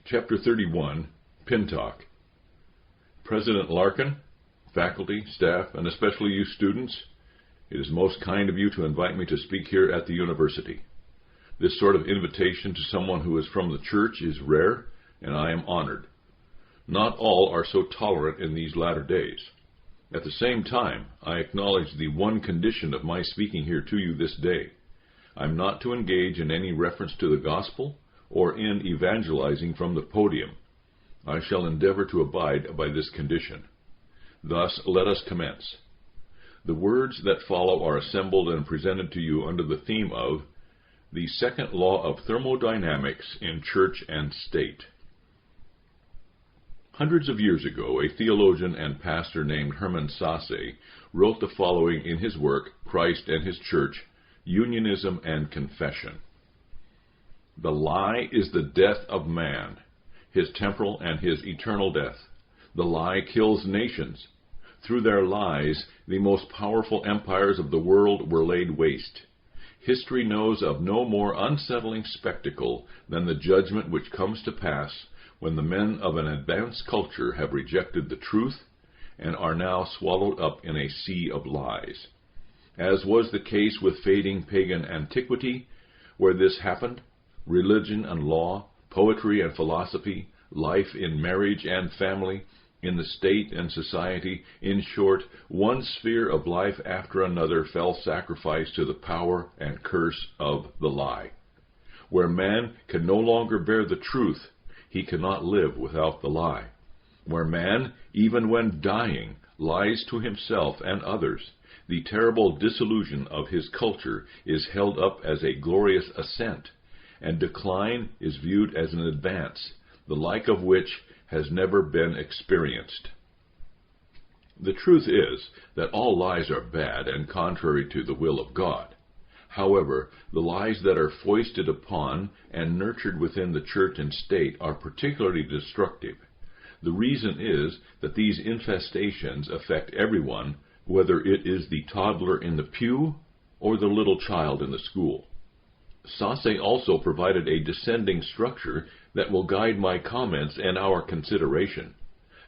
Chapter 31, Pintoc. President Larkin, faculty, staff, and especially you students, it is most kind of you to invite me to speak here at the university. This sort of invitation to someone who is from the church is rare, and I am honored. Not all are so tolerant in these latter days. At the same time, I acknowledge the one condition of my speaking here to you this day. I am not to engage in any reference to the gospel or in evangelizing from the podium. I shall endeavor to abide by this condition. Thus, let us commence. The words that follow are assembled and presented to you under the theme of the second law of thermodynamics in church and state. Hundreds of years ago, a theologian and pastor named Hermann Sasse wrote the following in his work, Christ and His Church, Unionism and Confession. The lie is the death of man, his temporal and his eternal death. The lie kills nations. Through their lies, the most powerful empires of the world were laid waste. History knows of no more unsettling spectacle than the judgment which comes to pass when the men of an advanced culture have rejected the truth and are now swallowed up in a sea of lies. As was the case with fading pagan antiquity, where this happened, religion and law, poetry and philosophy, life in marriage and family, in the state and society, in short, one sphere of life after another fell sacrifice to the power and curse of the lie. Where man can no longer bear the truth, he cannot live without the lie. Where man, even when dying, lies to himself and others, the terrible disillusion of his culture is held up as a glorious ascent, and decline is viewed as an advance, the like of which has never been experienced. The truth is that all lies are bad and contrary to the will of God. However, the lies that are foisted upon and nurtured within the church and state are particularly destructive. The reason is that these infestations affect everyone, whether it is the toddler in the pew or the little child in the school. Sasse also provided a descending structure that will guide my comments and our consideration.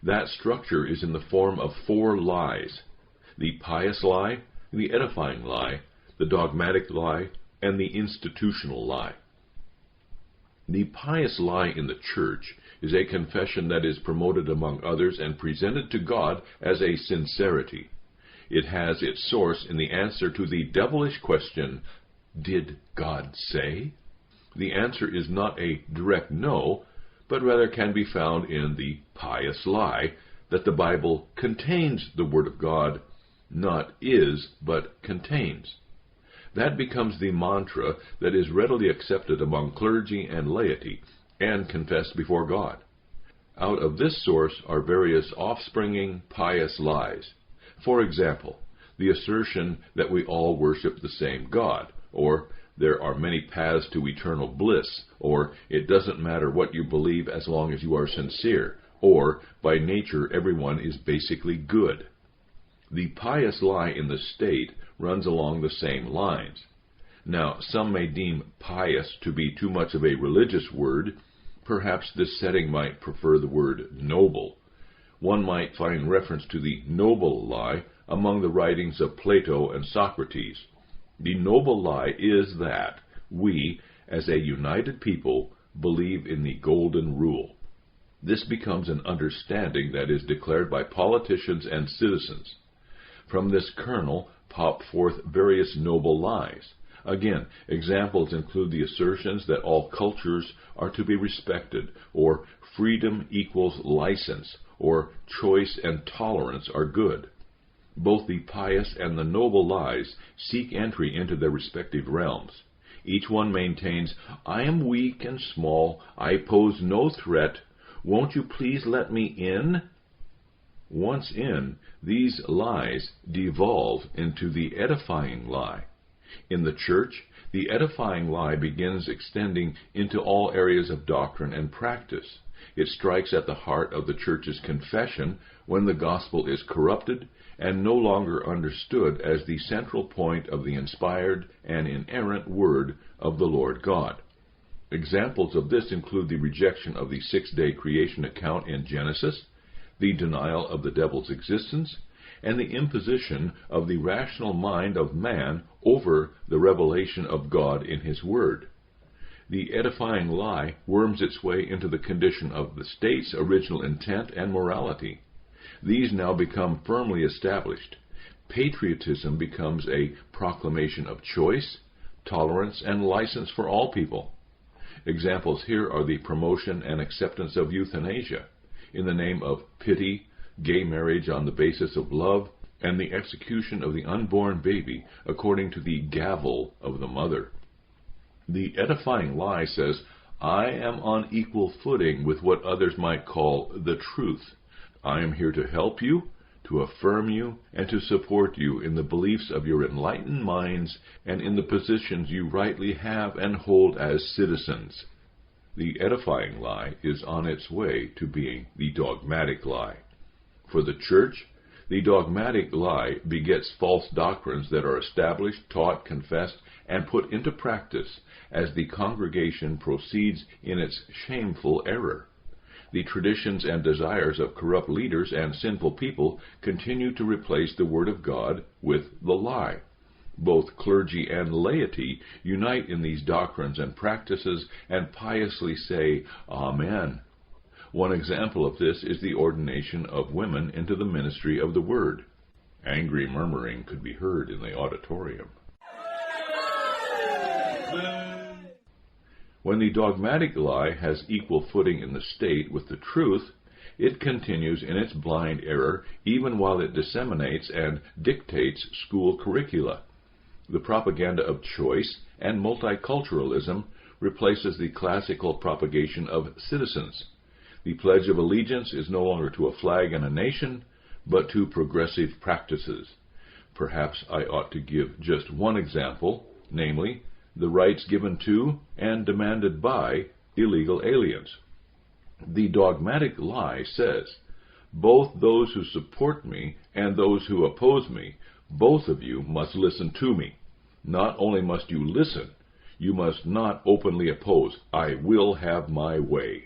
That structure is in the form of 4 lies: the pious lie, the edifying lie, the dogmatic lie, and the institutional lie. The pious lie in the church is a confession that is promoted among others and presented to God as a sincerity. It has its source in the answer to the devilish question, "Did God say?" The answer is not a direct no, but rather can be found in the pious lie that the Bible contains the Word of God, not is, but contains. That becomes the mantra that is readily accepted among clergy and laity and confessed before God. Out of this source are various offspringing pious lies. For example, the assertion that we all worship the same God, or there are many paths to eternal bliss, or it doesn't matter what you believe as long as you are sincere, or by nature everyone is basically good. The pious lie in the state runs along the same lines. Now, some may deem pious to be too much of a religious word. Perhaps this setting might prefer the word noble. One might find reference to the noble lie among the writings of Plato and Socrates. The noble lie is that we, as a united people, believe in the golden rule. This becomes an understanding that is declared by politicians and citizens. From this kernel pop forth various noble lies. Again, examples include the assertions that all cultures are to be respected, or freedom equals license, or choice and tolerance are good. Both the pious and the noble lies seek entry into their respective realms. Each one maintains, "I am weak and small, I pose no threat, won't you please let me in?" Once in, these lies devolve into the edifying lie. In the church, the edifying lie begins extending into all areas of doctrine and practice. It strikes at the heart of the church's confession when the gospel is corrupted and no longer understood as the central point of the inspired and inerrant word of the Lord God. Examples of this include the rejection of the six-day creation account in Genesis, the denial of the devil's existence, and the imposition of the rational mind of man over the revelation of God in His Word. The edifying lie worms its way into the condition of the state's original intent and morality. These now become firmly established. Patriotism becomes a proclamation of choice, tolerance, and license for all people. Examples here are the promotion and acceptance of euthanasia in the name of pity, gay marriage on the basis of love, and the execution of the unborn baby according to the gavel of the mother. The edifying lie says, I am on equal footing with what others might call the truth. I am here to help you, to affirm you, and to support you in the beliefs of your enlightened minds and in the positions you rightly have and hold as citizens. The edifying lie is on its way to being the dogmatic lie. For the church, the dogmatic lie begets false doctrines that are established, taught, confessed, and put into practice as the congregation proceeds in its shameful error. The traditions and desires of corrupt leaders and sinful people continue to replace the Word of God with the lie. Both clergy and laity unite in these doctrines and practices and piously say, Amen. One example of this is the ordination of women into the ministry of the Word. Angry murmuring could be heard in the auditorium. When the dogmatic lie has equal footing in the state with the truth, it continues in its blind error even while it disseminates and dictates school curricula. The propaganda of choice and multiculturalism replaces the classical propagation of citizens. The Pledge of Allegiance is no longer to a flag and a nation, but to progressive practices. Perhaps I ought to give just one example, namely, the rights given to and demanded by illegal aliens. The dogmatic lie says, both those who support me and those who oppose me, both of you must listen to me. Not only must you listen, you must not openly oppose. I will have my way.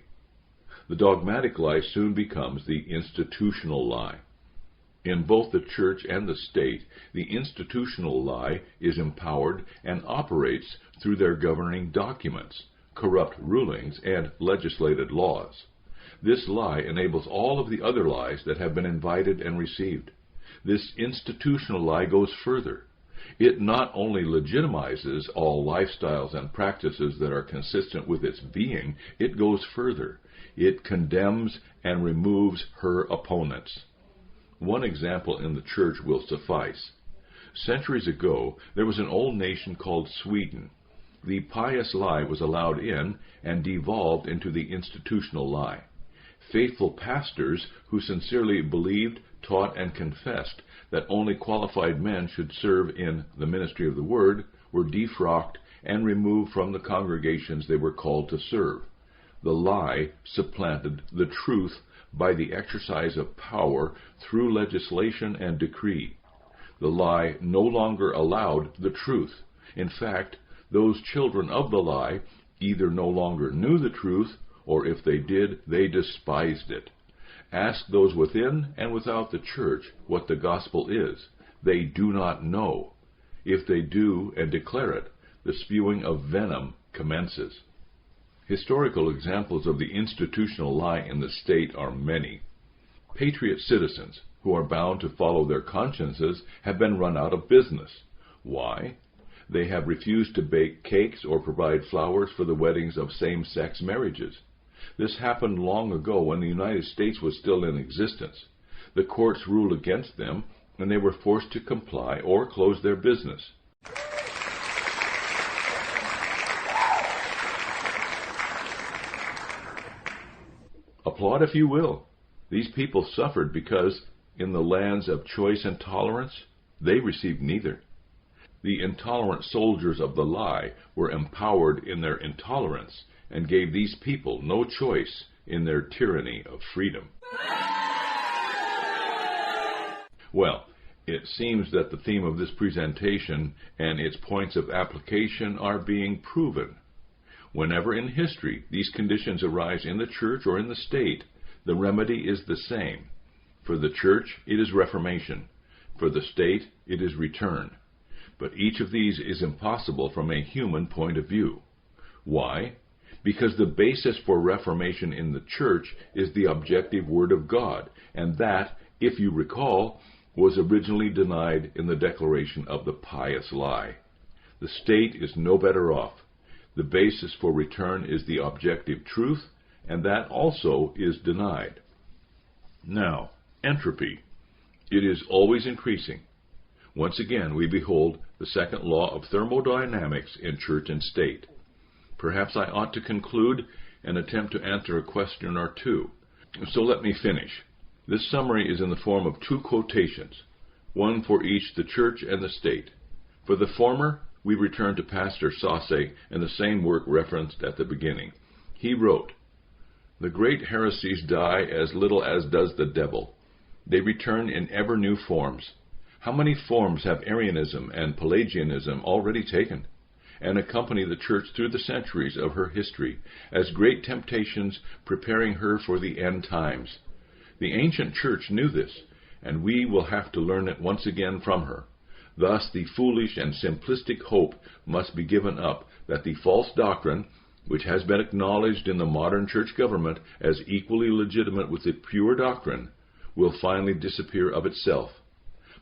The dogmatic lie soon becomes the institutional lie. In both the church and the state, the institutional lie is empowered and operates through their governing documents, corrupt rulings, and legislated laws. This lie enables all of the other lies that have been invited and received. This institutional lie goes further. It not only legitimizes all lifestyles and practices that are consistent with its being, it goes further. It condemns and removes her opponents. One example in the church will suffice. Centuries ago, there was an old nation called Sweden. The pious lie was allowed in and devolved into the institutional lie. Faithful pastors who sincerely believed, taught, and confessed that only qualified men should serve in the ministry of the Word were defrocked and removed from the congregations they were called to serve. The lie supplanted the truth by the exercise of power through legislation and decree. The lie no longer allowed the truth. In fact, those children of the lie either no longer knew the truth, or if they did, they despised it. Ask those within and without the church what the gospel is. They do not know. If they do and declare it, the spewing of venom commences. Historical examples of the institutional lie in the state are many. Patriot citizens who are bound to follow their consciences have been run out of business. Why? They have refused to bake cakes or provide flowers for the weddings of same-sex marriages. This happened long ago when the United States was still in existence. The courts ruled against them, and they were forced to comply or close their business. Applaud if you will. These people suffered because, in the lands of choice and tolerance, they received neither. The intolerant soldiers of the lie were empowered in their intolerance and gave these people no choice in their tyranny of freedom. Well, it seems that the theme of this presentation and its points of application are being proven. Whenever in history these conditions arise in the church or in the state, the remedy is the same. For the church, it is reformation. For the state, it is return. But each of these is impossible from a human point of view. Why? Because the basis for reformation in the church is the objective Word of God, and that, if you recall, was originally denied in the declaration of the pious lie. The state is no better off. The basis for return is the objective truth, and that also is denied. Now, entropy. It is always increasing. Once again, we behold the second law of thermodynamics in church and state. Perhaps I ought to conclude and attempt to answer a question or two. So let me finish. This summary is in the form of two quotations, one for each the church and the state. For the former, we return to Pastor Sauce and the same work referenced at the beginning. He wrote, "The great heresies die as little as does the devil. They return in ever new forms. How many forms have Arianism and Pelagianism already taken, and accompany the church through the centuries of her history, as great temptations preparing her for the end times? The ancient church knew this, and we will have to learn it once again from her. Thus the foolish and simplistic hope must be given up that the false doctrine, which has been acknowledged in the modern church government as equally legitimate with the pure doctrine, will finally disappear of itself.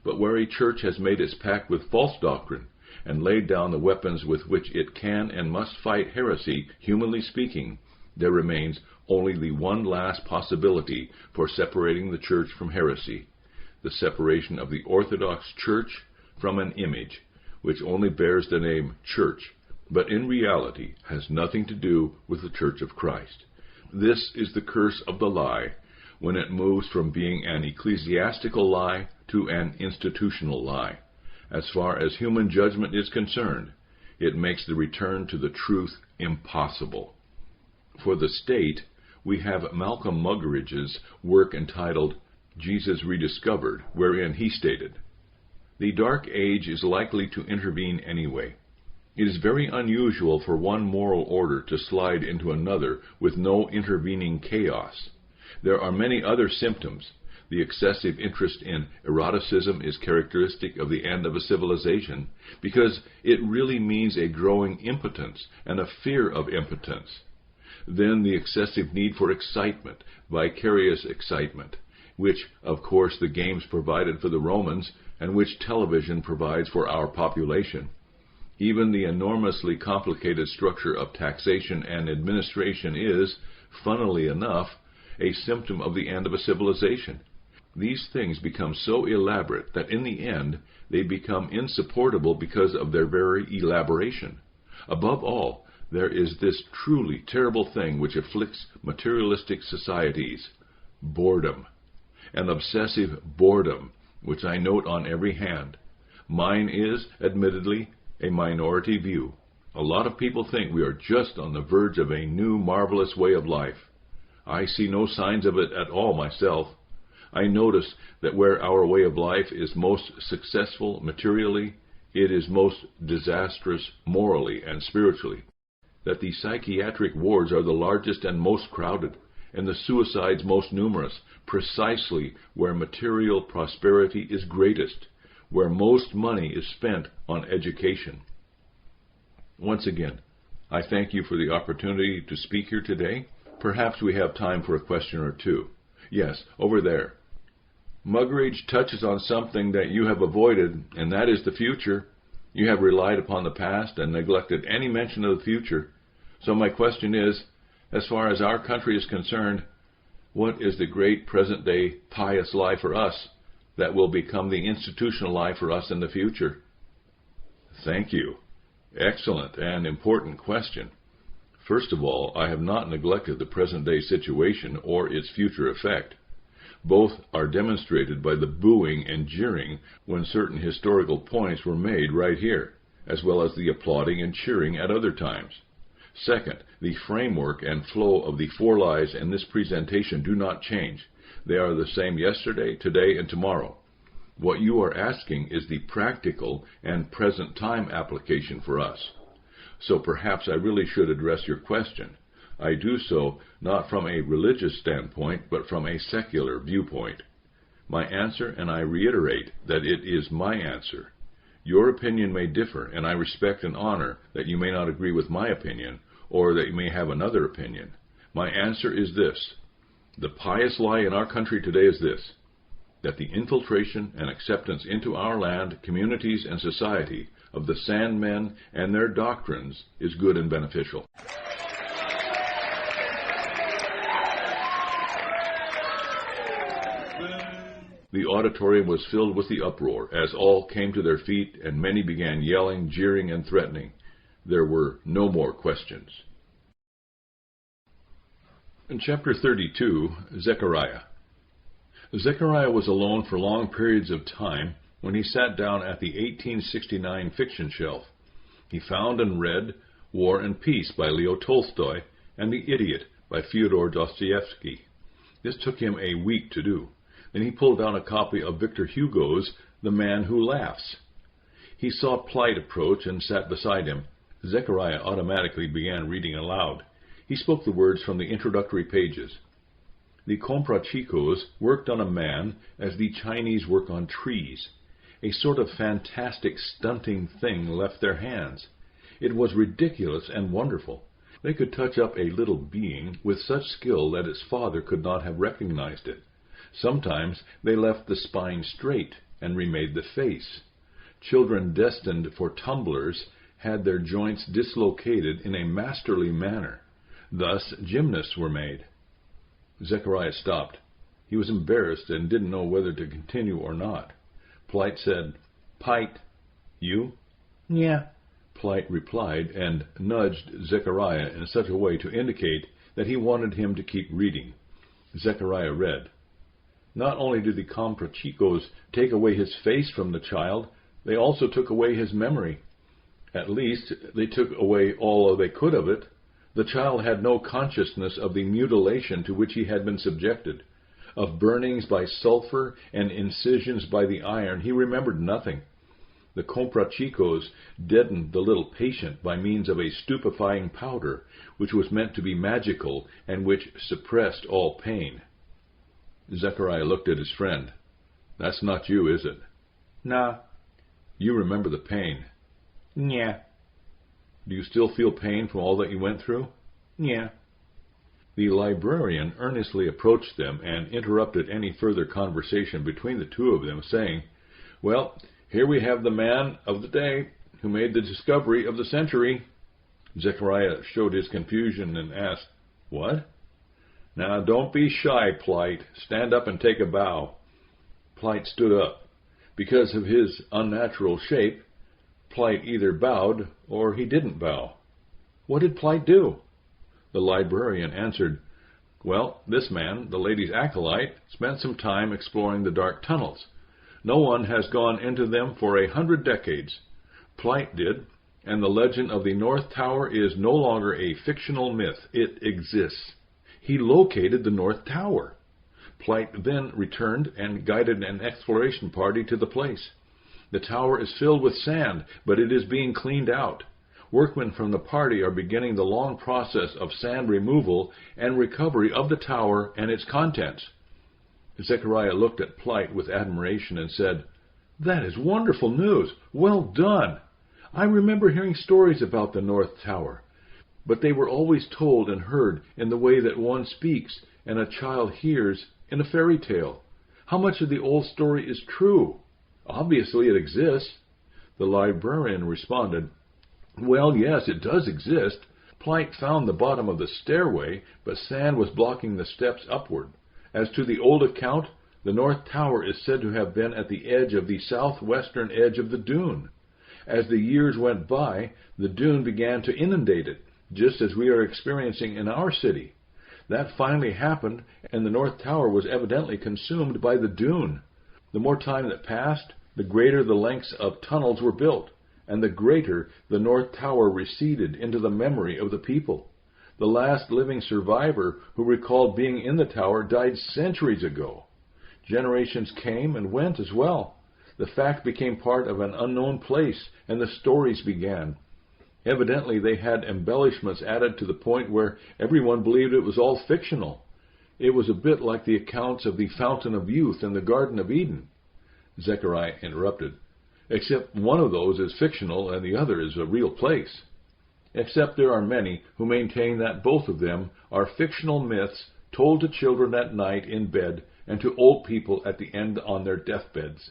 But where a church has made its pact with false doctrine, and laid down the weapons with which it can and must fight heresy, humanly speaking, there remains only the one last possibility for separating the church from heresy, the separation of the Orthodox Church from an image, which only bears the name church, but in reality has nothing to do with the Church of Christ. This is the curse of the lie, when it moves from being an ecclesiastical lie to an institutional lie. As far as human judgment is concerned, it makes the return to the truth impossible." For the state, we have Malcolm Muggeridge's work entitled Jesus Rediscovered, wherein he stated, "The Dark Age is likely to intervene anyway. It is very unusual for one moral order to slide into another with no intervening chaos. There are many other symptoms. The excessive interest in eroticism is characteristic of the end of a civilization, because it really means a growing impotence and a fear of impotence. Then the excessive need for excitement, vicarious excitement, which, of course, the games provided for the Romans, and which television provides for our population. Even the enormously complicated structure of taxation and administration is, funnily enough, a symptom of the end of a civilization. These things become so elaborate that in the end they become insupportable because of their very elaboration. Above all, there is this truly terrible thing which afflicts materialistic societies: boredom. An obsessive boredom, which I note on every hand. Mine is, admittedly, a minority view. A lot of people think we are just on the verge of a new marvelous way of life. I see no signs of it at all myself. I notice that where our way of life is most successful materially, it is most disastrous morally and spiritually. That the psychiatric wards are the largest and most crowded, and the suicides most numerous, precisely where material prosperity is greatest, where most money is spent on education. Once again, I thank you for the opportunity to speak here today. Perhaps we have time for a question or two. Yes, over there. Muggeridge touches on something that you have avoided, and that is the future. You have relied upon the past and neglected any mention of the future. So my question is, as far as our country is concerned, what is the great present-day pious lie for us that will become the institutional lie for us in the future? Thank you. Excellent and important question. First of all, I have not neglected the present-day situation or its future effect. Both are demonstrated by the booing and jeering when certain historical points were made right here, as well as the applauding and cheering at other times. Second, the framework and flow of the four lies in this presentation do not change. They are the same yesterday, today, and tomorrow. What you are asking is the practical and present time application for us. so perhaps I really should address your question. I do so not from a religious standpoint, but from a secular viewpoint. My answer, and I reiterate that it is my answer. Your opinion may differ, and I respect and honor that you may not agree with my opinion, or that you may have another opinion. My answer is this. The pious lie in our country today is this, that the infiltration and acceptance into our land, communities, and society of the Sandmen and their doctrines is good and beneficial. The auditorium was filled with the uproar as all came to their feet and many began yelling, jeering, and threatening. There were no more questions. In chapter 32, Zechariah. Zechariah was alone for long periods of time when he sat down at the 1869 fiction shelf. He found and read War and Peace by Leo Tolstoy and The Idiot by Fyodor Dostoevsky. This took him a week to do. Then he pulled down a copy of Victor Hugo's The Man Who Laughs. He saw Plight approach and sat beside him. Zechariah automatically began reading aloud. He spoke the words from the introductory pages. The comprachicos worked on a man as the Chinese work on trees. A sort of fantastic stunting thing left their hands. It was ridiculous and wonderful. They could touch up a little being with such skill that its father could not have recognized it. Sometimes they left the spine straight and remade the face. Children destined for tumblers had their joints dislocated in a masterly manner. Thus gymnasts were made. Zechariah stopped. He was embarrassed and didn't know whether to continue or not. Plight said, "Pite, you?" "Yeah," Plight replied, and nudged Zechariah in such a way to indicate that he wanted him to keep reading. Zechariah read. Not only did the comprachicos take away his face from the child, they also took away his memory. At least, they took away all they could of it. The child had no consciousness of the mutilation to which he had been subjected. Of burnings by sulfur and incisions by the iron, he remembered nothing. The comprachicos deadened the little patient by means of a stupefying powder, which was meant to be magical and which suppressed all pain. Zechariah looked at his friend. "That's not you, is it?" "Nah." "You remember the pain?" "Yeah." "Do you still feel pain from all that you went through?" "Yeah." The librarian earnestly approached them and interrupted any further conversation between the two of them, saying, "Well, here we have the man of the day who made the discovery of the century." Zechariah showed his confusion and asked, "What?" "Now, don't be shy, Plight. Stand up and take a bow." Plight stood up. Because of his unnatural shape, Plight either bowed or he didn't bow. What did Plight do? The librarian answered, "Well, this man, the lady's acolyte, spent some time exploring the dark tunnels. No one has gone into them for 100 decades. Plight did, and the legend of the North Tower is no longer a fictional myth. It exists. He located the North Tower. Plight then returned and guided an exploration party to the place. The tower is filled with sand, but it is being cleaned out. Workmen from the party are beginning the long process of sand removal and recovery of the tower and its contents." Zechariah looked at Plight with admiration and said, "That is wonderful news. Well done. I remember hearing stories about the North Tower, but they were always told and heard in the way that one speaks and a child hears in a fairy tale. How much of the old story is true? Obviously it exists." The librarian responded, "Well, yes, it does exist. Plight found the bottom of the stairway, but sand was blocking the steps upward. As to the old account, the North Tower is said to have been at the edge of the southwestern edge of the dune. As the years went by, the dune began to inundate it, just as we are experiencing in our city. That finally happened, and the North Tower was evidently consumed by the dune. The more time that passed, the greater the lengths of tunnels were built, and the greater the North Tower receded into the memory of the people. The last living survivor who recalled being in the tower died centuries ago. Generations came and went as well. The fact became part of an unknown place, and the stories began. Evidently they had embellishments added to the point where everyone believed it was all fictional. It was a bit like the accounts of the Fountain of Youth and the Garden of Eden. Zechariah interrupted. Except one of those is fictional and the other is a real place. Except there are many who maintain that both of them are fictional myths told to children at night in bed and to old people at the end on their deathbeds.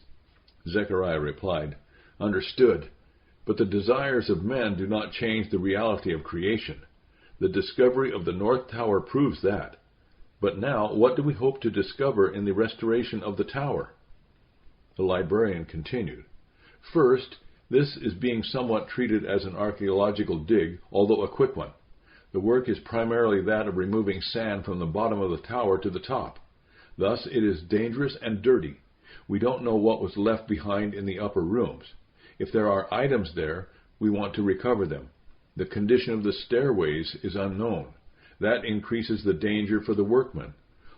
Zechariah replied, Understood, but the desires of men do not change the reality of creation. The discovery of the North Tower proves that. But now, what do we hope to discover in the restoration of the tower? The librarian continued. First, this is being somewhat treated as an archaeological dig, although a quick one. The work is primarily that of removing sand from the bottom of the tower to the top. Thus, it is dangerous and dirty. We don't know what was left behind in the upper rooms. If there are items there, we want to recover them. The condition of the stairways is unknown. That increases the danger for the workmen.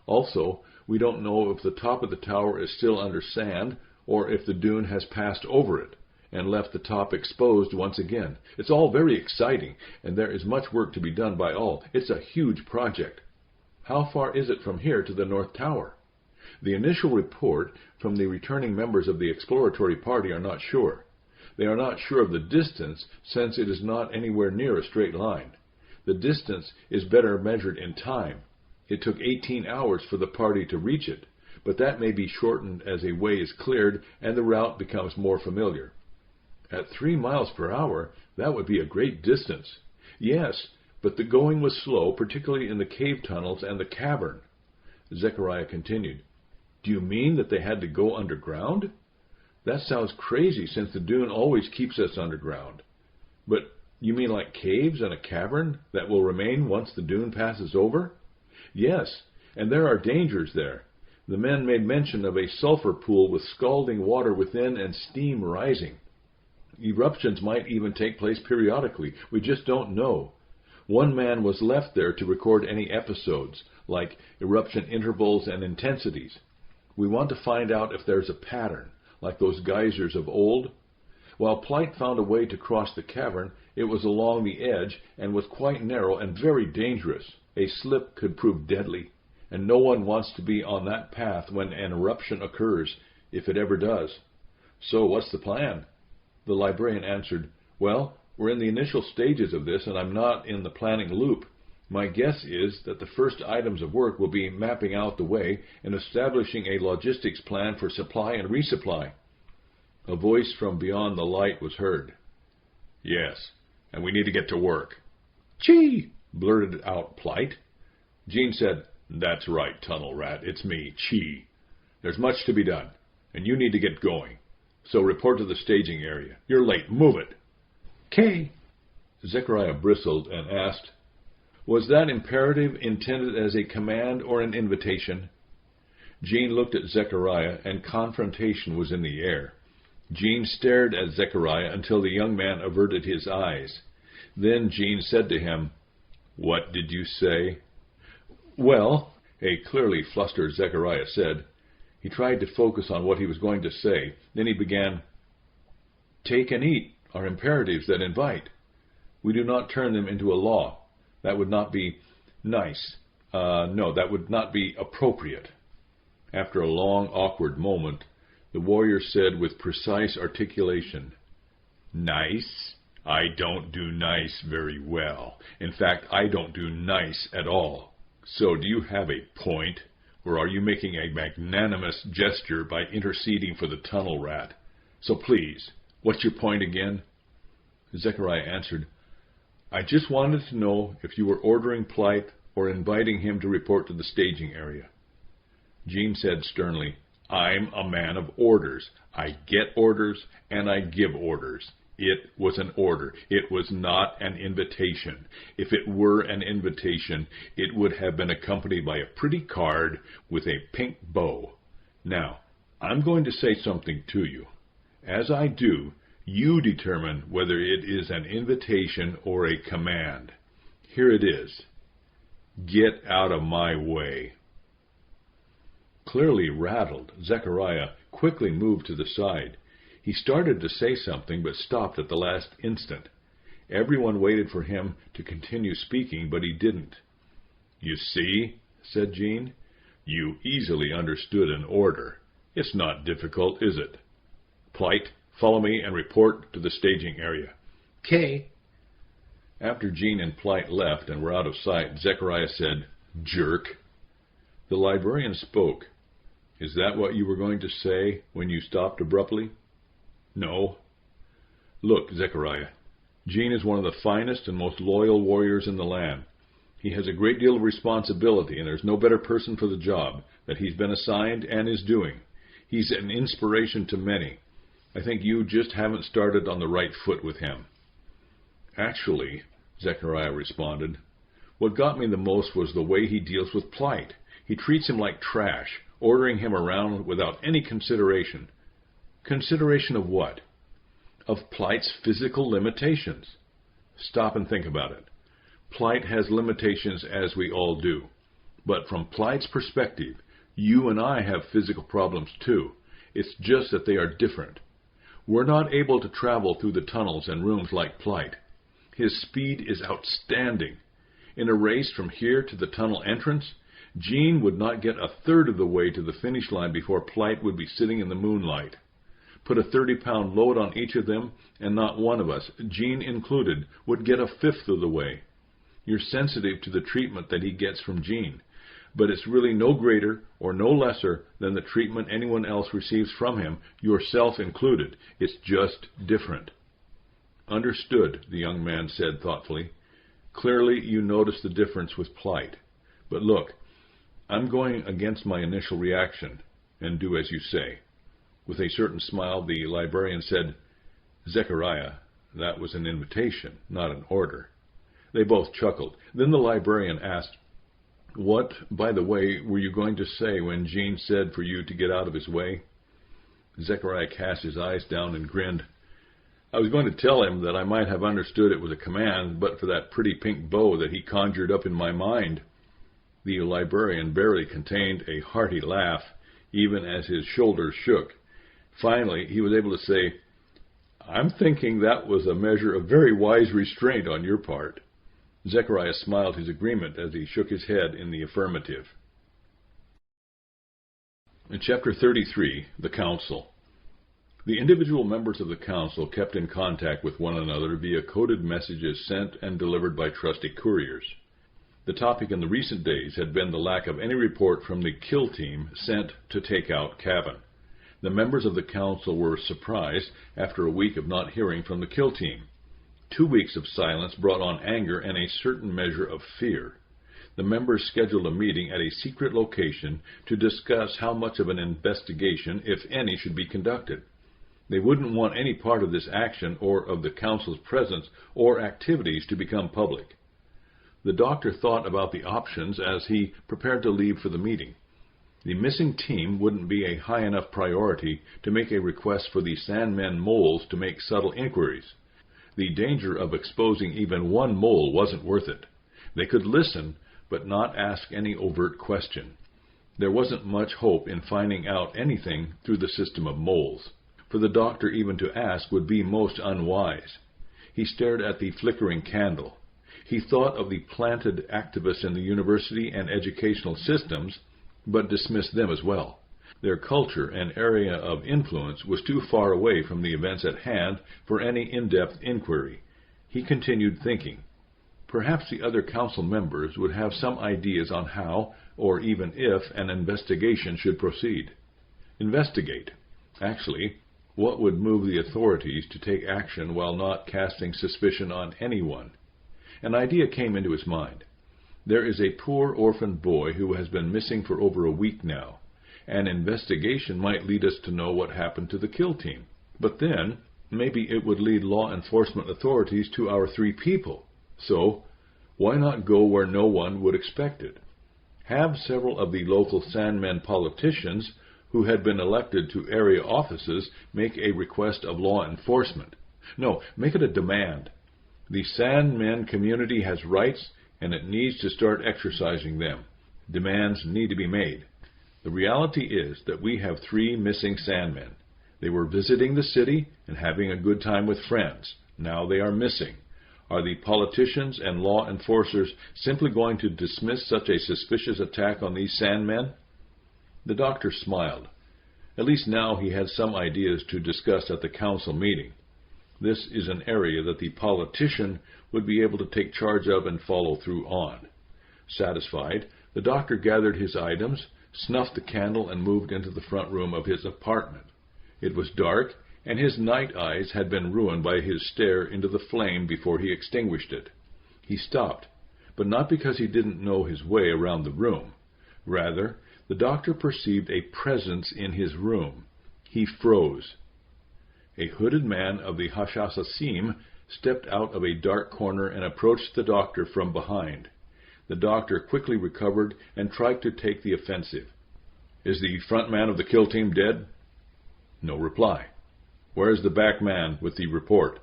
Also, we don't know if the top of the tower is still under sand or if the dune has passed over it and left the top exposed once again. It's all very exciting, and there is much work to be done by all. It's a huge project. How far is it from here to the North Tower? The initial report from the returning members of the exploratory party are not sure. They are not sure of the distance, since it is not anywhere near a straight line. The distance is better measured in time. It took 18 hours for the party to reach it, but that may be shortened as a way is cleared and the route becomes more familiar. At 3 miles per hour, that would be a great distance. Yes, but the going was slow, particularly in the cave tunnels and the cavern. Zechariah continued, Do you mean that they had to go underground? That sounds crazy, since the dune always keeps us underground. But you mean like caves and a cavern that will remain once the dune passes over? Yes, and there are dangers there. The men made mention of a sulfur pool with scalding water within and steam rising. Eruptions might even take place periodically. We just don't know. One man was left there to record any episodes, like eruption intervals and intensities. We want to find out if there's a pattern, like those geysers of old. While Plight found a way to cross the cavern, it was along the edge and was quite narrow and very dangerous. A slip could prove deadly, and no one wants to be on that path when an eruption occurs, if it ever does. So what's the plan? The librarian answered, Well, we're in the initial stages of this, and I'm not in the planning loop. My guess is that the first items of work will be mapping out the way and establishing a logistics plan for supply and resupply. A voice from beyond the light was heard. Yes, and we need to get to work. Chee! Blurted out Plight. Jean said, That's right, Tunnel Rat, it's me, Chee. There's much to be done, and you need to get going. So report to the staging area. You're late. Move it. K. Zechariah bristled and asked, Was that imperative intended as a command or an invitation? Jean looked at Zechariah, and confrontation was in the air. Jean stared at Zechariah until the young man averted his eyes. Then Jean said to him, What did you say? Well, a clearly flustered Zechariah said. He tried to focus on what he was going to say. Then he began, Take and eat are imperatives that invite. We do not turn them into a law. That would not be nice. No, that would not be appropriate. After a long, awkward moment, the warrior said with precise articulation, Nice? I don't do nice very well. In fact, I don't do nice at all. So do you have a point? Or are you making a magnanimous gesture by interceding for the Tunnel Rat? So please, what's your point again? Zechariah answered, I just wanted to know if you were ordering Plight or inviting him to report to the staging area. Jean said sternly, I'm a man of orders. I get orders and I give orders. It was an order. It was not an invitation. If it were an invitation, it would have been accompanied by a pretty card with a pink bow. Now, I'm going to say something to you. As I do, you determine whether it is an invitation or a command. Here it is. Get out of my way. Clearly rattled, Zechariah quickly moved to the side. He started to say something, but stopped at the last instant. Everyone waited for him to continue speaking, but he didn't. "You see," said Jean, "you easily understood an order. It's not difficult, is it? Plight, follow me and report to the staging area." "'Kay." After Jean and Plight left and were out of sight, Zechariah said, "Jerk." The librarian spoke. "Is that what you were going to say when you stopped abruptly?" "No." "Look, Zechariah, Jean is one of the finest and most loyal warriors in the land. He has a great deal of responsibility, and there's no better person for the job that he's been assigned and is doing. He's an inspiration to many. I think you just haven't started on the right foot with him." "Actually," Zechariah responded, "what got me the most was the way he deals with Plight. He treats him like trash, ordering him around without any consideration." "Consideration of what?" "Of Plight's physical limitations." Stop and think about it. Plight has limitations, as we all do. But from Plight's perspective, you and I have physical problems too. It's just that they are different. We're not able to travel through the tunnels and rooms like Plight. His speed is outstanding. In a race from here to the tunnel entrance, Jean would not get a third of the way to the finish line before Plight would be sitting in the moonlight. Put a 30-pound load on each of them, and not one of us, Jean included, would get a fifth of the way. You're sensitive to the treatment that he gets from Jean, but it's really no greater or no lesser than the treatment anyone else receives from him, yourself included. It's just different." "Understood," the young man said thoughtfully. "Clearly you notice the difference with Plight. But look, I'm going against my initial reaction, and do as you say." With a certain smile, the librarian said, "Zechariah, that was an invitation, not an order." They both chuckled. Then the librarian asked, "What, by the way, were you going to say when Jean said for you to get out of his way?" Zechariah cast his eyes down and grinned. "I was going to tell him that I might have understood it was a command, but for that pretty pink bow that he conjured up in my mind." The librarian barely contained a hearty laugh, even as his shoulders shook. Finally, he was able to say, "I'm thinking that was a measure of very wise restraint on your part." Zechariah smiled his agreement as he shook his head in the affirmative. In Chapter 33, The Council. The individual members of the council kept in contact with one another via coded messages sent and delivered by trusty couriers. The topic in the recent days had been the lack of any report from the kill team sent to take out Cavin. The members of the council were surprised after a week of not hearing from the kill team. 2 weeks of silence brought on anger and a certain measure of fear. The members scheduled a meeting at a secret location to discuss how much of an investigation, if any, should be conducted. They wouldn't want any part of this action or of the council's presence or activities to become public. The doctor thought about the options as he prepared to leave for the meeting. The missing team wouldn't be a high enough priority to make a request for the Sandmen moles to make subtle inquiries. The danger of exposing even one mole wasn't worth it. They could listen, but not ask any overt question. There wasn't much hope in finding out anything through the system of moles. For the doctor even to ask would be most unwise. He stared at the flickering candle. He thought of the planted activists in the university and educational systems, but dismissed them as well. Their culture and area of influence was too far away from the events at hand for any in-depth inquiry. He continued thinking. Perhaps the other council members would have some ideas on how, or even if, an investigation should proceed. Investigate. Actually, what would move the authorities to take action while not casting suspicion on anyone? An idea came into his mind. There is a poor orphan boy who has been missing for over a week now. An investigation might lead us to know what happened to the kill team. But then, maybe it would lead law enforcement authorities to our 3 people. So, why not go where no one would expect it? Have several of the local Sandmen politicians who had been elected to area offices make a request of law enforcement. No, make it a demand. The Sandmen community has rights, and it needs to start exercising them. Demands need to be made. The reality is that we have 3 missing Sandmen. They were visiting the city and having a good time with friends. Now they are missing. Are the politicians and law enforcers simply going to dismiss such a suspicious attack on these Sandmen? The doctor smiled. At least now he had some ideas to discuss at the council meeting. This is an area that the politician would be able to take charge of and follow through on. Satisfied, the doctor gathered his items, snuffed the candle, and moved into the front room of his apartment. It was dark, and his night eyes had been ruined by his stare into the flame before he extinguished it. He stopped, but not because he didn't know his way around the room. Rather, the doctor perceived a presence in his room. He froze. A hooded man of the Hashasasim stepped out of a dark corner and approached the doctor from behind. The doctor quickly recovered and tried to take the offensive. "Is the front man of the kill team dead?" No reply. "Where is the back man with the report?"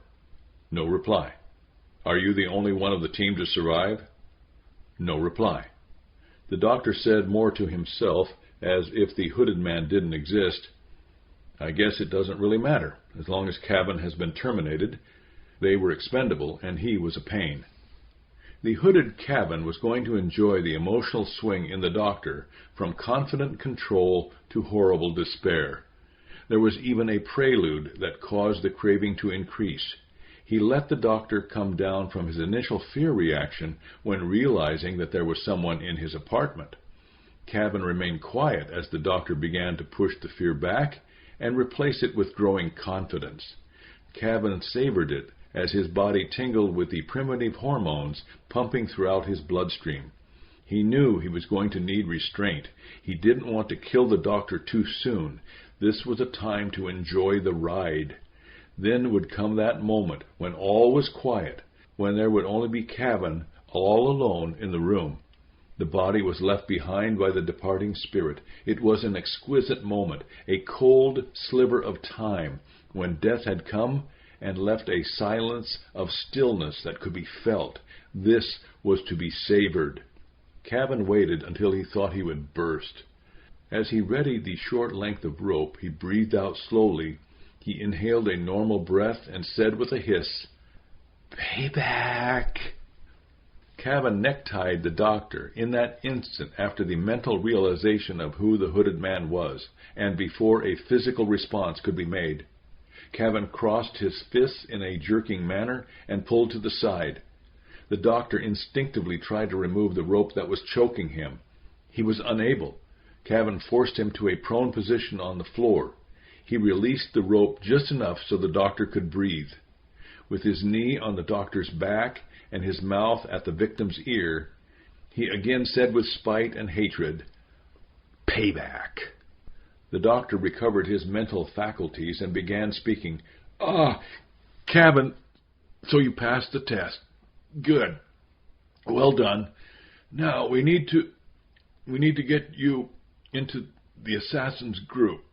No reply. "Are you the only one of the team to survive?" No reply. The doctor said more to himself, as if the hooded man didn't exist, "I guess it doesn't really matter. As long as Cavin has been terminated, they were expendable, and he was a pain." The hooded Cavin was going to enjoy the emotional swing in the doctor from confident control to horrible despair. There was even a prelude that caused the craving to increase. He let the doctor come down from his initial fear reaction when realizing that there was someone in his apartment. Cavin remained quiet as the doctor began to push the fear back and replace it with growing confidence. Cavin savored it as his body tingled with the primitive hormones pumping throughout his bloodstream. He knew he was going to need restraint. He didn't want to kill the doctor too soon. This was a time to enjoy the ride. Then would come that moment when all was quiet, when there would only be Cavin all alone in the room. The body was left behind by the departing spirit. It was an exquisite moment, a cold sliver of time, when death had come and left a silence of stillness that could be felt. This was to be savored. Cavin waited until he thought he would burst. As he readied the short length of rope, he breathed out slowly. He inhaled a normal breath and said with a hiss, "Payback!" Cavin necktied the doctor in that instant after the mental realization of who the hooded man was, and before a physical response could be made. Cavin crossed his fists in a jerking manner and pulled to the side. The doctor instinctively tried to remove the rope that was choking him. He was unable. Cavin forced him to a prone position on the floor. He released the rope just enough so the doctor could breathe. With his knee on the doctor's back and his mouth at the victim's ear, he again said with spite and hatred, "Payback." The doctor recovered his mental faculties and began speaking. Cavin, so you passed the test. Good. Well done. Now we need to get you into the assassin's group."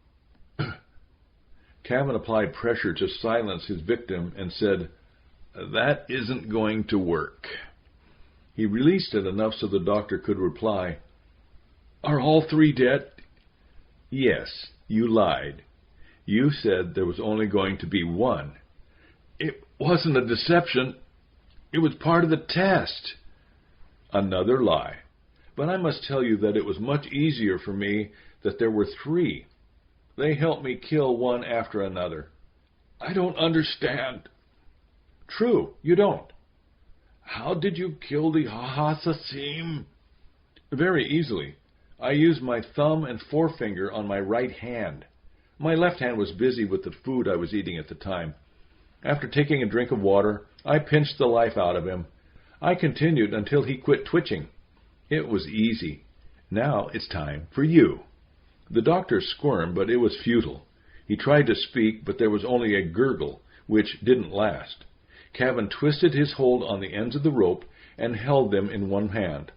Cavin applied pressure to silence his victim and said, "That isn't going to work." He released it enough so the doctor could reply, "Are all three dead?" "Yes, you lied. You said there was only going to be one." "It wasn't a deception. It was part of the test." "Another lie. But I must tell you that it was much easier for me that there were three. They helped me kill one after another." "I don't understand." "True, you don't." "How did you kill the Hahasasim?" "Very easily. I used my thumb and forefinger on my right hand. My left hand was busy with the food I was eating at the time. After taking a drink of water, I pinched the life out of him. I continued until he quit twitching. It was easy. Now it's time for you." The doctor squirmed, but it was futile. He tried to speak, but there was only a gurgle, which didn't last. Cavin twisted his hold on the ends of the rope and held them in one hand.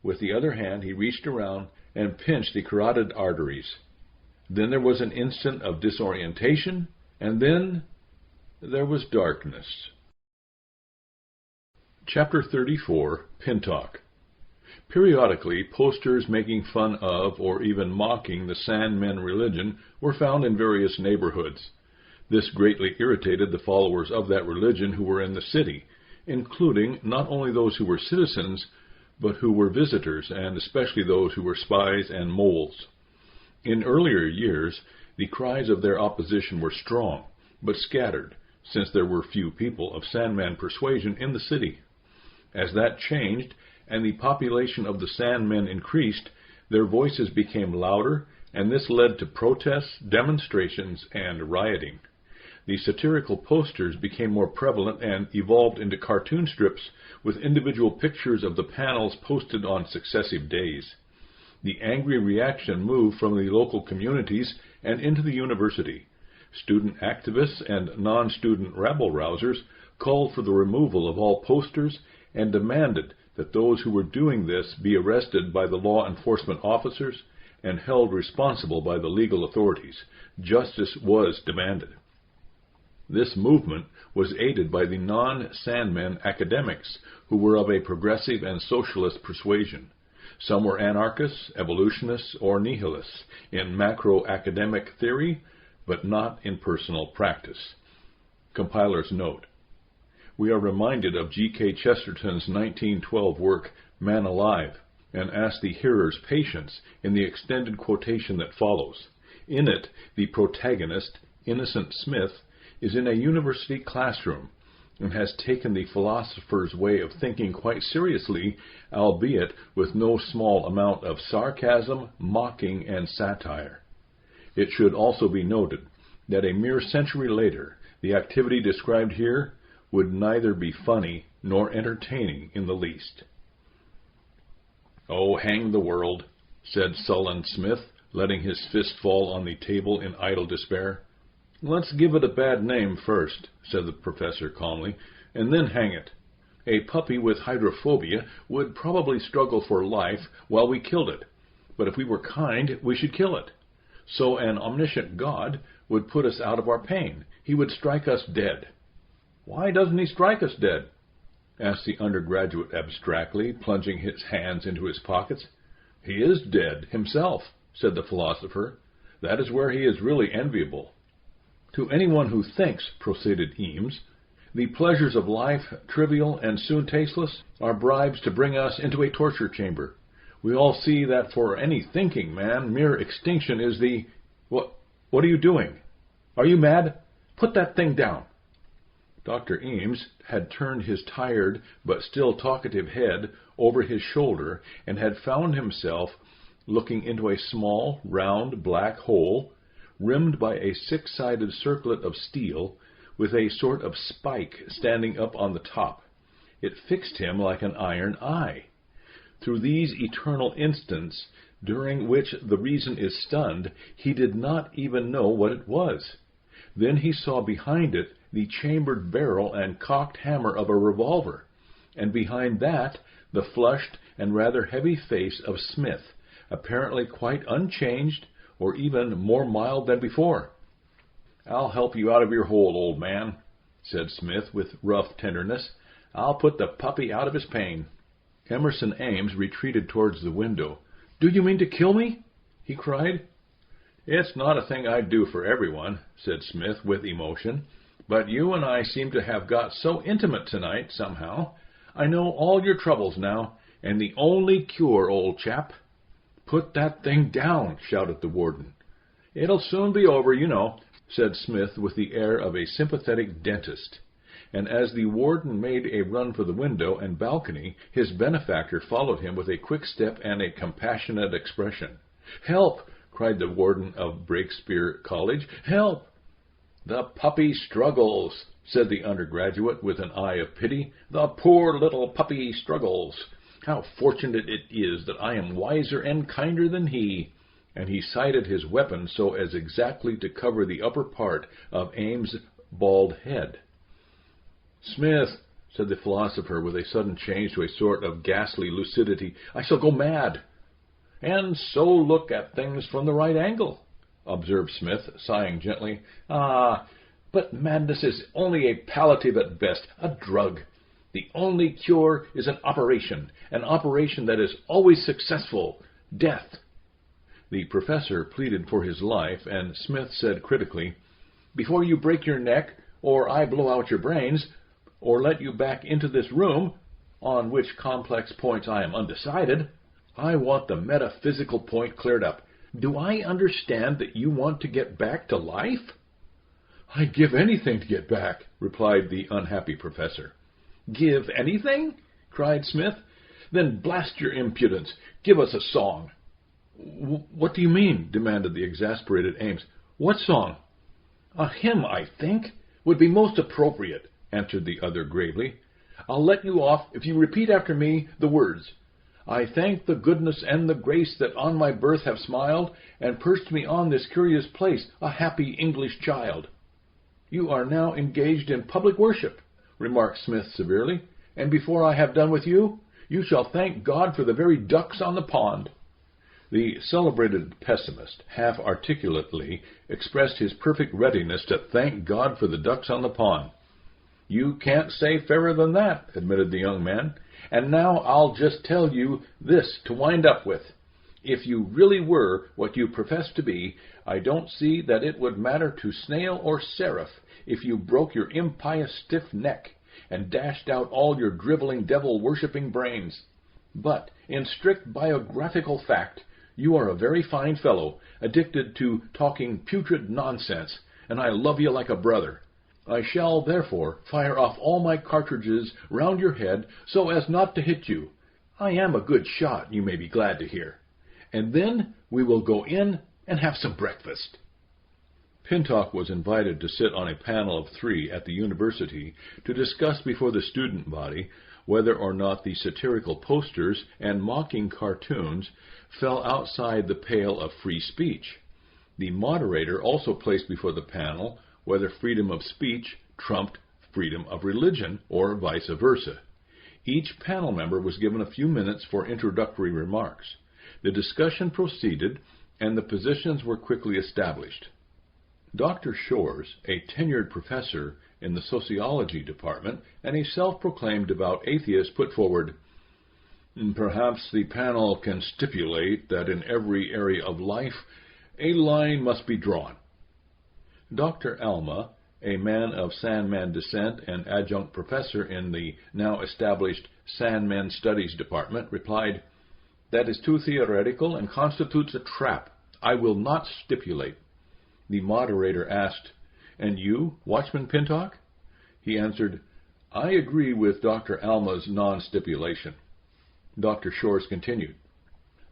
With the other hand, he reached around and pinched the carotid arteries. Then there was an instant of disorientation, and then there was darkness. Chapter 34, Pintoc. Periodically, posters making fun of or even mocking the Sandmen religion were found in various neighborhoods. This greatly irritated the followers of that religion who were in the city, including not only those who were citizens, but who were visitors, and especially those who were spies and moles. In earlier years, the cries of their opposition were strong, but scattered, since there were few people of Sandman persuasion in the city. As that changed, and the population of the Sandmen increased, their voices became louder, and this led to protests, demonstrations, and rioting. The satirical posters became more prevalent and evolved into cartoon strips with individual pictures of the panels posted on successive days. The angry reaction moved from the local communities and into the university. Student activists and non-student rabble-rousers called for the removal of all posters and demanded that those who were doing this be arrested by the law enforcement officers and held responsible by the legal authorities. Justice was demanded. This movement was aided by the non-Sandmen academics who were of a progressive and socialist persuasion. Some were anarchists, evolutionists, or nihilists in macro-academic theory, but not in personal practice. Compiler's note: we are reminded of G.K. Chesterton's 1912 work, Man Alive, and ask the hearer's patience in the extended quotation that follows. In it, the protagonist, Innocent Smith, is in a university classroom and has taken the philosopher's way of thinking quite seriously, albeit with no small amount of sarcasm, mocking, and satire. It should also be noted that a mere century later, the activity described here would neither be funny nor entertaining in the least. "Oh, hang the world," said sullen Smith, letting his fist fall on the table in idle despair. "Let's give it a bad name first," said the professor calmly, "and then hang it. A puppy with hydrophobia would probably struggle for life while we killed it, but if we were kind, we should kill it. So an omniscient God would put us out of our pain. He would strike us dead." "Why doesn't he strike us dead?" asked the undergraduate abstractly, plunging his hands into his pockets. "He is dead himself," said the philosopher. "That is where he is really enviable." "To anyone who thinks," proceeded Eames, "the pleasures of life, trivial and soon tasteless, are bribes to bring us into a torture chamber. We all see that for any thinking man, mere extinction is the— What are you doing? Are you mad? Put that thing down." Dr. Eames had turned his tired but still talkative head over his shoulder and had found himself looking into a small, round, black hole, rimmed by a six-sided circlet of steel, with a sort of spike standing up on the top. It fixed him like an iron eye. Through these eternal instants, during which the reason is stunned, he did not even know what it was. Then he saw behind it the chambered barrel and cocked hammer of a revolver, and behind that the flushed and rather heavy face of Smith, apparently quite unchanged, or even more mild than before. "I'll help you out of your hole, old man," said Smith with rough tenderness. "I'll put the puppy out of his pain." Emerson Ames retreated towards the window. "Do you mean to kill me?" he cried. "It's not a thing I'd do for everyone," said Smith with emotion, "but you and I seem to have got so intimate tonight, somehow. I know all your troubles now, and the only cure, old chap—" "Put that thing down!" shouted the warden. "It'll soon be over, you know," said Smith with the air of a sympathetic dentist. And as the warden made a run for the window and balcony, his benefactor followed him with a quick step and a compassionate expression. "Help!" cried the warden of Breakspear College. "Help!" "The puppy struggles," said the undergraduate with an eye of pity. "The poor little puppy struggles. How fortunate it is that I am wiser and kinder than he." And he sighted his weapon so as exactly to cover the upper part of Ames's bald head. "Smith," said the philosopher with a sudden change to a sort of ghastly lucidity, "I shall go mad." "And so look at things from the right angle," observed Smith, sighing gently. But madness is only a palliative at best, a drug. The only cure is an operation that is always successful, death." The professor pleaded for his life, and Smith said critically, "Before you break your neck, or I blow out your brains, or let you back into this room, on which complex points I am undecided. I want the metaphysical point cleared up. Do I understand that you want to get back to life?" "I'd give anything to get back," replied the unhappy professor. "Give anything?" cried Smith. "Then blast your impudence. Give us a song." "What do you mean?" demanded the exasperated Ames. "What song?" "A hymn, I think, would be most appropriate," answered the other gravely. "I'll let you off if you repeat after me the words: 'I thank the goodness and the grace that on my birth have smiled, and perched me on this curious place, a happy English child.'" "You are now engaged in public worship," remarked Smith severely, "and before I have done with you, you shall thank God for the very ducks on the pond." The celebrated pessimist half articulately expressed his perfect readiness to thank God for the ducks on the pond. "You can't say fairer than that," admitted the young man. "And now I'll just tell you this to wind up with. If you really were what you profess to be, I don't see that it would matter to snail or seraph if you broke your impious stiff neck and dashed out all your driveling devil-worshipping brains. But, in strict biographical fact, you are a very fine fellow, addicted to talking putrid nonsense, and I love you like a brother. I shall, therefore, fire off all my cartridges round your head so as not to hit you. I am a good shot, you may be glad to hear. And then we will go in and have some breakfast." Pintoc was invited to sit on a panel of 3 at the university to discuss before the student body whether or not the satirical posters and mocking cartoons fell outside the pale of free speech. The moderator also placed before the panel whether freedom of speech trumped freedom of religion, or vice versa. Each panel member was given a few minutes for introductory remarks. The discussion proceeded, and the positions were quickly established. Dr. Shores, a tenured professor in the sociology department and a self-proclaimed devout atheist, put forward, "Perhaps the panel can stipulate that in every area of life a line must be drawn." Dr. Alma, a man of Sandman descent and adjunct professor in the now established Sandman Studies Department, replied, "That is too theoretical and constitutes a trap. I will not stipulate." The moderator asked, "And you, Watchman Pintoc?" He answered, "I agree with Dr. Alma's non-stipulation." Dr. Shores continued,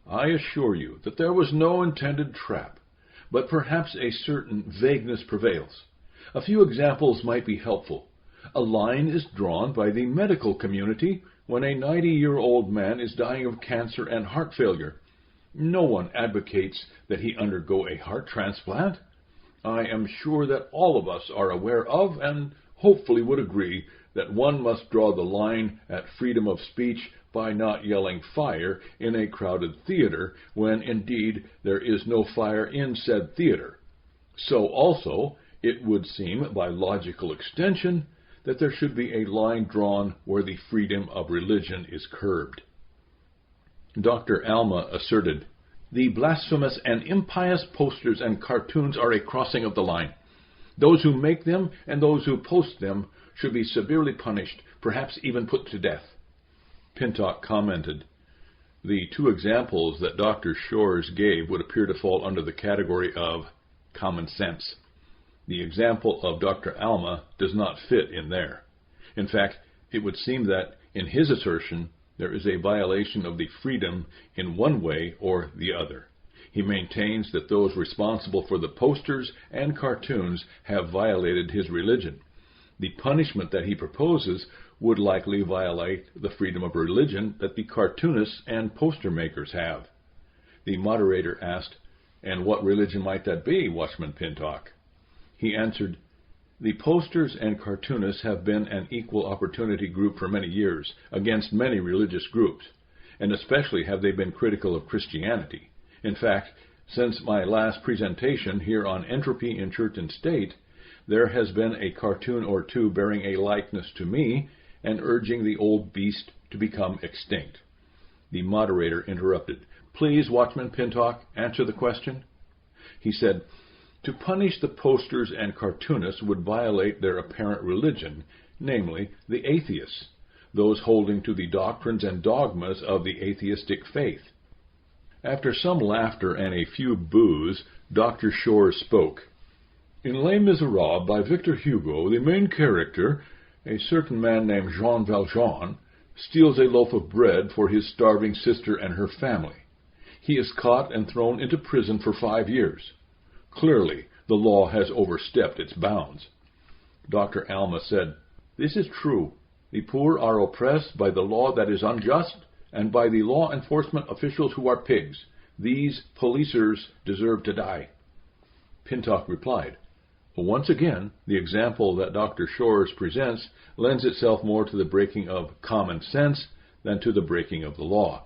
"I assure you that there was no intended trap, but perhaps a certain vagueness prevails. A few examples might be helpful. A line is drawn by the medical community when a 90-year-old man is dying of cancer and heart failure. No one advocates that he undergo a heart transplant. I am sure that all of us are aware of, and hopefully would agree, that one must draw the line at freedom of speech by not yelling fire in a crowded theater, when indeed there is no fire in said theater. So also, it would seem by logical extension that there should be a line drawn where the freedom of religion is curbed." Dr. Alma asserted, "The blasphemous and impious posters and cartoons are a crossing of the line. Those who make them and those who post them should be severely punished, perhaps even put to death." Pintoc commented, "The 2 examples that Dr. Shores gave would appear to fall under the category of common sense. The example of Dr. Alma does not fit in there. In fact, it would seem that, in his assertion, there is a violation of the freedom in one way or the other. He maintains that those responsible for the posters and cartoons have violated his religion. The punishment that he proposes would likely violate the freedom of religion that the cartoonists and poster makers have." The moderator asked, "And what religion might that be, Watchman Pintoc?" He answered, "The posters and cartoonists have been an equal opportunity group for many years, against many religious groups, and especially have they been critical of Christianity. In fact, since my last presentation here on Entropy in Church and State, there has been a cartoon or 2 bearing a likeness to me and urging the old beast to become extinct." The moderator interrupted. "Please, Watchman Pintoc, answer the question." He said, "To punish the posters and cartoonists would violate their apparent religion, namely the atheists, those holding to the doctrines and dogmas of the atheistic faith. After some laughter and a few boos, Dr. Shores spoke. In Les Miserables by Victor Hugo, the main character, a certain man named Jean Valjean, steals a loaf of bread for his starving sister and her family. He is caught and thrown into prison for 5 years. Clearly, the law has overstepped its bounds. Dr. Alma said, "This is true. The poor are oppressed by the law that is unjust, and by the law enforcement officials who are pigs. These policers deserve to die." Pintoc replied, "Once again, the example that Dr. Shores presents lends itself more to the breaking of common sense than to the breaking of the law.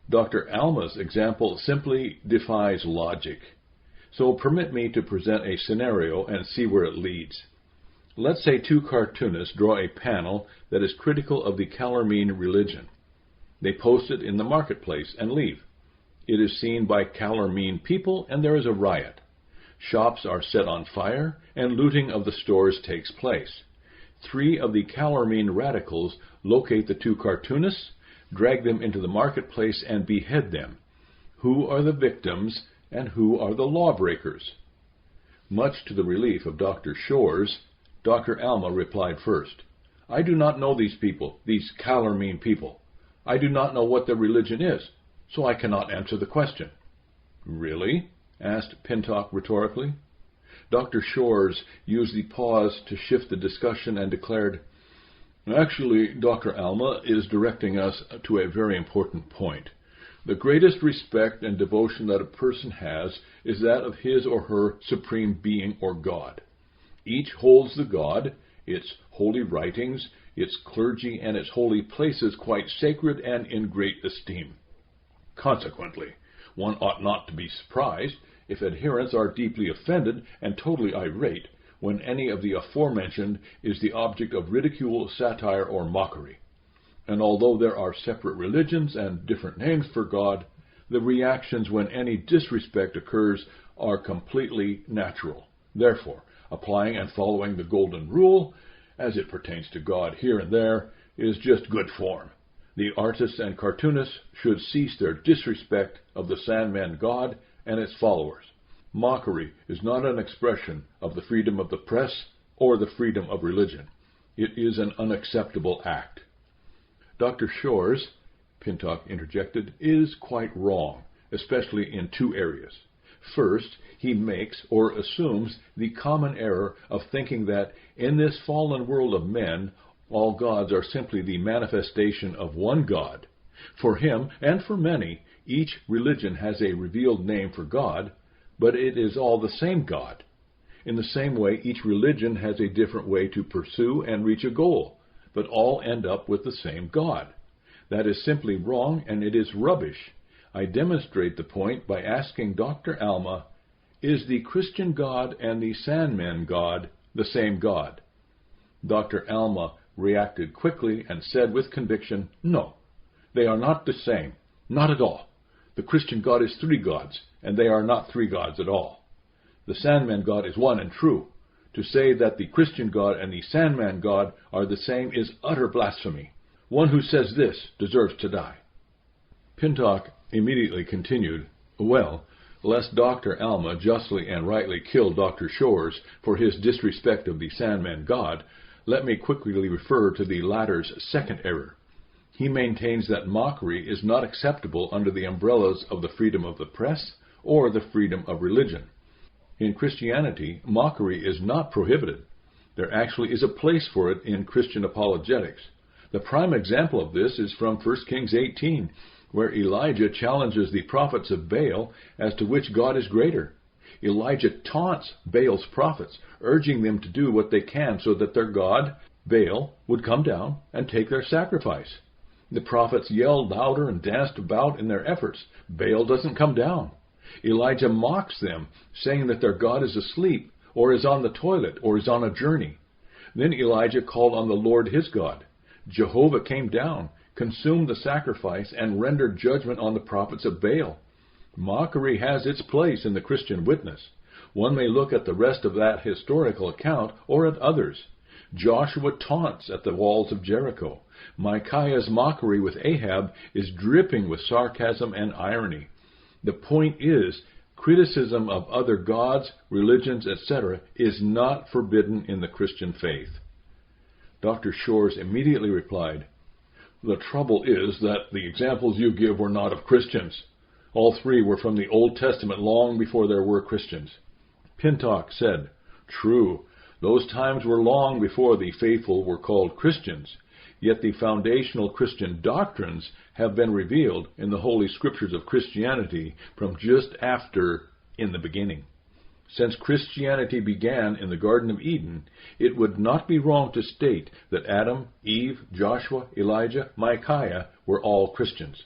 Dr. Alma's example simply defies logic. So permit me to present a scenario and see where it leads. Let's say 2 cartoonists draw a panel that is critical of the Calormene religion. They post it in the marketplace and leave. It is seen by Calormene people, and there is a riot. Shops are set on fire, and looting of the stores takes place. 3 of the Calormene radicals locate the 2 cartoonists, drag them into the marketplace, and behead them. Who are the victims, and who are the lawbreakers?" Much to the relief of Dr. Shores, Dr. Alma replied first, "I do not know these people, these Calormene people. I do not know what their religion is, so I cannot answer the question." "Really?" asked Pintoc rhetorically. Dr. Shores used the pause to shift the discussion and declared, "Actually, Dr. Alma is directing us to a very important point. The greatest respect and devotion that a person has is that of his or her supreme being or God. Each holds the God, its holy writings, its clergy, and its holy places quite sacred and in great esteem. Consequently, one ought not to be surprised if adherents are deeply offended and totally irate when any of the aforementioned is the object of ridicule, satire, or mockery. And although there are separate religions and different names for God, the reactions when any disrespect occurs are completely natural. Therefore, applying and following the golden rule, as it pertains to God here and there, is just good form. The artists and cartoonists should cease their disrespect of the Sandman God and its followers. Mockery is not an expression of the freedom of the press or the freedom of religion. It is an unacceptable act." "Dr. Shores," Pintoc interjected, "is quite wrong, especially in 2 areas. First, he makes or assumes the common error of thinking that in this fallen world of men, all gods are simply the manifestation of one God. For him, and for many, each religion has a revealed name for God, but it is all the same God. In the same way, each religion has a different way to pursue and reach a goal, but all end up with the same God. That is simply wrong, and it is rubbish. I demonstrate the point by asking Dr. Alma, is the Christian God and the Sandman God the same God? Dr. Alma reacted quickly and said with conviction, "No, they are not the same, not at all. The Christian God is 3 gods, and they are not 3 gods at all. The Sandman God is one and true. To say that the Christian God and the Sandman God are the same is utter blasphemy. One who says this deserves to die." Pintoc immediately continued, "Well, lest Dr. Alma justly and rightly kill Dr. Shores for his disrespect of the Sandman God, let me quickly refer to the latter's second error. He maintains that mockery is not acceptable under the umbrellas of the freedom of the press or the freedom of religion. In Christianity, mockery is not prohibited. There actually is a place for it in Christian apologetics. The prime example of this is from 1 Kings 18, where Elijah challenges the prophets of Baal as to which God is greater. Elijah taunts Baal's prophets, urging them to do what they can so that their god, Baal, would come down and take their sacrifice. The prophets yelled louder and danced about in their efforts. Baal doesn't come down. Elijah mocks them, saying that their God is asleep, or is on the toilet, or is on a journey. Then Elijah called on the Lord his God. Jehovah came down, consumed the sacrifice, and rendered judgment on the prophets of Baal. Mockery has its place in the Christian witness. One may look at the rest of that historical account or at others. Joshua taunts at the walls of Jericho. Micaiah's mockery with Ahab is dripping with sarcasm and irony. The point is, criticism of other gods, religions, etc. is not forbidden in the Christian faith. Dr. Shores immediately replied, "The trouble is that the examples you give were not of Christians. All three were from the Old Testament long before there were Christians." Pintoc said, "True, those times were long before the faithful were called Christians, yet the foundational Christian doctrines have been revealed in the Holy Scriptures of Christianity from just after in the beginning. Since Christianity began in the Garden of Eden, it would not be wrong to state that Adam, Eve, Joshua, Elijah, Micaiah were all Christians."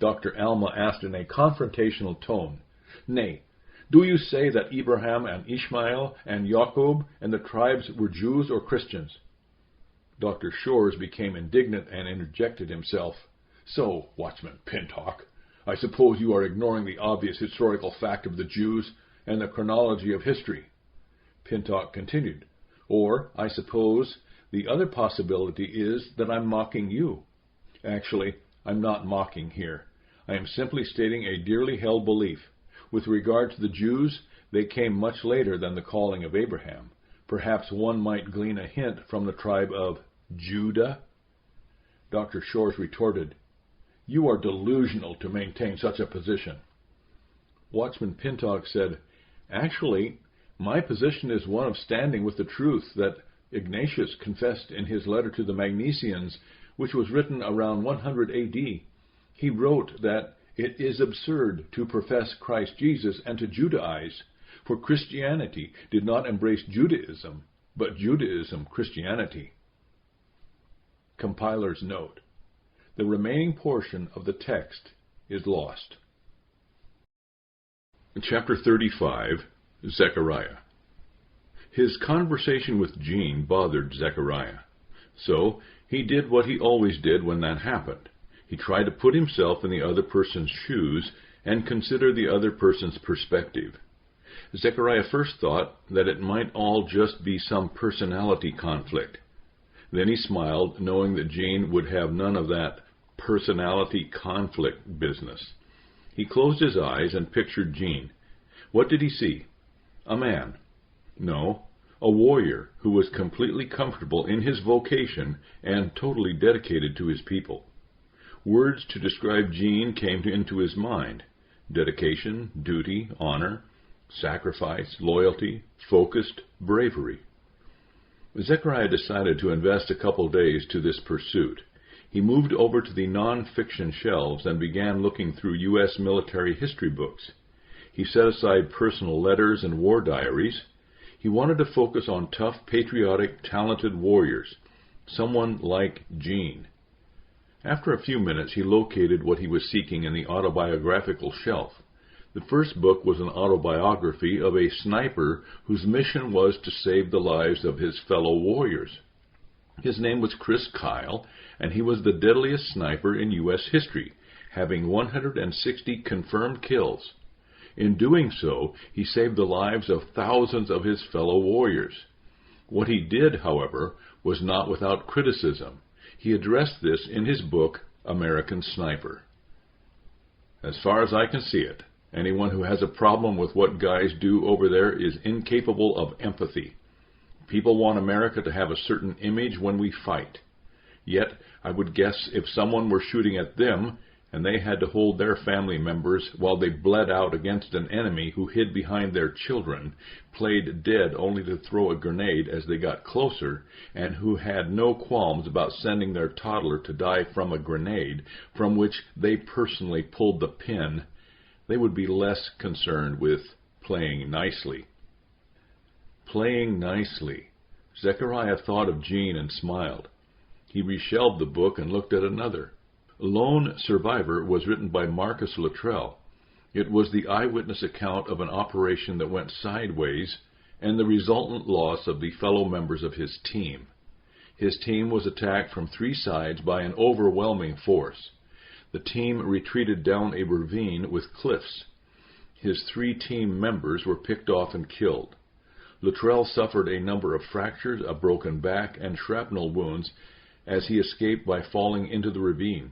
Dr. Alma asked in a confrontational tone, "Nay, do you say that Abraham and Ishmael and Jacob and the tribes were Jews or Christians?" Dr. Shores became indignant and interjected himself, "So, Watchman Pintoc, I suppose you are ignoring the obvious historical fact of the Jews and the chronology of history." Pintoc continued, "Or, I suppose, the other possibility is that I'm mocking you. Actually, I'm not mocking here. I am simply stating a dearly held belief. With regard to the Jews, they came much later than the calling of Abraham. Perhaps one might glean a hint from the tribe of Judah." Dr. Shores retorted, "You are delusional to maintain such a position." Watchman Pintoc said, "Actually, my position is one of standing with the truth that Ignatius confessed in his letter to the Magnesians, which was written around 100 A.D. He wrote that it is absurd to profess Christ Jesus and to Judaize, for Christianity did not embrace Judaism, but Judaism Christianity." Compiler's note: the remaining portion of the text is lost. Chapter 35, Zechariah. His conversation with Jean bothered Zechariah. So he did what he always did when that happened. He tried to put himself in the other person's shoes and consider the other person's perspective. Zechariah first thought that it might all just be some personality conflict. Then he smiled, knowing that Jean would have none of that personality conflict business. He closed his eyes and pictured Jean. What did he see? A man? No, a warrior who was completely comfortable in his vocation and totally dedicated to his people. Words to describe Jean came into his mind: dedication, duty, honor, sacrifice, loyalty, focused, bravery. Zechariah decided to invest a couple days to this pursuit. He moved over to the non-fiction shelves and began looking through U.S. military history books. He set aside personal letters and war diaries. He wanted to focus on tough, patriotic, talented warriors, someone like Jean. After a few minutes, he located what he was seeking in the autobiographical shelf. The first book was an autobiography of a sniper whose mission was to save the lives of his fellow warriors. His name was Chris Kyle, and he was the deadliest sniper in U.S. history, having 160 confirmed kills. In doing so, he saved the lives of thousands of his fellow warriors. What he did, however, was not without criticism. He addressed this in his book, American Sniper. As far as I can see it, anyone who has a problem with what guys do over there is incapable of empathy. People want America to have a certain image when we fight. Yet, I would guess if someone were shooting at them, and they had to hold their family members while they bled out against an enemy who hid behind their children, played dead only to throw a grenade as they got closer, and who had no qualms about sending their toddler to die from a grenade from which they personally pulled the pin, they would be less concerned with playing nicely. Playing nicely. Zechariah thought of Jean and smiled. He reshelved the book and looked at another. Lone Survivor was written by Marcus Luttrell. It was the eyewitness account of an operation that went sideways and the resultant loss of the fellow members of his team. His team was attacked from 3 sides by an overwhelming force. The team retreated down a ravine with cliffs. His 3 team members were picked off and killed. Luttrell suffered a number of fractures, a broken back, and shrapnel wounds as he escaped by falling into the ravine.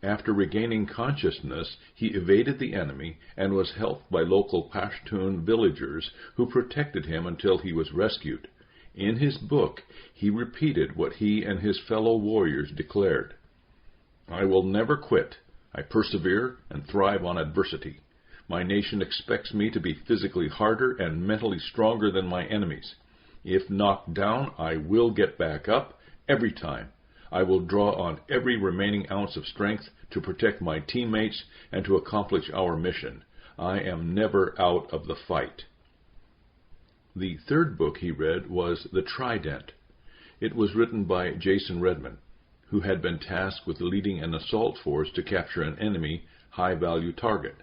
After regaining consciousness, he evaded the enemy and was helped by local Pashtun villagers who protected him until he was rescued. In his book, he repeated what he and his fellow warriors declared: "I will never quit. I persevere and thrive on adversity. My nation expects me to be physically harder and mentally stronger than my enemies. If knocked down, I will get back up every time. I will draw on every remaining ounce of strength to protect my teammates and to accomplish our mission. I am never out of the fight." The third book he read was The Trident. It was written by Jason Redman, who had been tasked with leading an assault force to capture an enemy high-value target.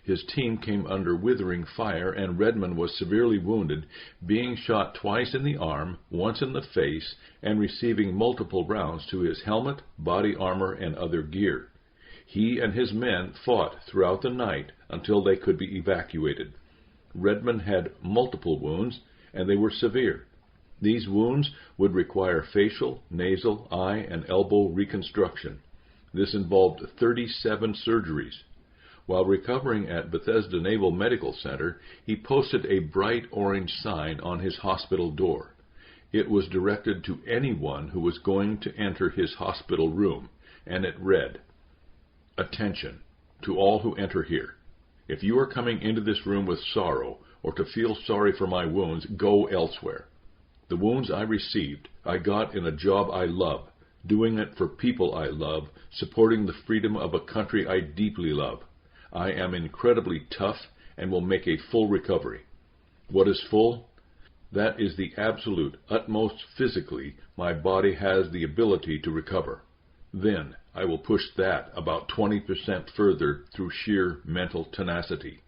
His team came under withering fire, and Redman was severely wounded, being shot twice in the arm, once in the face, and receiving multiple rounds to his helmet, body armor, and other gear. He and his men fought throughout the night until they could be evacuated. Redman had multiple wounds, and they were severe. These wounds would require facial, nasal, eye, and elbow reconstruction. This involved 37 surgeries. While recovering at Bethesda Naval Medical Center, he posted a bright orange sign on his hospital door. It was directed to anyone who was going to enter his hospital room, and it read, "Attention to all who enter here. If you are coming into this room with sorrow or to feel sorry for my wounds, go elsewhere. The wounds I received, I got in a job I love, doing it for people I love, supporting the freedom of a country I deeply love. I am incredibly tough and will make a full recovery. What is full? That is the absolute utmost physically my body has the ability to recover. Then I will push that about 20% further through sheer mental tenacity.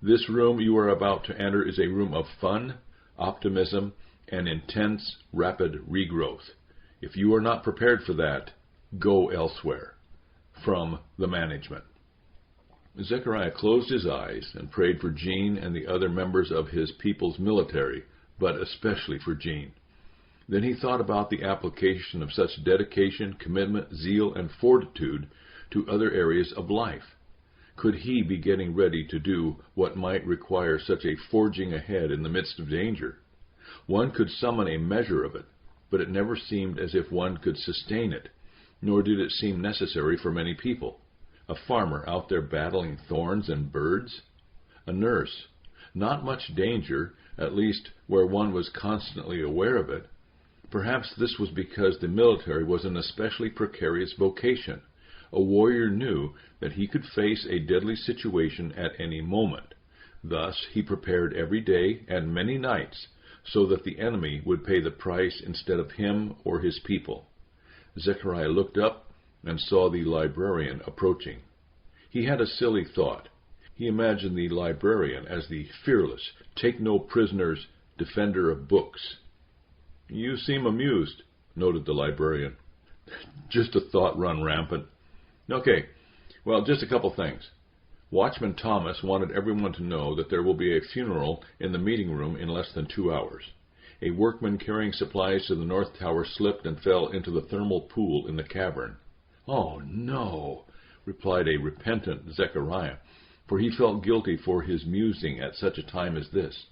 This room you are about to enter is a room of fun, optimism, and intense, rapid regrowth. If you are not prepared for that, go elsewhere." From the management. Zechariah closed his eyes and prayed for Jean and the other members of his people's military, but especially for Jean. Then he thought about the application of such dedication, commitment, zeal, and fortitude to other areas of life. Could he be getting ready to do what might require such a forging ahead in the midst of danger? One could summon a measure of it, but it never seemed as if one could sustain it, nor did it seem necessary for many people. A farmer out there battling thorns and birds? A nurse? Not much danger, at least where one was constantly aware of it. Perhaps this was because the military was an especially precarious vocation. A warrior knew that he could face a deadly situation at any moment. Thus he prepared every day and many nights so that the enemy would pay the price instead of him or his people. Zechariah looked up and saw the librarian approaching. He had a silly thought. He imagined the librarian as the fearless, take-no-prisoners defender of books. "You seem amused," noted the librarian. "Just a thought run rampant." "Okay, well, just a couple things. Watchman Thomas wanted everyone to know that there will be a funeral in the meeting room in less than 2 hours. A workman carrying supplies to the north tower slipped and fell into the thermal pool in the cavern." "Oh, no," replied a repentant Zechariah, for he felt guilty for his musing at such a time as this.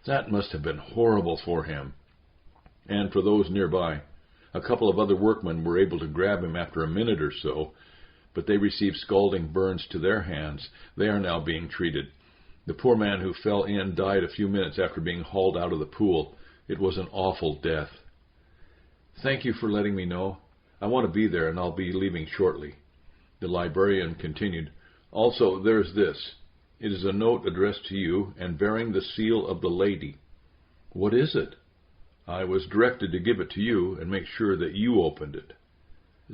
That must have been horrible for him, and for those nearby. A couple of other workmen were able to grab him after a minute or so, but they received scalding burns to their hands. They are now being treated. The poor man who fell in died a few minutes after being hauled out of the pool. It was an awful death. "Thank you for letting me know. I want to be there, and I'll be leaving shortly." The librarian continued, "Also, there's this. It is a note addressed to you and bearing the seal of the lady." "What is it?" "I was directed to give it to you and make sure that you opened it."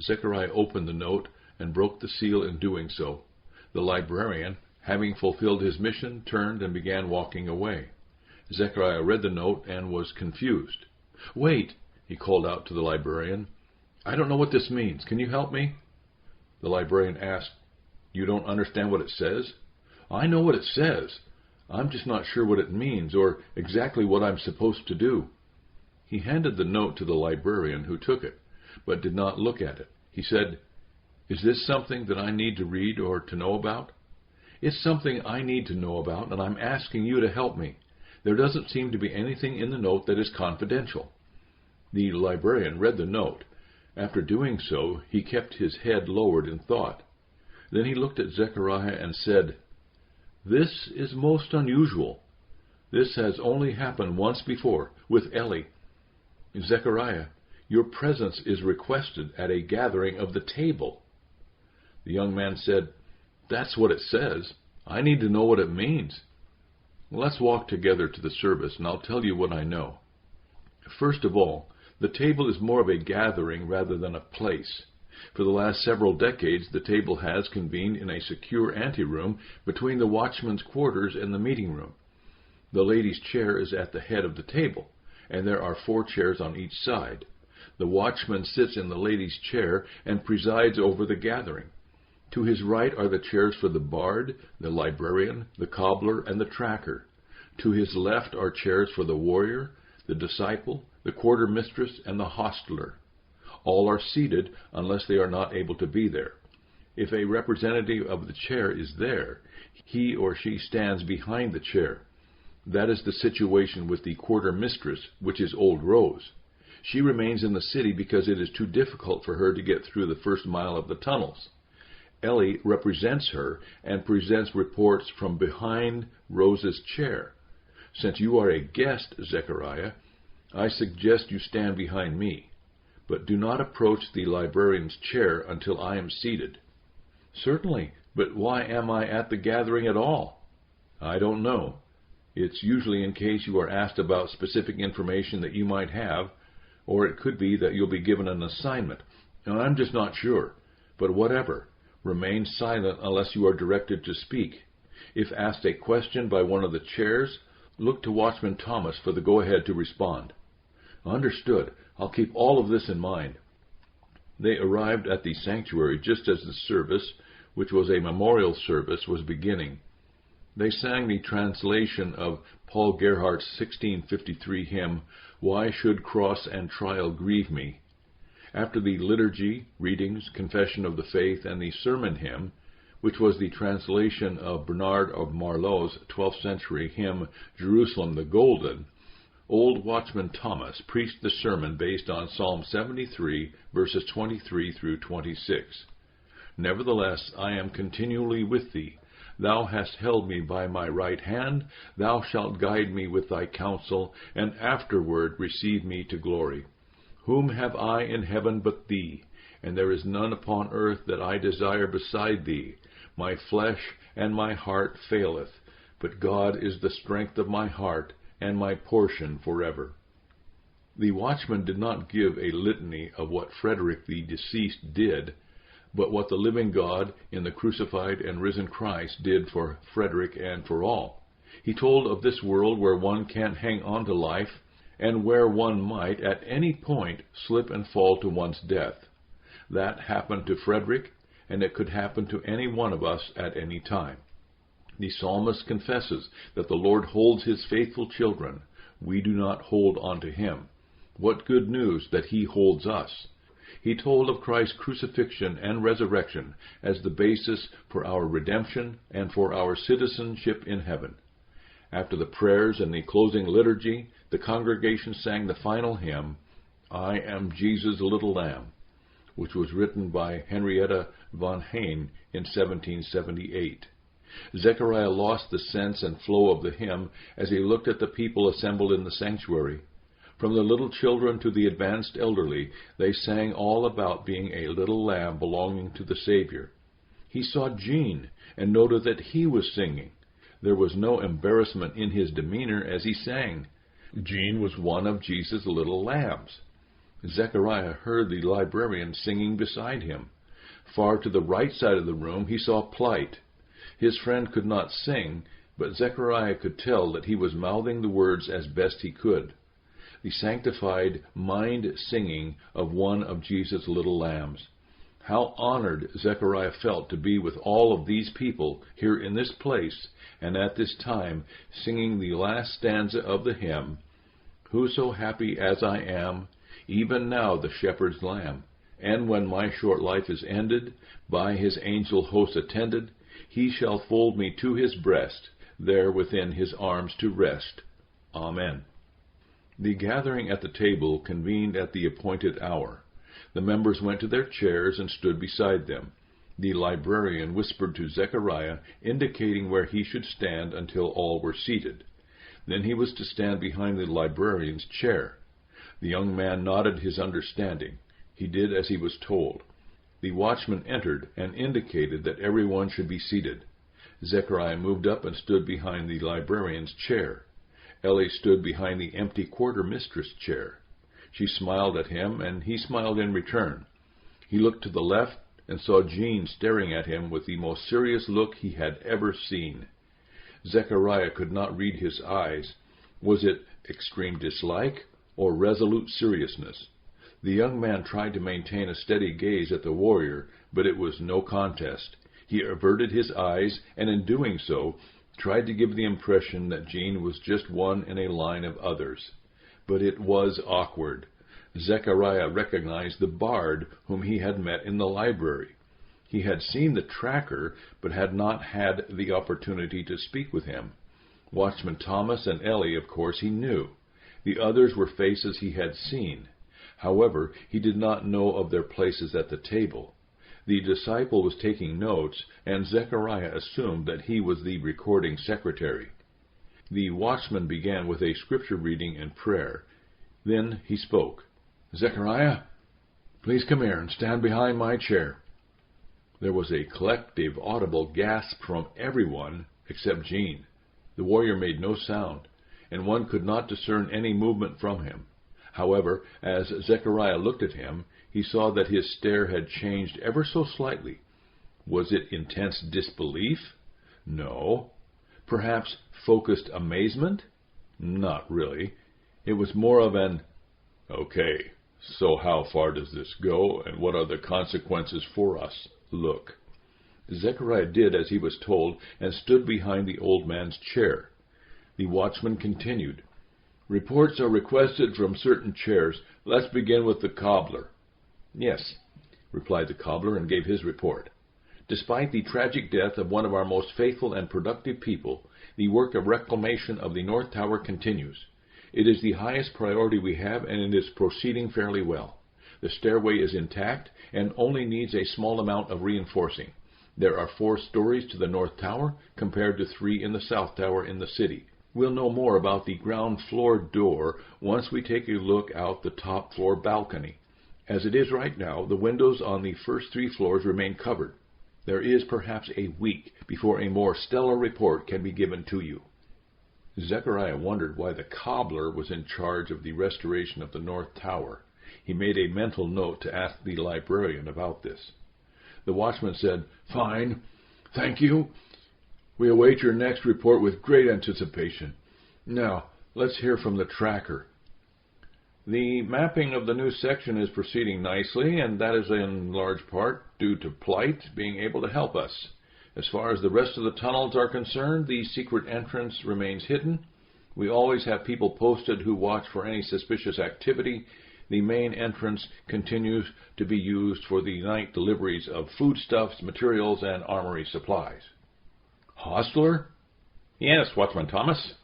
Zechariah opened the note and broke the seal in doing so. The librarian, having fulfilled his mission, turned and began walking away. Zechariah read the note and was confused. "Wait," he called out to the librarian. "I don't know what this means. Can you help me?" The librarian asked, "You don't understand what it says?" "I know what it says. I'm just not sure what it means or exactly what I'm supposed to do." He handed the note to the librarian, who took it, but did not look at it. He said, "Is this something that I need to read or to know about?" "It's something I need to know about, and I'm asking you to help me. There doesn't seem to be anything in the note that is confidential." The librarian read the note. After doing so, he kept his head lowered in thought. Then he looked at Zechariah and said, "This is most unusual. This has only happened once before, with Ellie. Zechariah, your presence is requested at a gathering of the table." The young man said, "That's what it says. I need to know what it means." "Let's walk together to the service, and I'll tell you what I know. First of all, the table is more of a gathering rather than a place. For the last several decades, the table has convened in a secure anteroom between the watchman's quarters and the meeting room. The lady's chair is at the head of the table, and there are 4 chairs on each side. The watchman sits in the lady's chair and presides over the gathering. To his right are the chairs for the bard, the librarian, the cobbler, and the tracker. To his left are chairs for the warrior, the disciple, the quartermistress, and the hostler. All are seated unless they are not able to be there. If a representative of the chair is there, he or she stands behind the chair. That is the situation with the quartermistress, which is Old Rose. She remains in the city because it is too difficult for her to get through the first mile of the tunnels. Ellie represents her and presents reports from behind Rose's chair. Since you are a guest, Zechariah, I suggest you stand behind me, but do not approach the librarian's chair until I am seated." "Certainly, but why am I at the gathering at all?" "I don't know. It's usually in case you are asked about specific information that you might have, or it could be that you'll be given an assignment. I'm just not sure. But whatever, remain silent unless you are directed to speak. If asked a question by one of the chairs, look to Watchman Thomas for the go-ahead to respond." "Understood. I'll keep all of this in mind." They arrived at the sanctuary just as the service, which was a memorial service, was beginning. They sang the translation of Paul Gerhardt's 1653 hymn, "Why Should Cross and Trial Grieve Me?" After the liturgy, readings, confession of the faith, and the sermon hymn, which was the translation of Bernard of Marlot's 12th century hymn, "Jerusalem the Golden," Old Watchman Thomas preached the sermon based on Psalm 73, verses 23 through 26. "Nevertheless, I am continually with thee. Thou hast held me by my right hand. Thou shalt guide me with thy counsel, and afterward receive me to glory. Whom have I in heaven but thee? And there is none upon earth that I desire beside thee. My flesh and my heart faileth, but God is the strength of my heart, and my portion forever." The watchman did not give a litany of what Frederick the deceased did, but what the living God in the crucified and risen Christ did for Frederick and for all. He told of this world where one can't hang on to life, and where one might at any point slip and fall to one's death. That happened to Frederick, and it could happen to any one of us at any time. The psalmist confesses that the Lord holds his faithful children. We do not hold on to him. What good news that he holds us! He told of Christ's crucifixion and resurrection as the basis for our redemption and for our citizenship in heaven. After the prayers and the closing liturgy, the congregation sang the final hymn, "I Am Jesus' Little Lamb," which was written by Henrietta von Heine in 1778. Zechariah lost the sense and flow of the hymn as he looked at the people assembled in the sanctuary. From the little children to the advanced elderly, they sang all about being a little lamb belonging to the Savior. He saw Jean and noted that he was singing. There was no embarrassment in his demeanor as he sang. Jean was one of Jesus' little lambs. Zechariah heard the librarian singing beside him. Far to the right side of the room he saw Plight. His friend could not sing, but Zechariah could tell that he was mouthing the words as best he could. The sanctified mind singing of one of Jesus' little lambs. How honored Zechariah felt to be with all of these people here in this place and at this time, singing the last stanza of the hymn, "Who so happy as I am, even now the shepherd's lamb, and when my short life is ended, by his angel host attended, he shall fold me to his breast, there within his arms to rest. Amen." The gathering at the table convened at the appointed hour. The members went to their chairs and stood beside them. The librarian whispered to Zechariah, indicating where he should stand until all were seated. Then he was to stand behind the librarian's chair. The young man nodded his understanding. He did as he was told. The watchman entered and indicated that everyone should be seated. Zechariah moved up and stood behind the librarian's chair. Ellie stood behind the empty quartermistress chair. She smiled at him, and he smiled in return. He looked to the left and saw Jean staring at him with the most serious look he had ever seen. Zechariah could not read his eyes. Was it extreme dislike or resolute seriousness? The young man tried to maintain a steady gaze at the warrior, but it was no contest. He averted his eyes, and in doing so, tried to give the impression that Jean was just one in a line of others. But it was awkward. Zechariah recognized the bard whom he had met in the library. He had seen the tracker, but had not had the opportunity to speak with him. Watchman Thomas and Ellie, of course, he knew. The others were faces he had seen. However, he did not know of their places at the table. The disciple was taking notes, and Zechariah assumed that he was the recording secretary. The watchman began with a scripture reading and prayer. Then he spoke. "Zechariah, please come here and stand behind my chair." There was a collective audible gasp from everyone except Jean. The warrior made no sound, and one could not discern any movement from him. However, as Zechariah looked at him, he saw that his stare had changed ever so slightly. Was it intense disbelief? No. Perhaps focused amazement? Not really. It was more of an, "Okay, so how far does this go, and what are the consequences for us?" look. Zechariah did as he was told, and stood behind the old man's chair. The watchman continued. "Reports are requested from certain chairs. Let's begin with the cobbler." "Yes," replied the cobbler, and gave his report. "Despite the tragic death of one of our most faithful and productive people, the work of reclamation of the North Tower continues. It is the highest priority we have, and it is proceeding fairly well. The stairway is intact and only needs a small amount of reinforcing. There are 4 stories to the North Tower, compared to 3 in the South Tower in the city. We'll know more about the ground floor door once we take a look out the top floor balcony. As it is right now, the windows on the first 3 floors remain covered. There is perhaps a week before a more stellar report can be given to you." Zechariah wondered why the cobbler was in charge of the restoration of the North Tower. He made a mental note to ask the librarian about this. The watchman said, "Fine. Thank you. We await your next report with great anticipation. Now, let's hear from the tracker." "The mapping of the new section is proceeding nicely, and that is in large part due to Plight being able to help us. As far as the rest of the tunnels are concerned, the secret entrance remains hidden. We always have people posted who watch for any suspicious activity. The main entrance continues to be used for the night deliveries of foodstuffs, materials, and armory supplies." "Hostler?" "Yes, Watchman Thomas.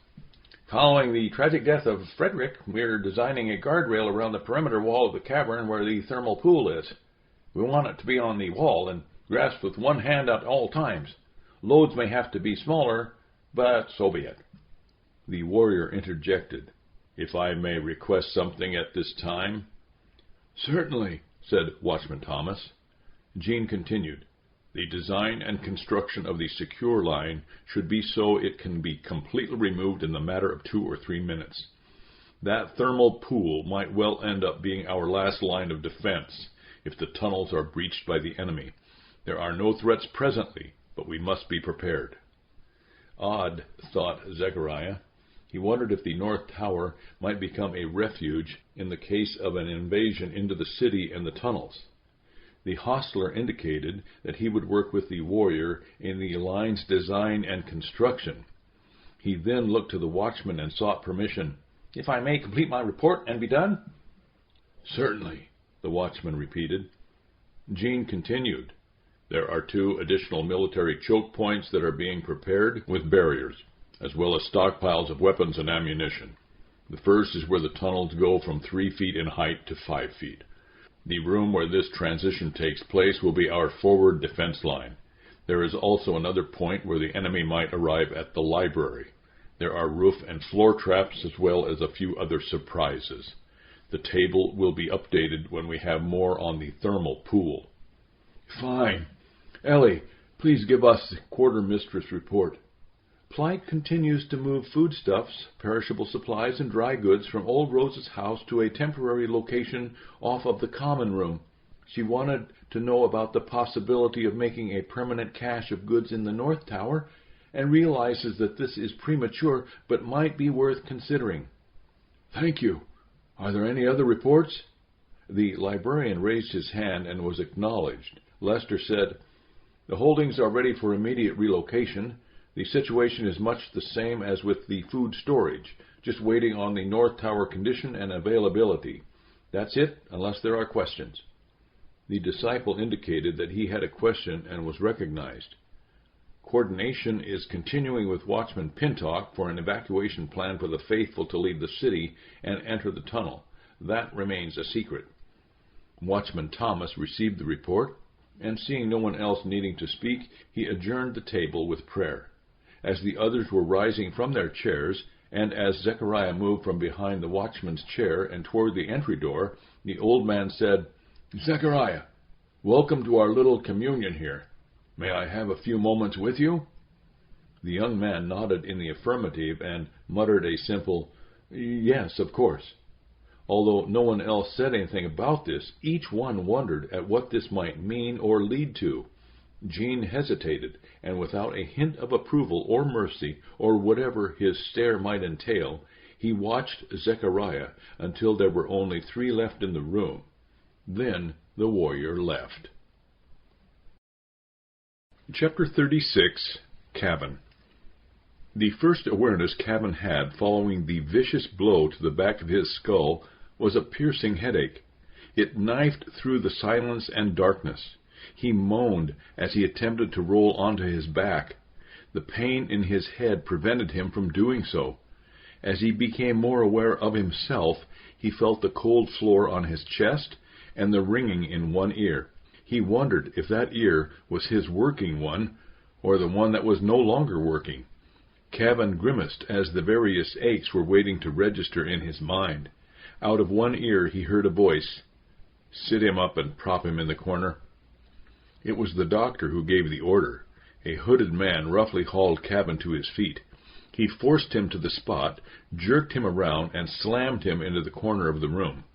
Following the tragic death of Frederick, we're designing a guardrail around the perimeter wall of the cavern where the thermal pool is. We want it to be on the wall and grasped with one hand at all times. Loads may have to be smaller, but so be it." The warrior interjected. "If I may request something at this time?" "Certainly," said Watchman Thomas. Jean continued. "The design and construction of the secure line should be so it can be completely removed in the matter of 2 or 3 minutes. That thermal pool might well end up being our last line of defense if the tunnels are breached by the enemy. There are no threats presently, but we must be prepared." Odd, thought Zechariah. He wondered if the North Tower might become a refuge in the case of an invasion into the city and the tunnels. The hostler indicated that he would work with the warrior in the line's design and construction. He then looked to the watchman and sought permission. "If I may complete my report and be done?" "Certainly," the watchman repeated. Jean continued. "There are 2 additional military choke points that are being prepared with barriers, as well as stockpiles of weapons and ammunition. The first is where the tunnels go from 3 feet in height to 5 feet. The room where this transition takes place will be our forward defense line. There is also another point where the enemy might arrive at the library. There are roof and floor traps as well as a few other surprises. The table will be updated when we have more on the thermal pool." "Fine. Ellie, please give us the quartermistress report." "Plight continues to move foodstuffs, perishable supplies, and dry goods from Old Rose's house to a temporary location off of the common room. She wanted to know about the possibility of making a permanent cache of goods in the North Tower, and realizes that this is premature, but might be worth considering." "Thank you. Are there any other reports?" The librarian raised his hand and was acknowledged. Lester said, "The holdings are ready for immediate relocation. The situation is much the same as with the food storage, just waiting on the North Tower condition and availability. That's it, unless there are questions." The disciple indicated that he had a question and was recognized. "Coordination is continuing with Watchman Pintoc for an evacuation plan for the faithful to leave the city and enter the tunnel. That remains a secret." Watchman Thomas received the report, and seeing no one else needing to speak, he adjourned the table with prayer. As the others were rising from their chairs, and as Zechariah moved from behind the watchman's chair and toward the entry door, the old man said, "Zechariah, welcome to our little communion here. May I have a few moments with you?" The young man nodded in the affirmative and muttered a simple, "Yes, of course." Although no one else said anything about this, each one wondered at what this might mean or lead to. Jean hesitated, and without a hint of approval or mercy, or whatever his stare might entail, he watched Zechariah until there were only 3 left in the room. Then the warrior left. Chapter 36. Cavin. The first awareness Cavin had following the vicious blow to the back of his skull was a piercing headache. It knifed through the silence and darkness. He moaned as he attempted to roll onto his back. The pain in his head prevented him from doing so. As he became more aware of himself, he felt the cold floor on his chest and the ringing in one ear. He wondered if that ear was his working one, or the one that was no longer working. Cavin grimaced as the various aches were waiting to register in his mind. Out of one ear he heard a voice. "Sit him up and prop him in the corner." It was the doctor who gave the order. A hooded man roughly hauled Cavin to his feet. He forced him to the spot, jerked him around, and slammed him into the corner of the room.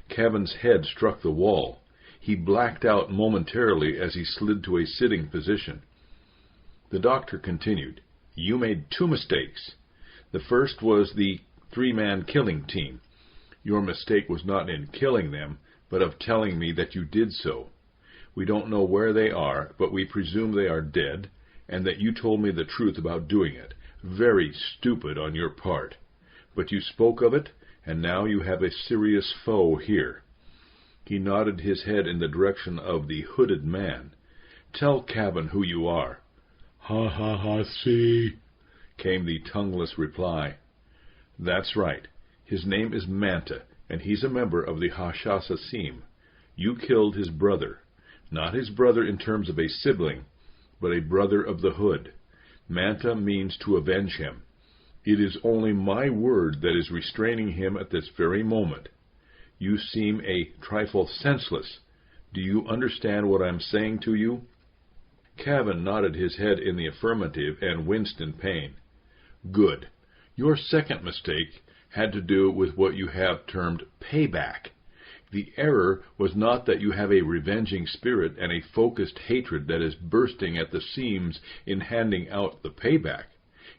Cavin's head struck the wall. He blacked out momentarily as he slid to a sitting position. The doctor continued, "You made 2 mistakes. The first was the 3-man killing team. Your mistake was not in killing them, but of telling me that you did so. We don't know where they are, but we presume they are dead, and that you told me the truth about doing it. Very stupid on your part. But you spoke of it, and now you have a serious foe here." He nodded his head in the direction of the hooded man. "Tell Cavin who you are." "Ha ha ha, see," came the tongueless reply. "That's right. His name is Manta, and he's a member of the Hashasasim. You killed his brother. Not his brother in terms of a sibling, but a brother of the hood. Manta means to avenge him. It is only my word that is restraining him at this very moment. You seem a trifle senseless. Do you understand what I am saying to you?" Cavin nodded his head in the affirmative and winced in pain. "Good. Your second mistake had to do with what you have termed payback. The error was not that you have a revenging spirit and a focused hatred that is bursting at the seams in handing out the payback.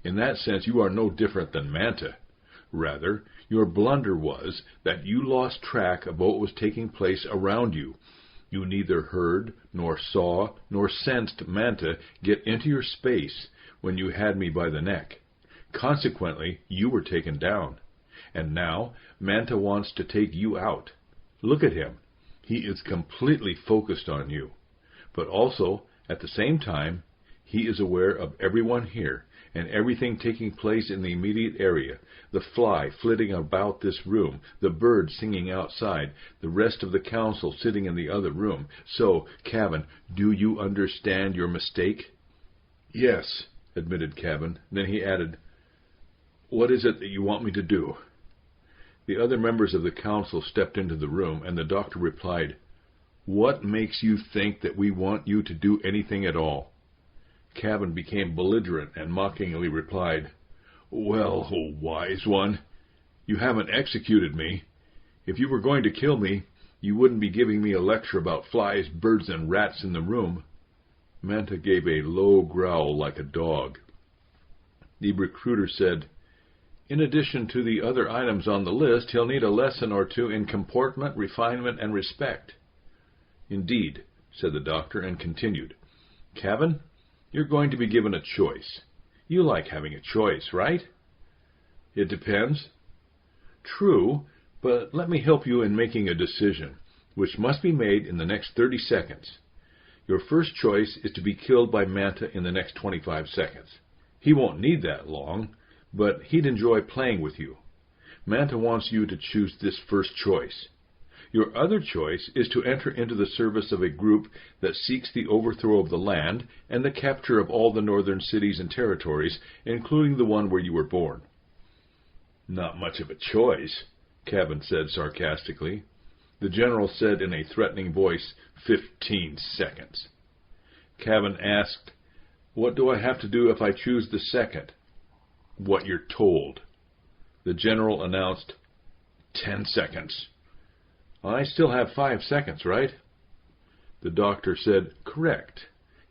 In that sense, you are no different than Manta. Rather, your blunder was that you lost track of what was taking place around you. You neither heard, nor saw, nor sensed Manta get into your space when you had me by the neck. Consequently, you were taken down. And now, Manta wants to take you out. Look at him. He is completely focused on you. But also, at the same time, he is aware of everyone here and everything taking place in the immediate area, the fly flitting about this room, the bird singing outside, the rest of the council sitting in the other room. So, Cavin, do you understand your mistake? Yes, admitted Cavin. Then he added, what is it that you want me to do? The other members of the council stepped into the room, and the doctor replied, what makes you think that we want you to do anything at all? Cavin became belligerent and mockingly replied, well, O wise one, you haven't executed me. If you were going to kill me, you wouldn't be giving me a lecture about flies, birds, and rats in the room. Manta gave a low growl like a dog. The recruiter said, in addition to the other items on the list, he'll need a lesson or two in comportment, refinement, and respect. Indeed, said the doctor, and continued, Cavin, you're going to be given a choice. You like having a choice, right? It depends. True, but let me help you in making a decision, which must be made in the next 30 seconds. Your first choice is to be killed by Manta in the next 25 seconds. He won't need that long, but he'd enjoy playing with you. Manta wants you to choose this first choice. Your other choice is to enter into the service of a group that seeks the overthrow of the land and the capture of all the northern cities and territories, including the one where you were born. Not much of a choice, Cavin said sarcastically. The general said in a threatening voice, 15 seconds. Cavin asked, what do I have to do if I choose the second? What you're told. The general announced, 10 seconds. I still have 5 seconds, right? The doctor said, correct.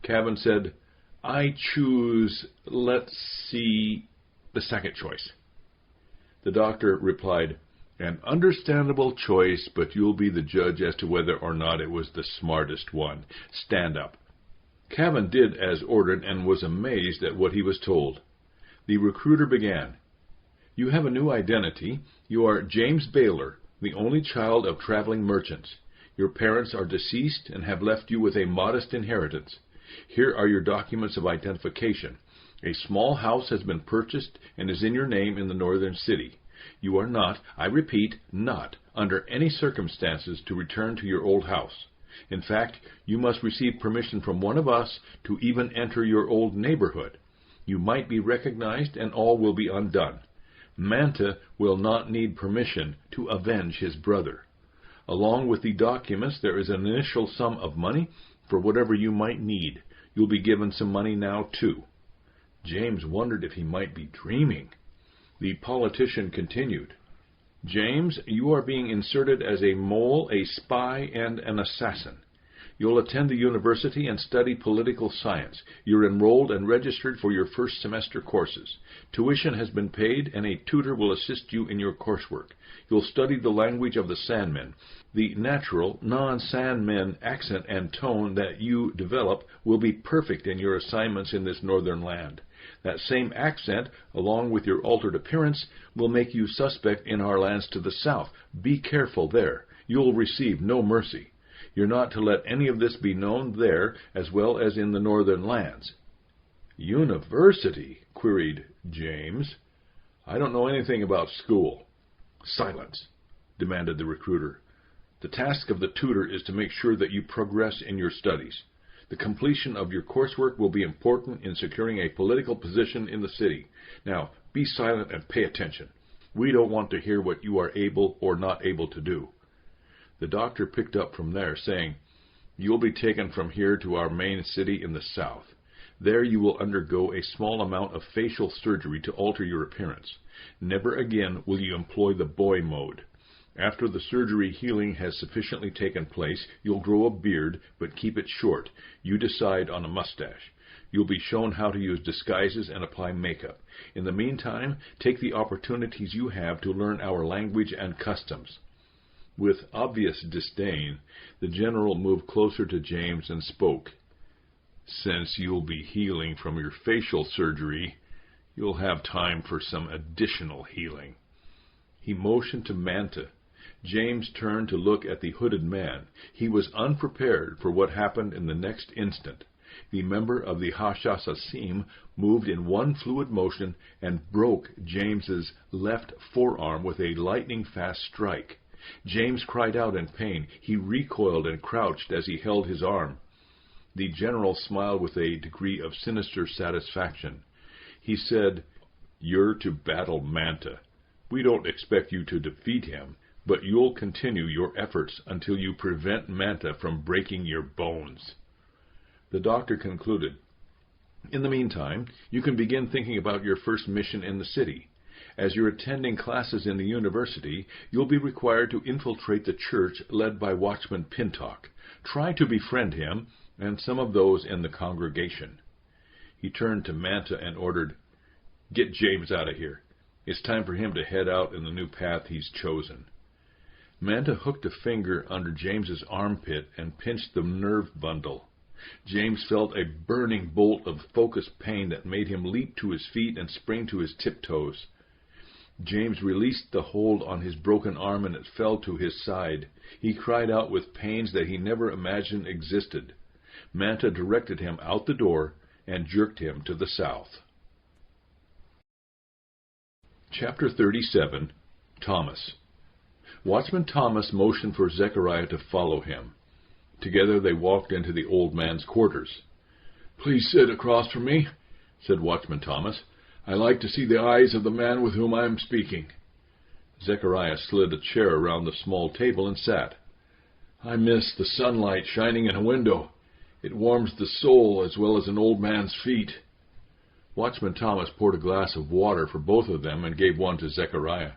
Cavin said, I choose, let's see, the second choice. The doctor replied, an understandable choice, but you'll be the judge as to whether or not it was the smartest one. Stand up. Cavin did as ordered and was amazed at what he was told. The recruiter began, you have a new identity. You are James Baylor, the only child of traveling merchants. Your parents are deceased and have left you with a modest inheritance. Here are your documents of identification. A small house has been purchased and is in your name in the northern city. You are not, I repeat, not, under any circumstances to return to your old house. In fact, you must receive permission from one of us to even enter your old neighborhood. You might be recognized and all will be undone. Manta will not need permission to avenge his brother. Along with the documents, there is an initial sum of money for whatever you might need. You'll be given some money now, too. James wondered if he might be dreaming. The politician continued, James, you are being inserted as a mole, a spy, and an assassin. You'll attend the university and study political science. You're enrolled and registered for your first semester courses. Tuition has been paid, and a tutor will assist you in your coursework. You'll study the language of the Sandmen. The natural, non-Sandmen accent and tone that you develop will be perfect in your assignments in this northern land. That same accent, along with your altered appearance, will make you suspect in our lands to the south. Be careful there. You'll receive no mercy. You're not to let any of this be known there as well as in the northern lands. University? Queried James. I don't know anything about school. Silence, demanded the recruiter. The task of the tutor is to make sure that you progress in your studies. The completion of your coursework will be important in securing a political position in the city. Now, be silent and pay attention. We don't want to hear what you are able or not able to do. The doctor picked up from there, saying, You'll be taken from here to our main city in the south. There you will undergo a small amount of facial surgery to alter your appearance. Never again will you employ the boy mode. After the surgery healing has sufficiently taken place, you'll grow a beard, but keep it short. You decide on a mustache. You'll be shown how to use disguises and apply makeup. In the meantime, take the opportunities you have to learn our language and customs. With obvious disdain, the general moved closer to James and spoke. "Since you'll be healing from your facial surgery, you'll have time for some additional healing." He motioned to Manta. James turned to look at the hooded man. He was unprepared for what happened in the next instant. The member of the Hashasasim moved in one fluid motion and broke James's left forearm with a lightning-fast strike. James cried out in pain. He recoiled and crouched as he held his arm. The general smiled with a degree of sinister satisfaction. He said, "You're to battle Manta. We don't expect you to defeat him, but you'll continue your efforts until you prevent Manta from breaking your bones." The doctor concluded, "In the meantime, you can begin thinking about your first mission in the city. As you're attending classes in the university, you'll be required to infiltrate the church led by Watchman Pintoc. Try to befriend him and some of those in the congregation." He turned to Manta and ordered, "Get James out of here. It's time for him to head out in the new path he's chosen." Manta hooked a finger under James's armpit and pinched the nerve bundle. James felt a burning bolt of focused pain that made him leap to his feet and spring to his tiptoes. James released the hold on his broken arm and it fell to his side. He cried out with pains that he never imagined existed. Manta directed him out the door and jerked him to the south. Chapter 37. Thomas. Watchman Thomas motioned for Zechariah to follow him. Together they walked into the old man's quarters. "Please sit across from me," said Watchman Thomas. "I like to see the eyes of the man with whom I am speaking." Zechariah slid a chair around the small table and sat. "I miss the sunlight shining in a window. It warms the soul as well as an old man's feet." Watchman Thomas poured a glass of water for both of them and gave one to Zechariah.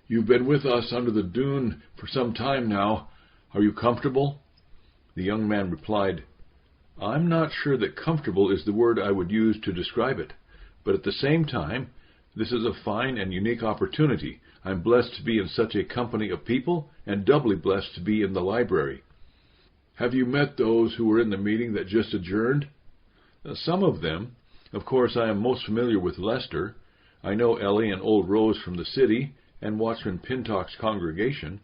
"You've been with us under the dune for some time now. Are you comfortable?" The young man replied, "I'm not sure that comfortable is the word I would use to describe it, but at the same time, this is a fine and unique opportunity. I'm blessed to be in such a company of people, and doubly blessed to be in the library." "Have you met those who were in the meeting that just adjourned?" "Some of them. Of course, I am most familiar with Lester. I know Ellie and old Rose from the city, and Watchman Pintoc's congregation.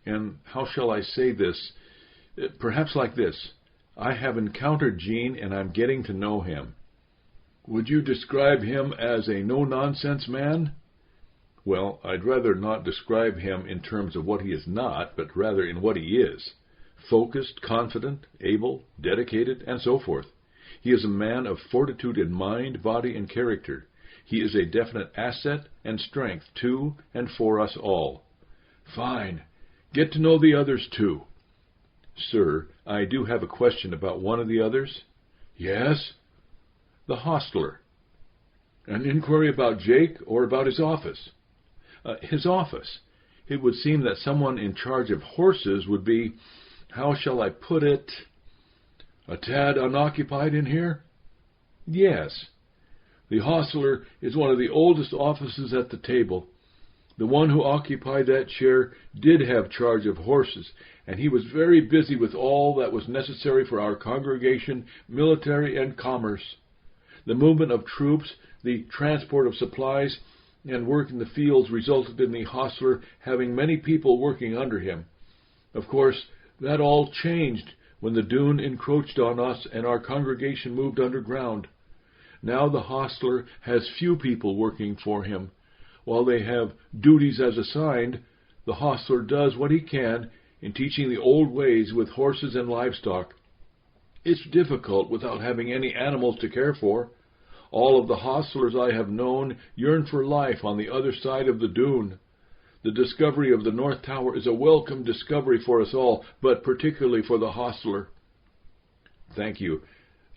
And how shall I say this? Perhaps like this. I have encountered Gene, and I'm getting to know him." "Would you describe him as a no-nonsense man?" "Well, I'd rather not describe him in terms of what he is not, but rather in what he is. Focused, confident, able, dedicated, and so forth. He is a man of fortitude in mind, body, and character. He is a definite asset and strength to and for us all." "Fine. Get to know the others, too." "Sir, I do have a question about one of the others." "Yes?" "The hostler." "An inquiry about Jake or about his office?" His office. It would seem that someone in charge of horses would be, how shall I put it?" "A tad unoccupied in here?" "Yes." "The hostler is one of the oldest offices at the table. The one who occupied that chair did have charge of horses, and he was very busy with all that was necessary for our congregation, military, and commerce. The movement of troops, the transport of supplies, and work in the fields resulted in the hostler having many people working under him. Of course, that all changed when the dune encroached on us and our congregation moved underground. Now the hostler has few people working for him. While they have duties as assigned, the hostler does what he can in teaching the old ways with horses and livestock. It's difficult without having any animals to care for. All of the hostlers I have known yearn for life on the other side of the dune. The discovery of the North Tower is a welcome discovery for us all, but particularly for the hostler." "Thank you.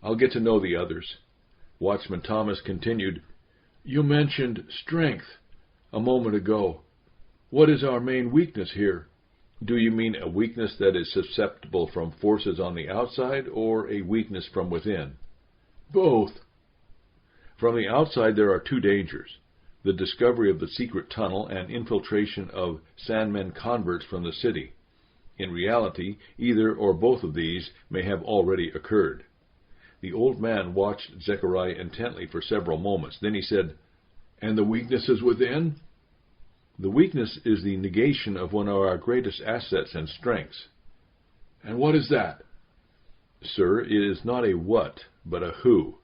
I'll get to know the others." Watchman Thomas continued, "You mentioned strength a moment ago. What is our main weakness here? Do you mean a weakness that is susceptible from forces on the outside, or a weakness from within?" "Both." "From the outside there are two dangers. the discovery of the secret tunnel and infiltration of Sandmen converts from the city. In reality, either or both of these may have already occurred. The old man watched Zechariah intently for several moments. Then he said, "And the weaknesses within?" "The weakness is the negation of one of our greatest assets and strengths." "And what is that?" "Sir, it is not a what, but a who.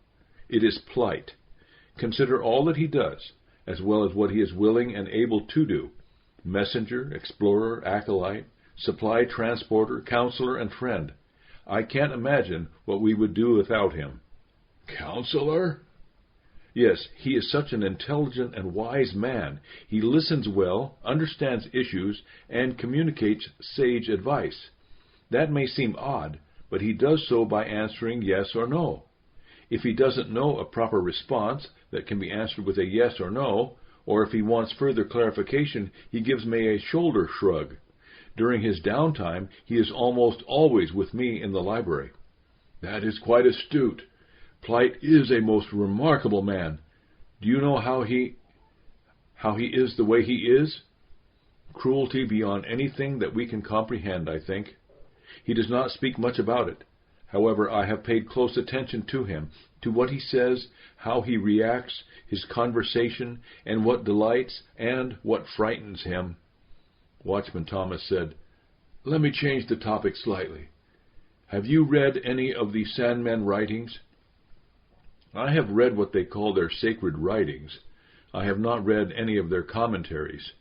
It is Plight. Consider all that he does, as well as what he is willing and able to do. Messenger, explorer, acolyte, supply transporter, counselor, and friend. I can't imagine what we would do without him." "Counselor?" "Yes, he is such an intelligent and wise man. He listens well, understands issues, and communicates sage advice. That may seem odd, but he does so by answering yes or no. If he doesn't know a proper response that can be answered with a yes or no, or if he wants further clarification, he gives me a shoulder shrug. During his downtime, he is almost always with me in the library." "That is quite astute. Plight is a most remarkable man. Do you know how he is the way he is?" "Cruelty beyond anything that we can comprehend, I think. He does not speak much about it. However, I have paid close attention to him, to what he says, how he reacts, his conversation, and what delights and what frightens him." Watchman Thomas said, "Let me change the topic slightly. Have you read any of the Sandmen writings?" "I have read what they call their sacred writings. I have not read any of their commentaries."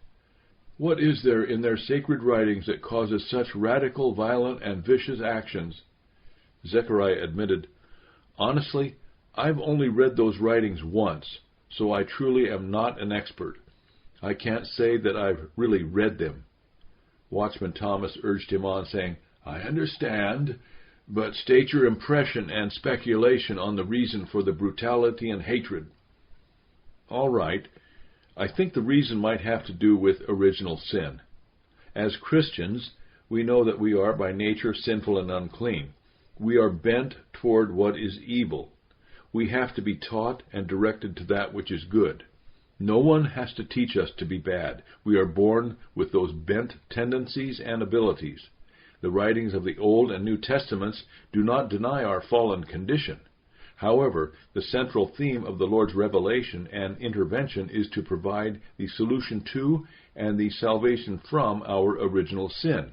"What is there in their sacred writings that causes such radical, violent, and vicious actions?" Zechariah admitted, "Honestly, I've only read those writings once, so I truly am not an expert. I can't say that I've really read them." Watchman Thomas urged him on, saying, "I understand, but state your impression and speculation on the reason for the brutality and hatred." "All right. I think the reason might have to do with original sin. As Christians, we know that we are by nature sinful and unclean. We are bent toward what is evil. We have to be taught and directed to that which is good. No one has to teach us to be bad. We are born with those bent tendencies and abilities. The writings of the Old and New Testaments do not deny our fallen condition. However, the central theme of the Lord's revelation and intervention is to provide the solution to and the salvation from our original sin.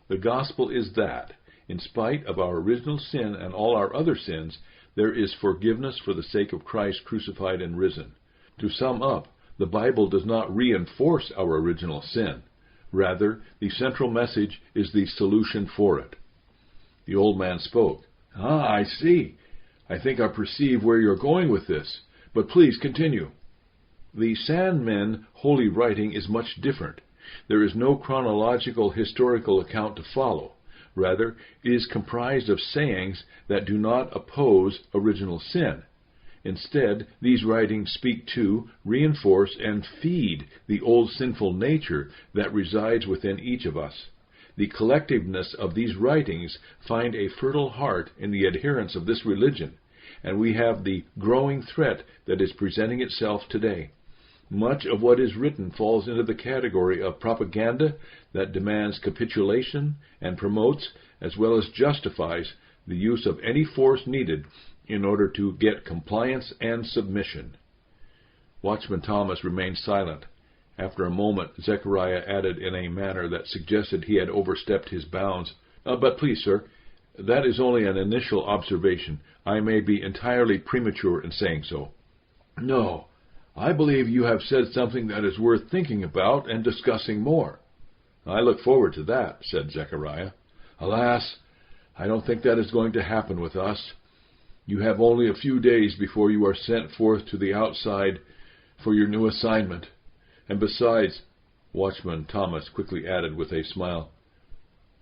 The gospel is that, in spite of our original sin and all our other sins, there is forgiveness for the sake of Christ crucified and risen. To sum up, the Bible does not reinforce our original sin. Rather, the central message is the solution for it." The old man spoke. "I see. I think I perceive where you're going with this. But please continue." "The Sandmen holy writing is much different. There is no chronological historical account to follow. Rather, it is comprised of sayings that do not oppose original sin. Instead, these writings speak to, reinforce, and feed the old sinful nature that resides within each of us. The collectiveness of these writings find a fertile heart in the adherents of this religion, and we have the growing threat that is presenting itself today. Much of what is written falls into the category of propaganda that demands capitulation and promotes, as well as justifies, the use of any force needed in order to get compliance and submission." Watchman Thomas remained silent. After a moment, Zechariah added in a manner that suggested he had overstepped his bounds, "But please, sir, that is only an initial observation. I may be entirely premature in saying so." "No, I believe you have said something that is worth thinking about and discussing more." "I look forward to that," said Zechariah. "Alas, I don't think that is going to happen with us. You have only a few days before you are sent forth to the outside for your new assignment. And besides," Watchman Thomas quickly added with a smile,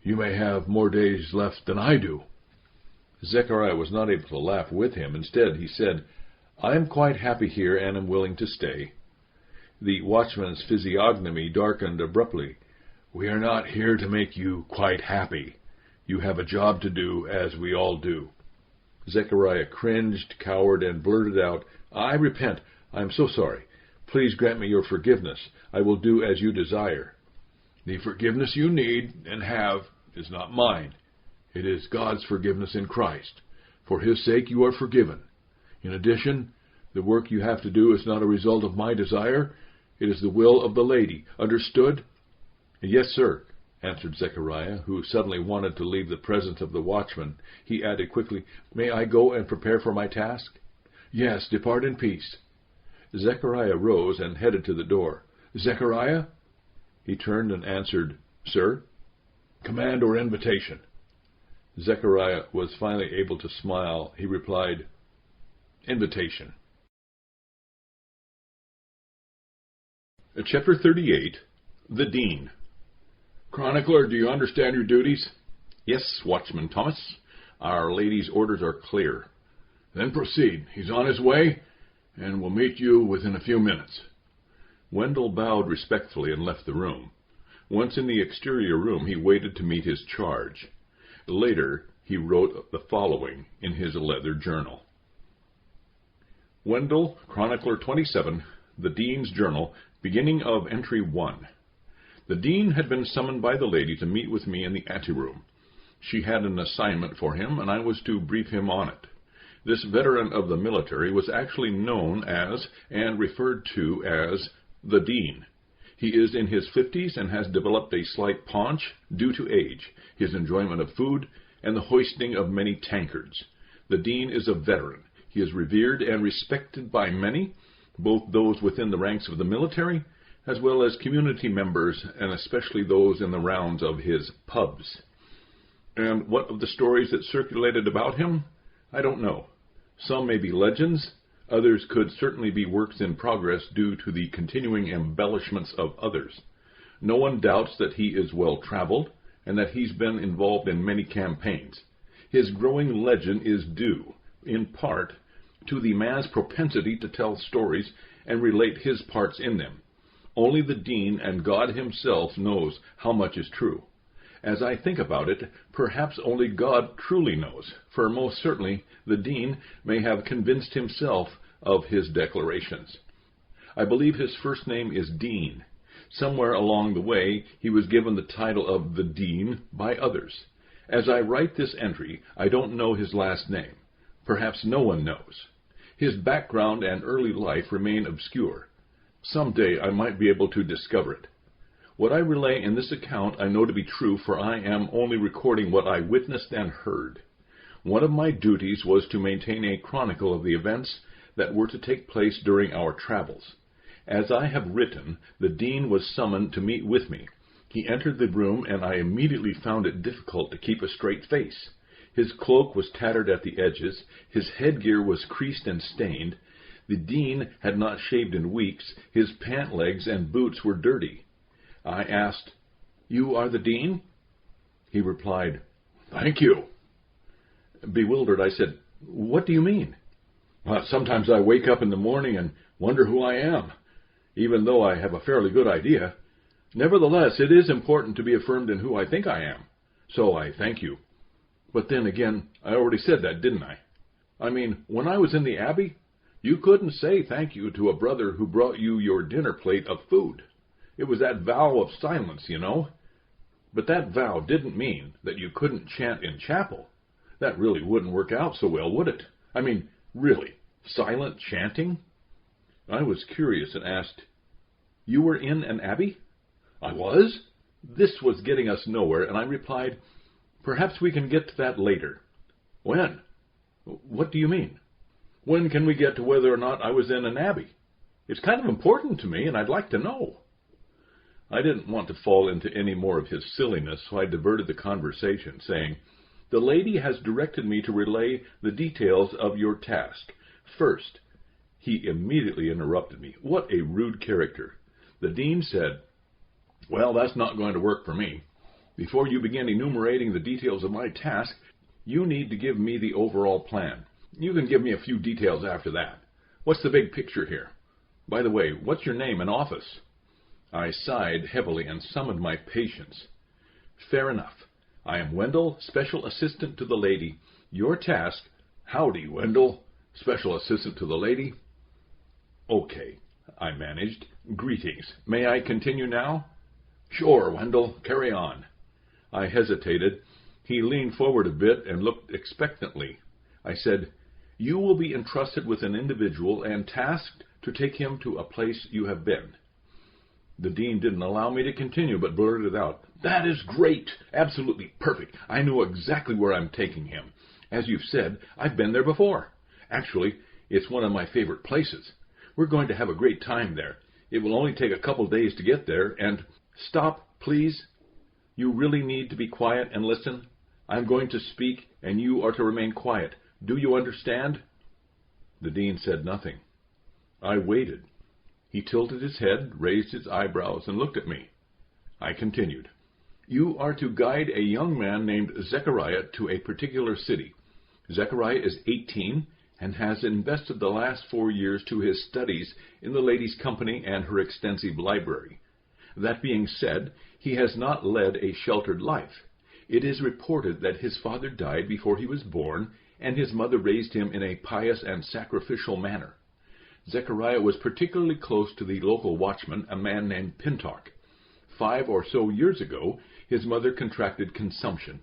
"you may have more days left than I do." Zechariah was not able to laugh with him. Instead, he said, "I am quite happy here and am willing to stay." The watchman's physiognomy darkened abruptly. "We are not here to make you quite happy. You have a job to do, as we all do." Zechariah cringed, cowered, and blurted out, "I repent. I am so sorry. Please grant me your forgiveness. I will do as you desire." "The forgiveness you need and have is not mine. It is God's forgiveness in Christ. For His sake you are forgiven. In addition, the work you have to do is not a result of my desire. It is the will of the lady. Understood?" "Yes, sir," answered Zechariah, who suddenly wanted to leave the presence of the watchman. He added quickly, "May I go and prepare for my task?" "Yes, depart in peace." Zechariah rose and headed to the door. "Zechariah?" He turned and answered, "Sir?" "Command or invitation?" Zechariah was finally able to smile. He replied, "Invitation." Chapter 38. The Dean. "Chronicler, do you understand your duties?" "Yes, Watchman Thomas. Our lady's orders are clear." "Then proceed. He's on his way, and will meet you within a few minutes." Wendell bowed respectfully and left the room. Once in the exterior room, he waited to meet his charge. Later, he wrote the following in his leather journal. Wendell, Chronicler 27, the Dean's Journal, beginning of Entry 1. The Dean had been summoned by the lady to meet with me in the anteroom. She had an assignment for him, and I was to brief him on it. This veteran of the military was actually known as, and referred to as, the Dean. He is in his 50s and has developed a slight paunch due to age, his enjoyment of food, and the hoisting of many tankards. The Dean is a veteran. He is revered and respected by many, both those within the ranks of the military, as well as community members, and especially those in the rounds of his pubs. And what of the stories that circulated about him? I don't know. Some may be legends. Others could certainly be works in progress due to the continuing embellishments of others. No one doubts that he is well-traveled, and that he's been involved in many campaigns. His growing legend is due, in part, to the man's propensity to tell stories and relate his parts in them. Only the Dean and God himself knows how much is true. As I think about it, perhaps only God truly knows, for most certainly the Dean may have convinced himself of his declarations. I believe his first name is Dean. Somewhere along the way he was given the title of the Dean by others. As I write this entry, I don't know his last name. Perhaps no one knows. His background and early life remain obscure. Some day I might be able to discover it. What I relay in this account I know to be true, for I am only recording what I witnessed and heard. One of my duties was to maintain a chronicle of the events that were to take place during our travels. As I have written, the Dean was summoned to meet with me. He entered the room, and I immediately found it difficult to keep a straight face. His cloak was tattered at the edges, his headgear was creased and stained. The Dean had not shaved in weeks, his pant legs and boots were dirty. I asked, "You are the Dean?" He replied, "Thank you." Bewildered, I said, "What do you mean?" "Sometimes I wake up in the morning and wonder who I am, even though I have a fairly good idea. Nevertheless, it is important to be affirmed in who I think I am. So I thank you." "But then again, I already said that, didn't I? I mean, when I was in the Abbey, you couldn't say thank you to a brother who brought you your dinner plate of food. It was that vow of silence, you know. But that vow didn't mean that you couldn't chant in chapel. That really wouldn't work out so well, would it? I mean, really, silent chanting?" I was curious and asked, "You were in an abbey?" "I was." This was getting us nowhere, and I replied, "Perhaps we can get to that later." "When?" "What do you mean?" "When can we get to whether or not I was in an abbey? It's kind of important to me, and I'd like to know." I didn't want to fall into any more of his silliness, so I diverted the conversation, saying, "The lady has directed me to relay the details of your task. First—" He immediately interrupted me. What a rude character. The Dean said, "Well, that's not going to work for me. Before you begin enumerating the details of my task, you need to give me the overall plan. You can give me a few details after that. What's the big picture here? By the way, what's your name and office?" I sighed heavily and summoned my patience. "Fair enough. I am Wendell, Special Assistant to the lady. Your task—" "Howdy, Wendell, Special Assistant to the lady." "Okay. I managed. "Greetings. May I continue now?" "Sure, Wendell. Carry on." I hesitated. He leaned forward a bit and looked expectantly. I said, "You will be entrusted with an individual and tasked to take him to a place you have been." The dean didn't allow me to continue, but blurted out, "That is great! Absolutely perfect! I know exactly where I'm taking him. As you've said, I've been there before. Actually, it's one of my favorite places. We're going to have a great time there. It will only take a couple days to get there, and—" "Stop, please. You really need to be quiet and listen. I'm going to speak, and you are to remain quiet. Do you understand?" The dean said nothing. I waited. He tilted his head, raised his eyebrows, and looked at me. I continued. "You are to guide a young man named Zechariah to a particular city. Zechariah is 18 and has invested the last 4 years to his studies in the ladies' company and her extensive library. That being said, he has not led a sheltered life. It is reported that his father died before he was born, and his mother raised him in a pious and sacrificial manner. Zechariah was particularly close to the local watchman, a man named Pintoc. 5 or so years ago, his mother contracted consumption.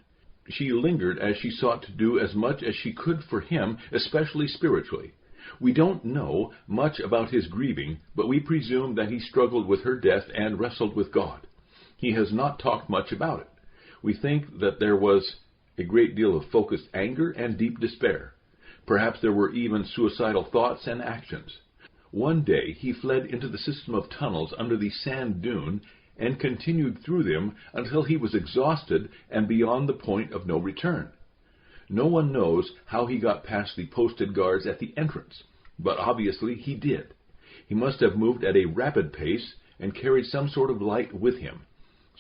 She lingered as she sought to do as much as she could for him, especially spiritually. We don't know much about his grieving, but we presume that he struggled with her death and wrestled with God. He has not talked much about it. We think that there was a great deal of focused anger and deep despair. Perhaps there were even suicidal thoughts and actions. One day he fled into the system of tunnels under the sand dune and continued through them until he was exhausted and beyond the point of no return. No one knows how he got past the posted guards at the entrance, but obviously he did. He must have moved at a rapid pace and carried some sort of light with him.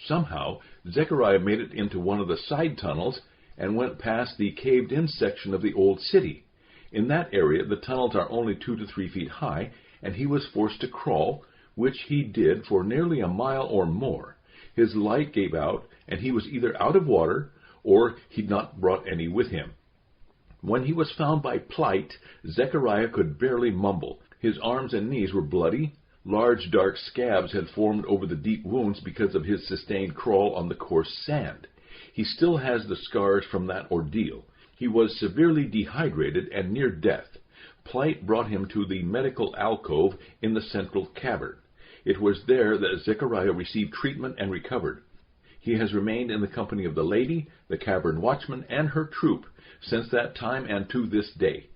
Somehow, Zechariah made it into one of the side tunnels and went past the caved-in section of the old city. In that area, the tunnels are only 2 to 3 feet high, and he was forced to crawl, which he did for nearly a mile or more. His light gave out, and he was either out of water or he'd not brought any with him. When he was found by Plight, Zechariah could barely mumble. His arms and knees were bloody. Large dark scabs had formed over the deep wounds because of his sustained crawl on the coarse sand. He still has the scars from that ordeal. He was severely dehydrated and near death. Plight brought him to the medical alcove in the central cavern. It was there that Zechariah received treatment and recovered. He has remained in the company of the lady, the cavern watchman, and her troop since that time and to this day.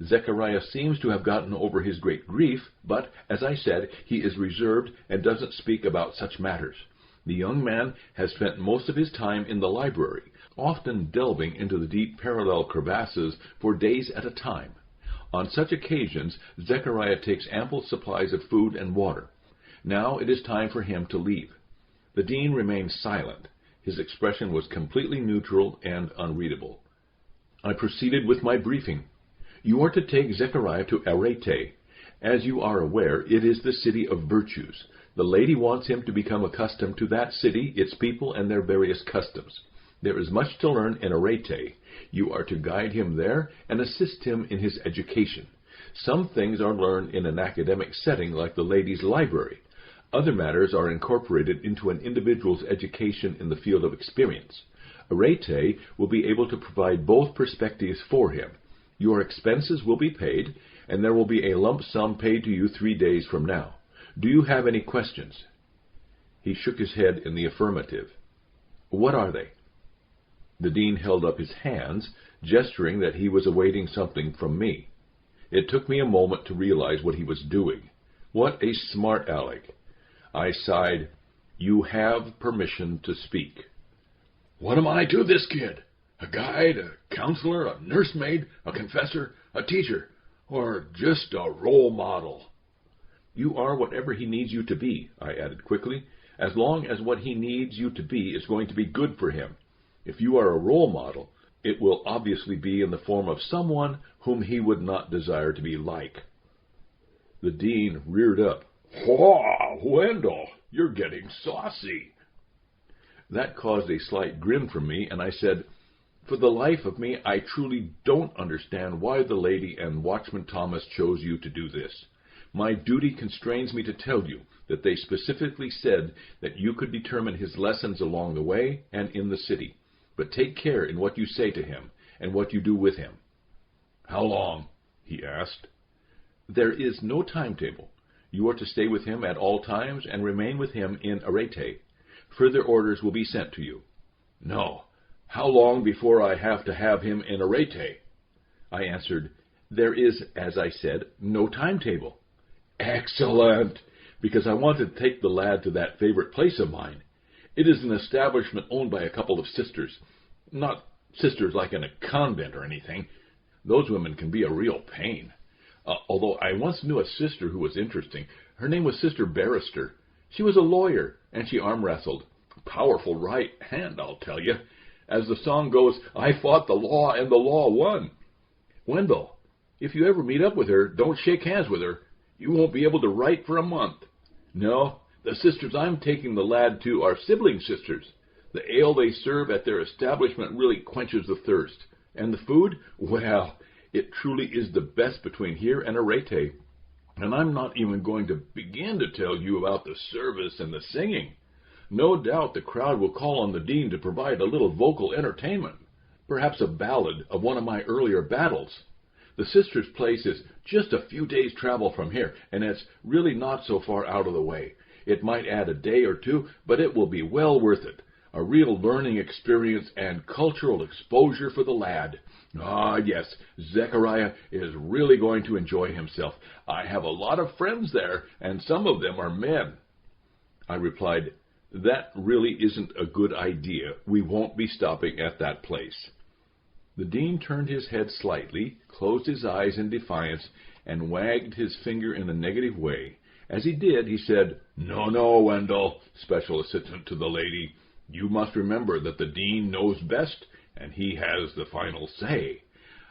Zechariah seems to have gotten over his great grief, but, as I said, he is reserved and doesn't speak about such matters. The young man has spent most of his time in the library, often delving into the deep parallel crevasses for days at a time. On such occasions, Zechariah takes ample supplies of food and water. Now it is time for him to leave. The dean remained silent. His expression was completely neutral and unreadable. I proceeded with my briefing. You are to take Zechariah to Arete. As you are aware, it is the city of virtues. The lady wants him to become accustomed to that city, its people, and their various customs. There is much to learn in Arete. You are to guide him there and assist him in his education. Some things are learned in an academic setting like the ladies' library. Other matters are incorporated into an individual's education in the field of experience. Arete will be able to provide both perspectives for him. Your expenses will be paid, and there will be a lump sum paid to you 3 days from now. Do you have any questions? He shook his head in the affirmative. What are they? The dean held up his hands, gesturing that he was awaiting something from me. It took me a moment to realize what he was doing. What a smart aleck. I sighed. You have permission to speak. What am I to this kid? A guide, a counselor, a nursemaid, a confessor, a teacher, or just a role model? You are whatever he needs you to be, I added quickly, as long as what he needs you to be is going to be good for him. If you are a role model, it will obviously be in the form of someone whom he would not desire to be like. The dean reared up. "Whoa, Wendell, you're getting saucy." That caused a slight grin from me, and I said, "For the life of me, I truly don't understand why the lady and Watchman Thomas chose you to do this. My duty constrains me to tell you that they specifically said that you could determine his lessons along the way and in the city. But take care in what you say to him and what you do with him." "How long?" he asked. "There is no timetable. You are to stay with him at all times and remain with him in Arete. Further orders will be sent to you." "No. How long before I have to have him in Arete?" I answered, "There is, as I said, no timetable." "Excellent, because I want to take the lad to that favorite place of mine. It is an establishment owned by a couple of sisters. Not sisters like in a convent or anything. Those women can be a real pain. Although I once knew a sister who was interesting. Her name was Sister Barrister. She was a lawyer, and she arm wrestled. Powerful right hand, I'll tell you. As the song goes, I fought the law, and the law won. Wendell, if you ever meet up with her, don't shake hands with her. You won't be able to write for a month. No, the sisters I'm taking the lad to are sibling sisters. The ale they serve at their establishment really quenches the thirst. And the food? Well, it truly is the best between here and Arete. And I'm not even going to begin to tell you about the service and the singing. No doubt the crowd will call on the dean to provide a little vocal entertainment, perhaps a ballad of one of my earlier battles. The sisters' place is just a few days' travel from here, and it's really not so far out of the way. It might add a day or two, but it will be well worth it. A real learning experience and cultural exposure for the lad. Ah, yes, Zechariah is really going to enjoy himself. I have a lot of friends there, and some of them are men. I replied, that really isn't a good idea. We won't be stopping at that place. The dean turned his head slightly, closed his eyes in defiance, and wagged his finger in a negative way. As he did, he said, No, Wendell, special assistant to the lady. You must remember that the dean knows best, and he has the final say.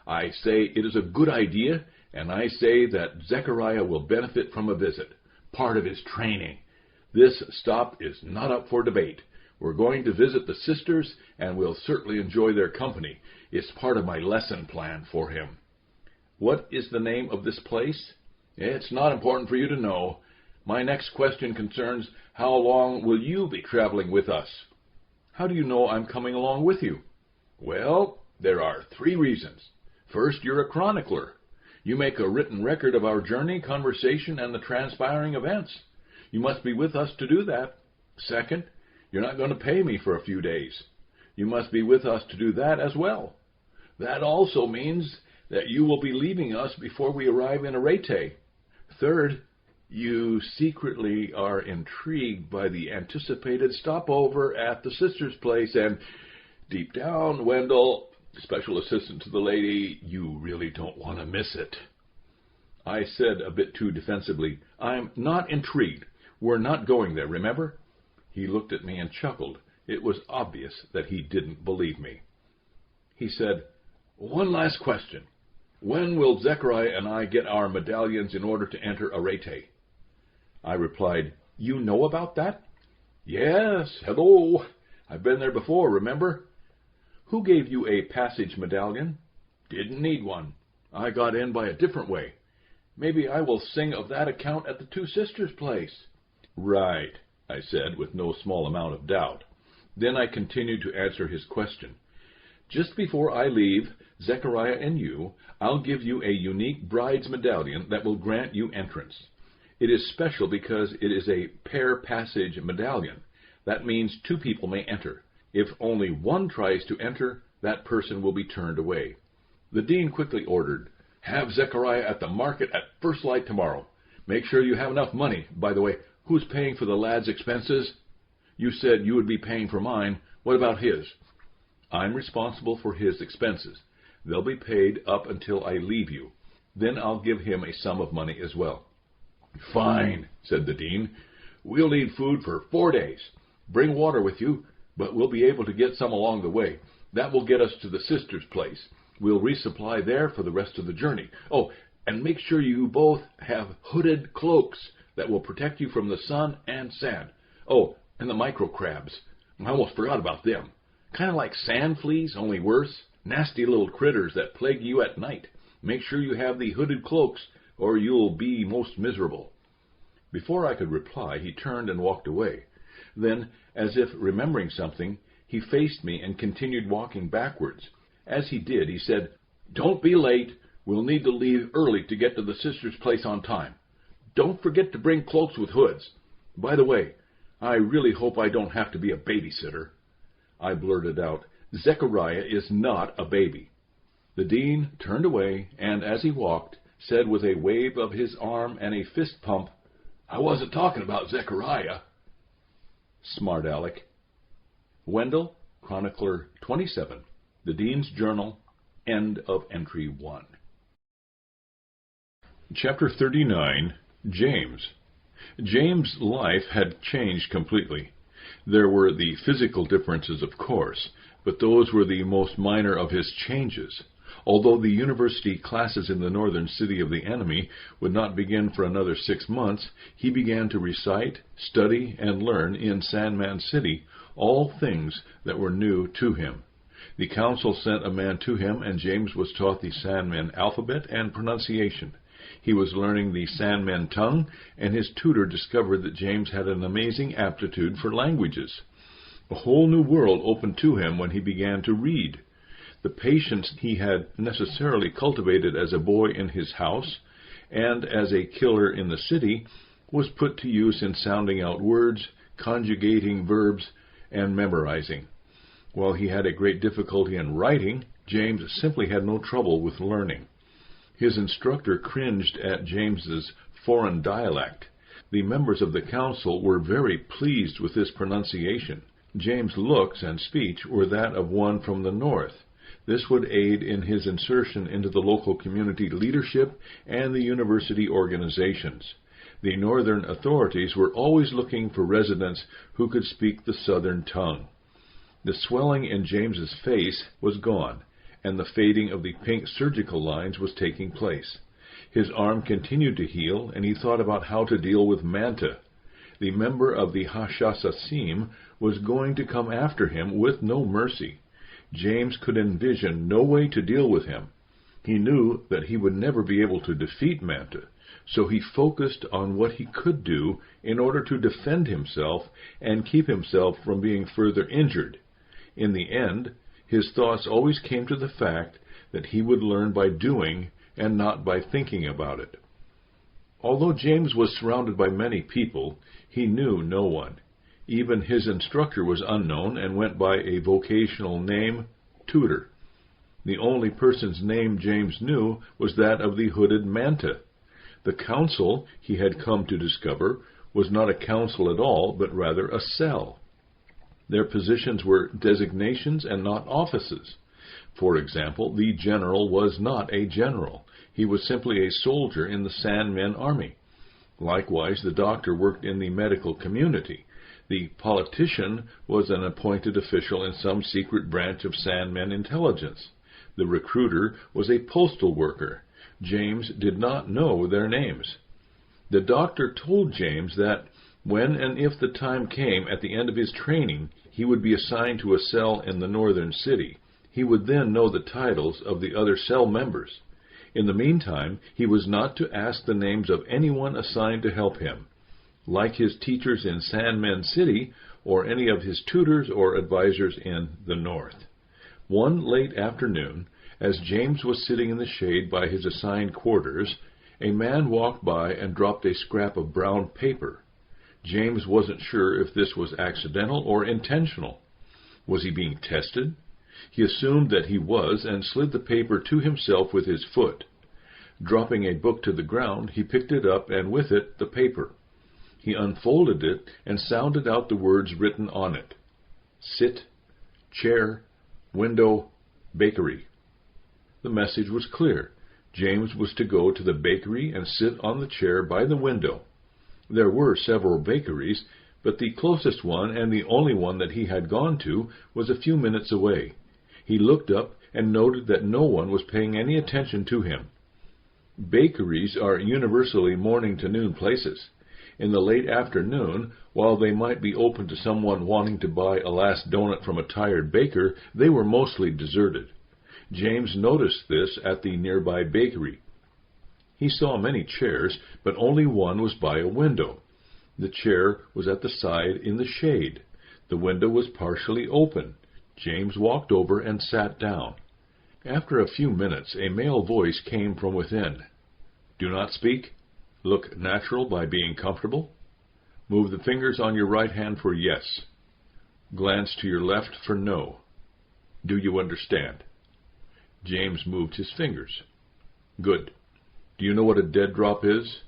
I say it is a good idea, and I say that Zechariah will benefit from a visit, part of his training. This stop is not up for debate. We're going to visit the sisters, and we'll certainly enjoy their company. It's part of my lesson plan for him. What is the name of this place? It's not important for you to know. My next question concerns how long will you be traveling with us? How do you know I'm coming along with you? Well, there are 3 reasons. First, you're a chronicler. You make a written record of our journey, conversation, and the transpiring events. You must be with us to do that. Second, you're not going to pay me for a few days. You must be with us to do that as well. That also means that you will be leaving us before we arrive in Arete. Third, you secretly are intrigued by the anticipated stopover at the sister's place, and deep down, Wendell, special assistant to the lady, you really don't want to miss it. I said a bit too defensively, I'm not intrigued. We're not going there, remember? He looked at me and chuckled. It was obvious that he didn't believe me. He said, One last question. When will Zechariah and I get our medallions in order to enter Arete? I replied, You know about that? Yes, hello. I've been there before, remember? Who gave you a passage medallion? Didn't need one. I got in by a different way. Maybe I will sing of that account at the 2 sisters' place. Right, I said, with no small amount of doubt. Then I continued to answer his question. Just before I leave, Zechariah and you, I'll give you a unique bride's medallion that will grant you entrance. It is special because it is a pair passage medallion. That means 2 people may enter. If only one tries to enter, that person will be turned away. The dean quickly ordered, Have Zechariah at the market at first light tomorrow. Make sure you have enough money. By the way, who's paying for the lad's expenses? You said you would be paying for mine. What about his? I'm responsible for his expenses. They'll be paid up until I leave you. Then I'll give him a sum of money as well. Fine, said the dean. We'll need food for 4 days. Bring water with you, but we'll be able to get some along the way. That will get us to the sister's place. We'll resupply there for the rest of the journey. Oh, and make sure you both have hooded cloaks that will protect you from the sun and sand. Oh, and the microcrabs. I almost forgot about them. Kind of like sand fleas, only worse. Nasty little critters that plague you at night. Make sure you have the hooded cloaks. or you'll be most miserable." Before I could reply, he turned and walked away. Then, as if remembering something, he faced me and continued walking backwards. As he did, he said, "Don't be late. We'll need to leave early to get to the sister's place on time. Don't forget to bring cloaks with hoods. By the way, I really hope I don't have to be a babysitter." I blurted out, "Zechariah is not a baby." The dean turned away, and as he walked, said with a wave of his arm and a fist pump, "I wasn't talking about Zechariah." Smart aleck. Wendell, Chronicler 27, The Dean's Journal, end of entry 1. Chapter 39, James. James' life had changed completely. There were the physical differences, of course, but those were the most minor of his changes. Although the university classes in the northern city of the enemy would not begin for another 6 months, he began to recite, study, and learn in Sandman City all things that were new to him. The council sent a man to him, and James was taught the Sandman alphabet and pronunciation. He was learning the Sandman tongue, and his tutor discovered that James had an amazing aptitude for languages. A whole new world opened to him when he began to read. The patience he had necessarily cultivated as a boy in his house and as a killer in the city was put to use in sounding out words, conjugating verbs, and memorizing. While he had a great difficulty in writing, James simply had no trouble with learning. His instructor cringed at James's foreign dialect. The members of the council were very pleased with this pronunciation. James' looks and speech were that of one from the north. This would aid in his insertion into the local community leadership and the university organizations. The northern authorities were always looking for residents who could speak the southern tongue. The swelling in James's face was gone, and the fading of the pink surgical lines was taking place. His arm continued to heal, and he thought about how to deal with Manta. The member of the Hashasasim was going to come after him with no mercy. James could envision no way to deal with him. He knew that he would never be able to defeat Manta, so he focused on what he could do in order to defend himself and keep himself from being further injured. In the end, his thoughts always came to the fact that he would learn by doing and not by thinking about it. Although James was surrounded by many people, he knew no one. Even his instructor was unknown and went by a vocational name, Tutor. The only person's name James knew was that of the hooded Manta. The council, he had come to discover, was not a council at all, but rather a cell. Their positions were designations and not offices. For example, the general was not a general. He was simply a soldier in the Sandmen army. Likewise, the doctor worked in the medical community. The politician was an appointed official in some secret branch of Sandmen intelligence. The recruiter was a postal worker. James did not know their names. The doctor told James that when and if the time came at the end of his training, he would be assigned to a cell in the northern city. He would then know the titles of the other cell members. In the meantime, he was not to ask the names of anyone assigned to help him, like his teachers in Sandman City or any of his tutors or advisors in the north. One late afternoon, as James was sitting in the shade by his assigned quarters, a man walked by and dropped a scrap of brown paper. James wasn't sure if this was accidental or intentional. Was he being tested? He assumed that he was and slid the paper to himself with his foot. Dropping a book to the ground, he picked it up and with it the paper. He unfolded it and sounded out the words written on it. Sit, chair, window, bakery. The message was clear. James was to go to the bakery and sit on the chair by the window. There were several bakeries, but the closest one and the only one that he had gone to was a few minutes away. He looked up and noted that no one was paying any attention to him. Bakeries are universally morning to noon places. In the late afternoon, while they might be open to someone wanting to buy a last donut from a tired baker, they were mostly deserted. James noticed this at the nearby bakery. He saw many chairs, but only one was by a window. The chair was at the side in the shade. The window was partially open. James walked over and sat down. After a few minutes, a male voice came from within. "Do not speak. Look natural by being comfortable. Move the fingers on your right hand for yes. Glance to your left for no. Do you understand?" James moved his fingers. "Good. Do you know what a dead drop is?"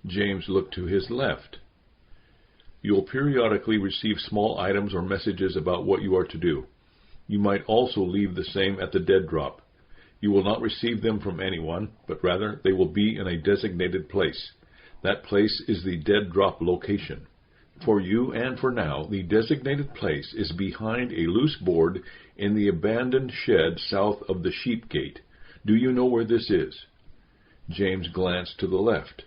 James looked to his left. "You will periodically receive small items or messages about what you are to do. You might also leave the same at the dead drop. You will not receive them from anyone, but rather they will be in a designated place. That place is the dead drop location. For you and for now, the designated place is behind a loose board in the abandoned shed south of the sheep gate. Do you know where this is?" James glanced to the left.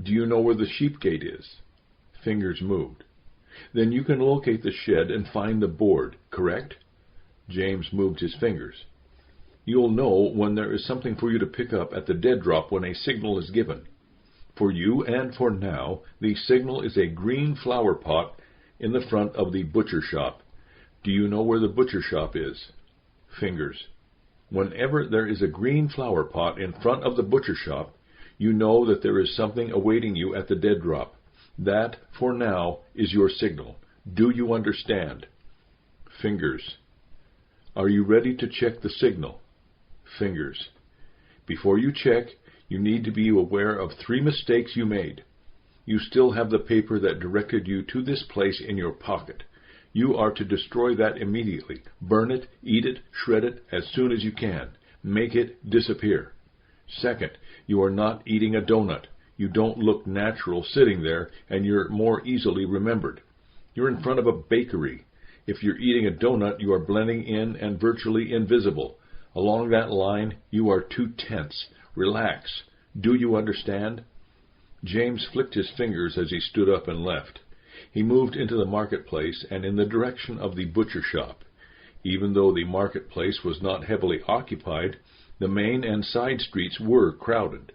"Do you know where the sheep gate is?" Fingers moved. "Then you can locate the shed and find the board, correct?" James moved his fingers. "You'll know when there is something for you to pick up at the dead drop when a signal is given. For you and for now, the signal is a green flower pot in the front of the butcher shop. Do you know where the butcher shop is?" Fingers. "Whenever there is a green flower pot in front of the butcher shop, you know that there is something awaiting you at the dead drop. That, for now, is your signal. Do you understand?" Fingers. "Are you ready to check the signal?" Fingers. "Before you check, you need to be aware of 3 mistakes you made. You still have the paper that directed you to this place in your pocket. You are to destroy that immediately. Burn it, eat it, shred it as soon as you can. Make it disappear. Second, you are not eating a donut. You don't look natural sitting there, and you're more easily remembered. You're in front of a bakery. If you're eating a donut, you are blending in and virtually invisible. Along that line, you are too tense. Relax. Do you understand?" James flicked his fingers as he stood up and left. He moved into the marketplace and in the direction of the butcher shop. Even though the marketplace was not heavily occupied, the main and side streets were crowded.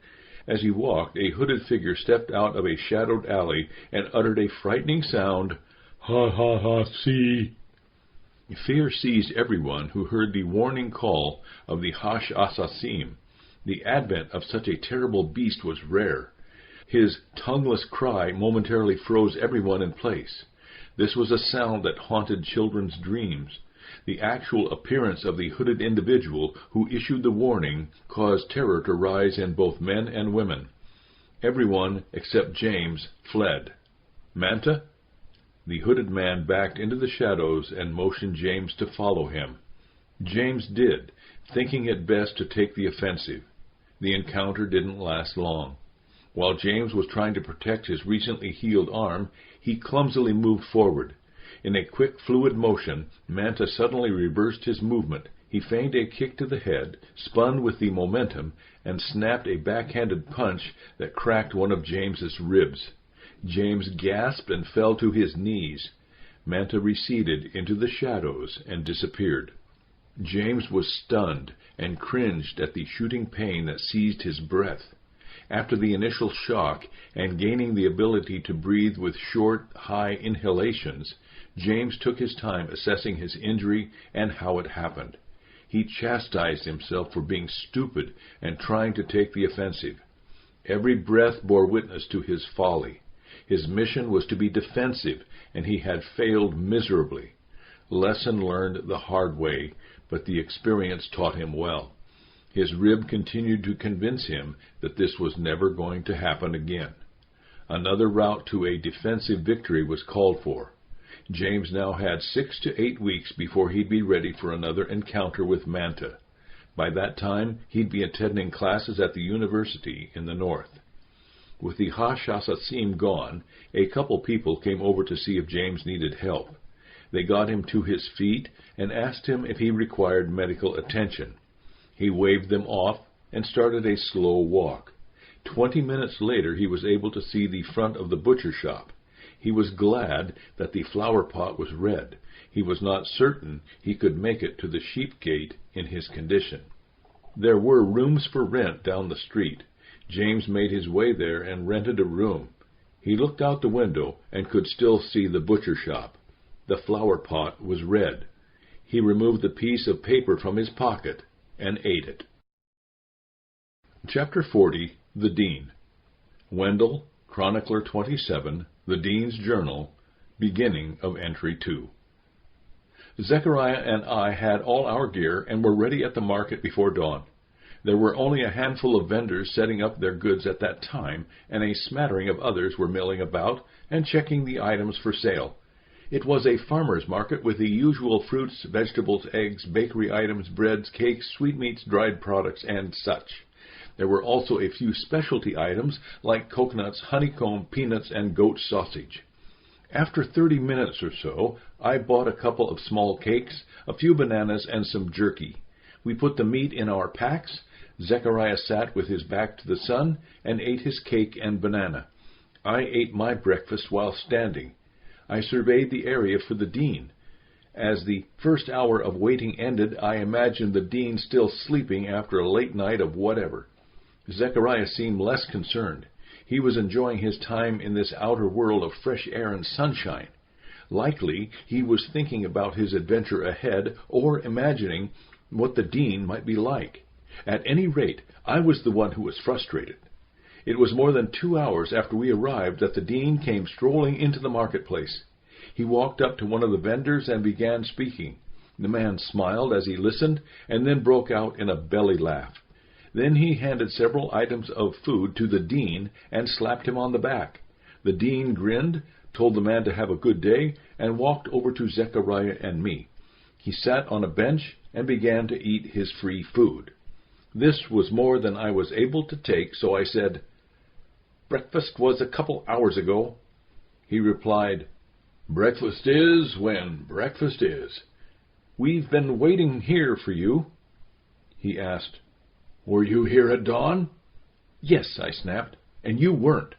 As he walked, a hooded figure stepped out of a shadowed alley and uttered a frightening sound, "Ha ha ha, see!" Fear seized everyone who heard the warning call of the Hash Assassin. The advent of such a terrible beast was rare. His tongueless cry momentarily froze everyone in place. This was a sound that haunted children's dreams. The actual appearance of the hooded individual who issued the warning caused terror to rise in both men and women. Everyone except James fled. "Manta?" The hooded man backed into the shadows and motioned James to follow him. James did, thinking it best to take the offensive. The encounter didn't last long. While James was trying to protect his recently healed arm, he clumsily moved forward. In a quick, fluid motion, Manta suddenly reversed his movement. He feigned a kick to the head, spun with the momentum, and snapped a backhanded punch that cracked one of James's ribs. James gasped and fell to his knees. Manta receded into the shadows and disappeared. James was stunned and cringed at the shooting pain that seized his breath. After the initial shock and gaining the ability to breathe with short, high inhalations, James took his time assessing his injury and how it happened. He chastised himself for being stupid and trying to take the offensive. Every breath bore witness to his folly. His mission was to be defensive, and he had failed miserably. Lesson learned the hard way, but the experience taught him well. His rib continued to convince him that this was never going to happen again. Another route to a defensive victory was called for. James now had 6 to 8 weeks before he'd be ready for another encounter with Manta. By that time, he'd be attending classes at the university in the north. With the Hashassasim gone, a couple people came over to see if James needed help. They got him to his feet and asked him if he required medical attention. He waved them off and started a slow walk. 20 minutes later, he was able to see the front of the butcher shop. He was glad that the flower pot was red. He was not certain he could make it to the sheep gate in his condition. There were rooms for rent down the street. James made his way there and rented a room. He looked out the window and could still see the butcher shop. The flower pot was red. He removed the piece of paper from his pocket and ate it. Chapter 40. The Dean. Wendell, Chronicler 27, The Dean's Journal, beginning of Entry 2. Zechariah and I had all our gear and were ready at the market before dawn. There were only a handful of vendors setting up their goods at that time, and a smattering of others were milling about and checking the items for sale. It was a farmer's market with the usual fruits, vegetables, eggs, bakery items, breads, cakes, sweetmeats, dried products, and such. There were also a few specialty items like coconuts, honeycomb, peanuts, and goat sausage. After 30 minutes or so, I bought a couple of small cakes, a few bananas, and some jerky. We put the meat in our packs. Zechariah sat with his back to the sun and ate his cake and banana. I ate my breakfast while standing. I surveyed the area for the dean. As the first hour of waiting ended, I imagined the dean still sleeping after a late night of whatever. Zechariah seemed less concerned. He was enjoying his time in this outer world of fresh air and sunshine. Likely, he was thinking about his adventure ahead or imagining what the dean might be like. At any rate, I was the one who was frustrated. It was more than 2 hours after we arrived that the dean came strolling into the marketplace. He walked up to one of the vendors and began speaking. The man smiled as he listened and then broke out in a belly laugh. Then he handed several items of food to the dean and slapped him on the back. The dean grinned, told the man to have a good day, and walked over to Zechariah and me. He sat on a bench and began to eat his free food. This was more than I was able to take, so I said, "Breakfast was a couple hours ago." He replied, "Breakfast is when breakfast is. We've been waiting here for you." He asked, "Were you here at dawn?" "Yes," I snapped, "and you weren't."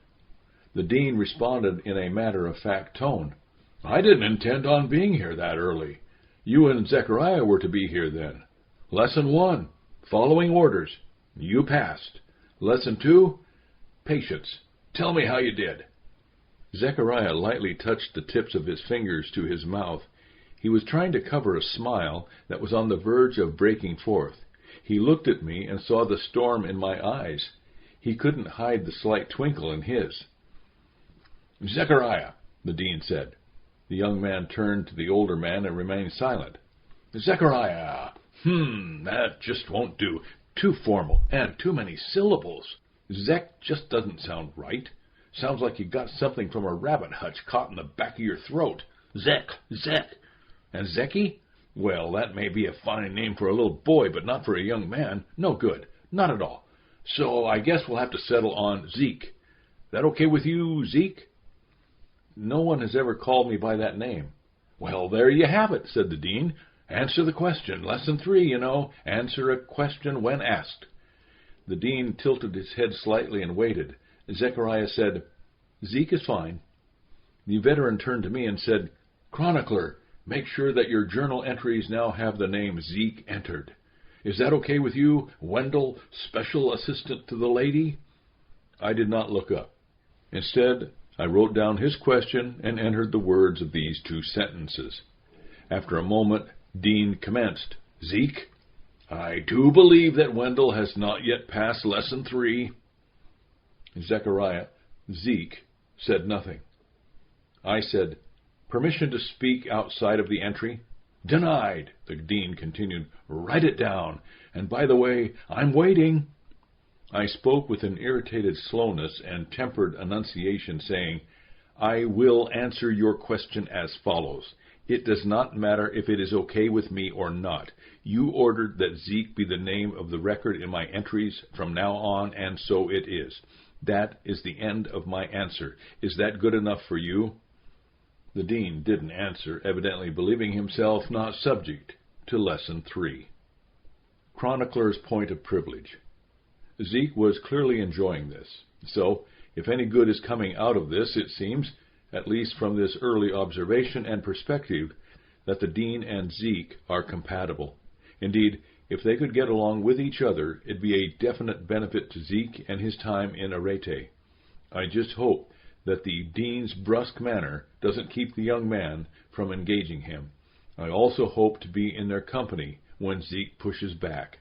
The dean responded in a matter-of-fact tone, "I didn't intend on being here that early. You and Zechariah were to be here then. Lesson 1, following orders. You passed. Lesson 2, patience. Tell me how you did." Zechariah lightly touched the tips of his fingers to his mouth. He was trying to cover a smile that was on the verge of breaking forth. He looked at me and saw the storm in my eyes. He couldn't hide the slight twinkle in his. "Zechariah," the dean said. The young man turned to the older man and remained silent. "Zechariah, that just won't do. Too formal, and too many syllables. Zech just doesn't sound right. Sounds like you got something from a rabbit hutch caught in the back of your throat. Zech. And Zecky? Well, that may be a fine name for a little boy, but not for a young man. No good. Not at all. So I guess we'll have to settle on Zeke. That okay with you, Zeke?" "No one has ever called me by that name." "Well, there you have it," said the dean. "Answer the question. Lesson 3, you know. Answer a question when asked." The dean tilted his head slightly and waited. Zechariah said, "Zeke is fine." The veteran turned to me and said, "Chronicler, make sure that your journal entries now have the name Zeke entered. Is that okay with you, Wendell, special assistant to the lady?" I did not look up. Instead, I wrote down his question and entered the words of these 2 sentences. After a moment, Dean commenced, "Zeke, I do believe that Wendell has not yet passed Lesson 3. Zechariah, Zeke, said nothing. I said, "Permission to speak outside of the entry?" "Denied," the dean continued. "Write it down. And by the way, I'm waiting." I spoke with an irritated slowness and tempered enunciation, saying, "I will answer your question as follows. It does not matter if it is okay with me or not. You ordered that Zeke be the name of the record in my entries from now on, and so it is. That is the end of my answer. Is that good enough for you?" The dean didn't answer, evidently believing himself not subject to Lesson 3. Chronicler's point of privilege. Zeke was clearly enjoying this. So, if any good is coming out of this, it seems, at least from this early observation and perspective, that the dean and Zeke are compatible. Indeed, If they could get along with each other, it'd be a definite benefit to Zeke and his time in Arete. I just hope that the dean's brusque manner doesn't keep the young man from engaging him. I also hope to be in their company when Zeke pushes back.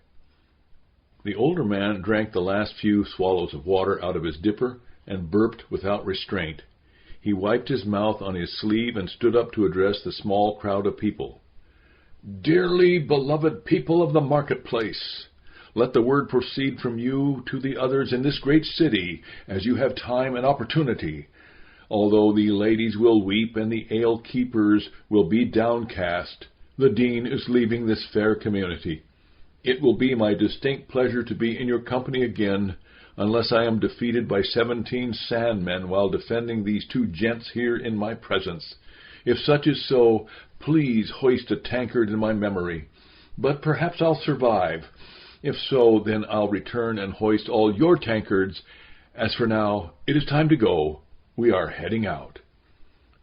The older man drank the last few swallows of water out of his dipper and burped without restraint. He wiped his mouth on his sleeve and stood up to address the small crowd of people. Dearly beloved people of the marketplace, let the word proceed from you to the others in this great city, as you have time and opportunity. Although the ladies will weep and the ale-keepers will be downcast, the dean is leaving this fair community. It will be my distinct pleasure to be in your company again, unless I am defeated by 17 sandmen while defending these two gents here in my presence. If such is so, please hoist a tankard in my memory. But perhaps I'll survive. If so, then I'll return and hoist all your tankards. As for now, it is time to go. We are heading out.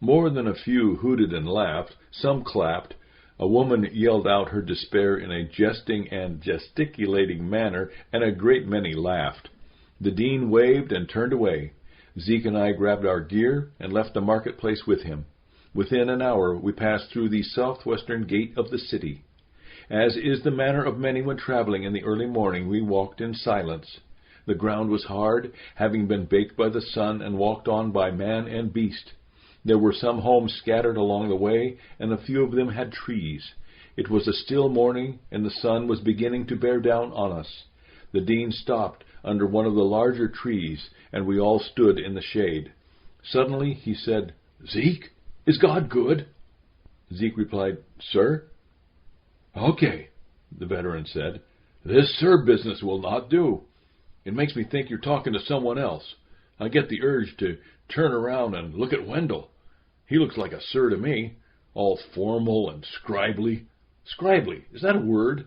More than a few hooted and laughed. Some clapped. A woman yelled out her despair in a jesting and gesticulating manner, and a great many laughed. The dean waved and turned away. Zeke and I grabbed our gear and left the marketplace with him. Within an hour we passed through the southwestern gate of the city. As is the manner of many when traveling in the early morning, we walked in silence. The ground was hard, having been baked by the sun and walked on by man and beast. There were some homes scattered along the way, and a few of them had trees. It was a still morning, and the sun was beginning to bear down on us. The dean stopped under one of the larger trees, and we all stood in the shade. Suddenly he said, "Zeke, is God good?" Zeke replied, "Sir?" "Okay," the veteran said. "This sir business will not do. It makes me think you're talking to someone else. I get the urge to turn around and look at Wendell. He looks like a sir to me, all formal and scribely. Scribely, is that a word?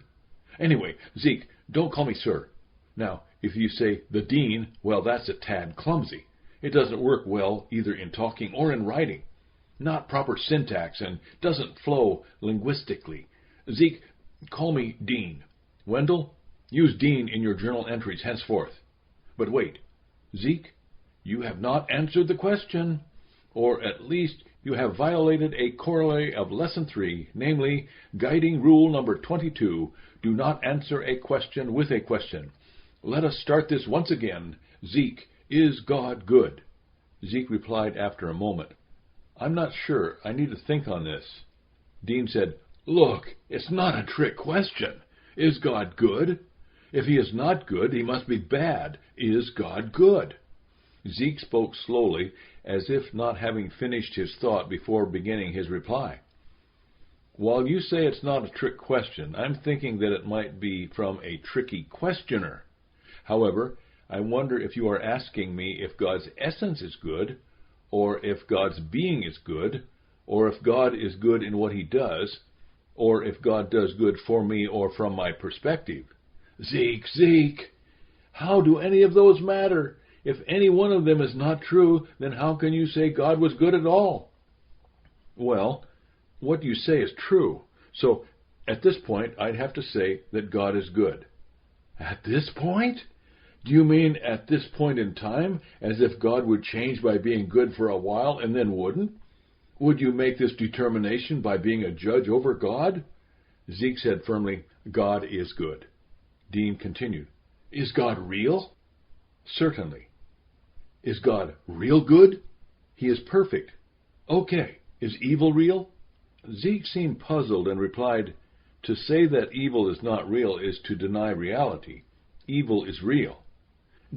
Anyway, Zeke, don't call me sir. Now, if you say the dean, well, that's a tad clumsy. It doesn't work well either in talking or in writing. Not proper syntax and doesn't flow linguistically. Zeke, call me Dean. Wendell, use Dean in your journal entries henceforth. But wait, Zeke, you have not answered the question, or at least you have violated a corollary of Lesson 3, namely, guiding rule number 22, do not answer a question with a question. Let us start this once again. Zeke, is God good? Zeke replied after a moment, I'm not sure. I need to think on this. Dean said, Look, it's not a trick question. Is God good? If he is not good, he must be bad. Is God good? Zeke spoke slowly, as if not having finished his thought before beginning his reply. While you say it's not a trick question, I'm thinking that it might be from a tricky questioner. However, I wonder if you are asking me if God's essence is good, or if God's being is good, or if God is good in what he does, or if God does good for me or from my perspective. Zeke, how do any of those matter? If any one of them is not true, then how can you say God was good at all? Well, what you say is true. So, at this point, I'd have to say that God is good. At this point? Do you mean at this point in time, as if God would change by being good for a while and then wouldn't? Would you make this determination by being a judge over God? Zeke said firmly, God is good. Dean continued, Is God real? Certainly. Is God real good? He is perfect. Okay. Is evil real? Zeke seemed puzzled and replied, To say that evil is not real is to deny reality. Evil is real.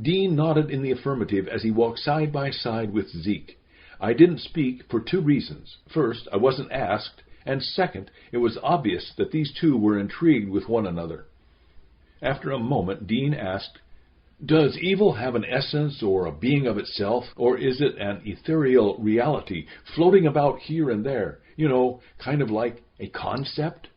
Dean nodded in the affirmative as he walked side by side with Zeke. I didn't speak for two reasons. First, I wasn't asked, and second, it was obvious that these two were intrigued with one another. After a moment, Dean asked, Does evil have an essence or a being of itself, or is it an ethereal reality floating about here and there, kind of like a concept?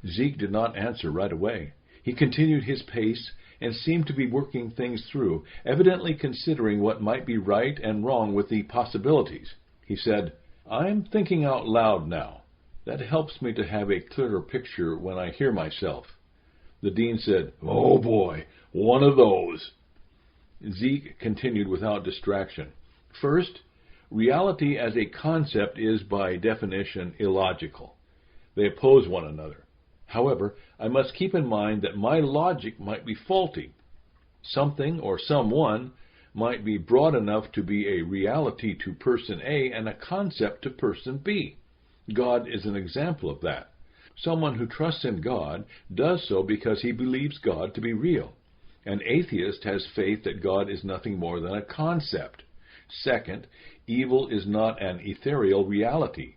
Zeke did not answer right away. He continued his pace and seemed to be working things through, evidently considering what might be right and wrong with the possibilities. He said, I'm thinking out loud now. That helps me to have a clearer picture when I hear myself. The dean said, "Oh boy, one of those." Zeke continued without distraction. First, reality as a concept is by definition illogical. They oppose one another. However, I must keep in mind that my logic might be faulty. Something or someone might be broad enough to be a reality to person A and a concept to person B. God is an example of that. Someone who trusts in God does so because he believes God to be real. An atheist has faith that God is nothing more than a concept. Second, evil is not an ethereal reality.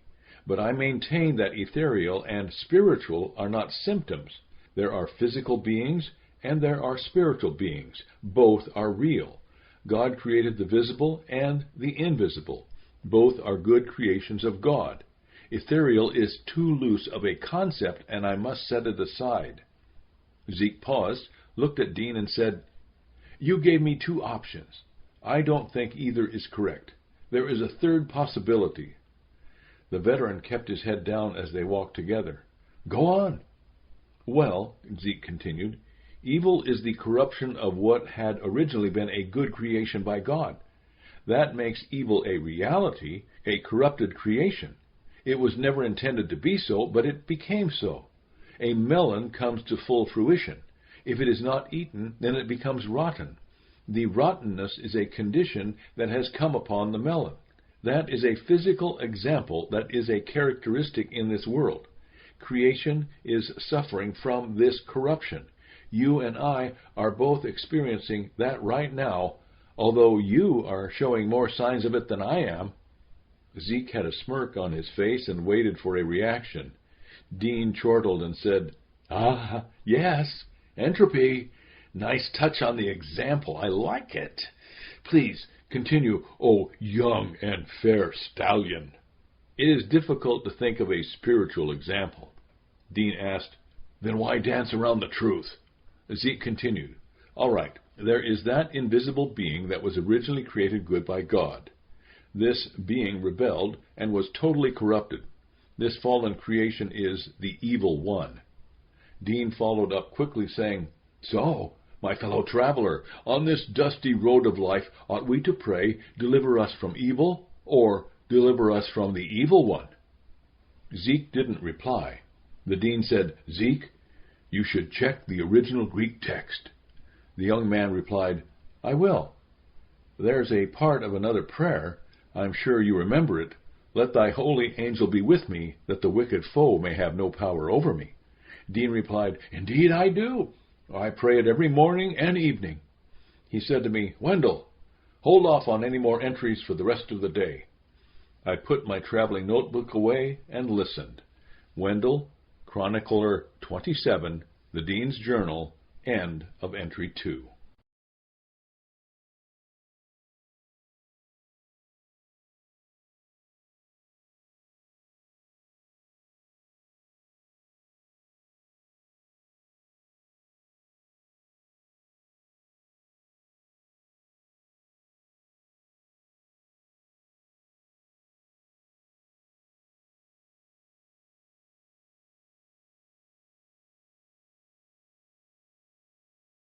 But I maintain that ethereal and spiritual are not symptoms. There are physical beings and there are spiritual beings. Both are real. God created the visible and the invisible. Both are good creations of God. Ethereal is too loose of a concept, and I must set it aside. Zeke paused, looked at Dean, and said, "You gave me two options. I don't think either is correct. There is a third possibility." The veteran kept his head down as they walked together. "Go on." "Well," Zeke continued, "evil is the corruption of what had originally been a good creation by God. That makes evil a reality, a corrupted creation. It was never intended to be so, but it became so. A melon comes to full fruition. If it is not eaten, then it becomes rotten. The rottenness is a condition that has come upon the melon. That is a physical example that is a characteristic in this world. Creation is suffering from this corruption. You and I are both experiencing that right now, although you are showing more signs of it than I am." Zeke had a smirk on his face and waited for a reaction. Dean chortled and said, "Ah, yes, entropy. Nice touch on the example. I like it. Please continue, oh young and fair stallion." "It is difficult to think of a spiritual example." Dean asked, "Then why dance around the truth?" Zeke continued, "All right, there is that invisible being that was originally created good by God. This being rebelled and was totally corrupted. This fallen creation is the evil one." Dean followed up quickly, saying, "So, my fellow traveler, on this dusty road of life, ought we to pray, 'Deliver us from evil,' or 'Deliver us from the evil one'?" Zeke didn't reply. The dean said, "Zeke, you should check the original Greek text." The young man replied, "I will. There's a part of another prayer. I'm sure you remember it. 'Let thy holy angel be with me, that the wicked foe may have no power over me.'" Dean replied, "Indeed I do. I pray it every morning and evening." He said to me, "Wendell, hold off on any more entries for the rest of the day." I put my traveling notebook away and listened. Wendell, Chronicler 27, The Dean's Journal, end of entry 2.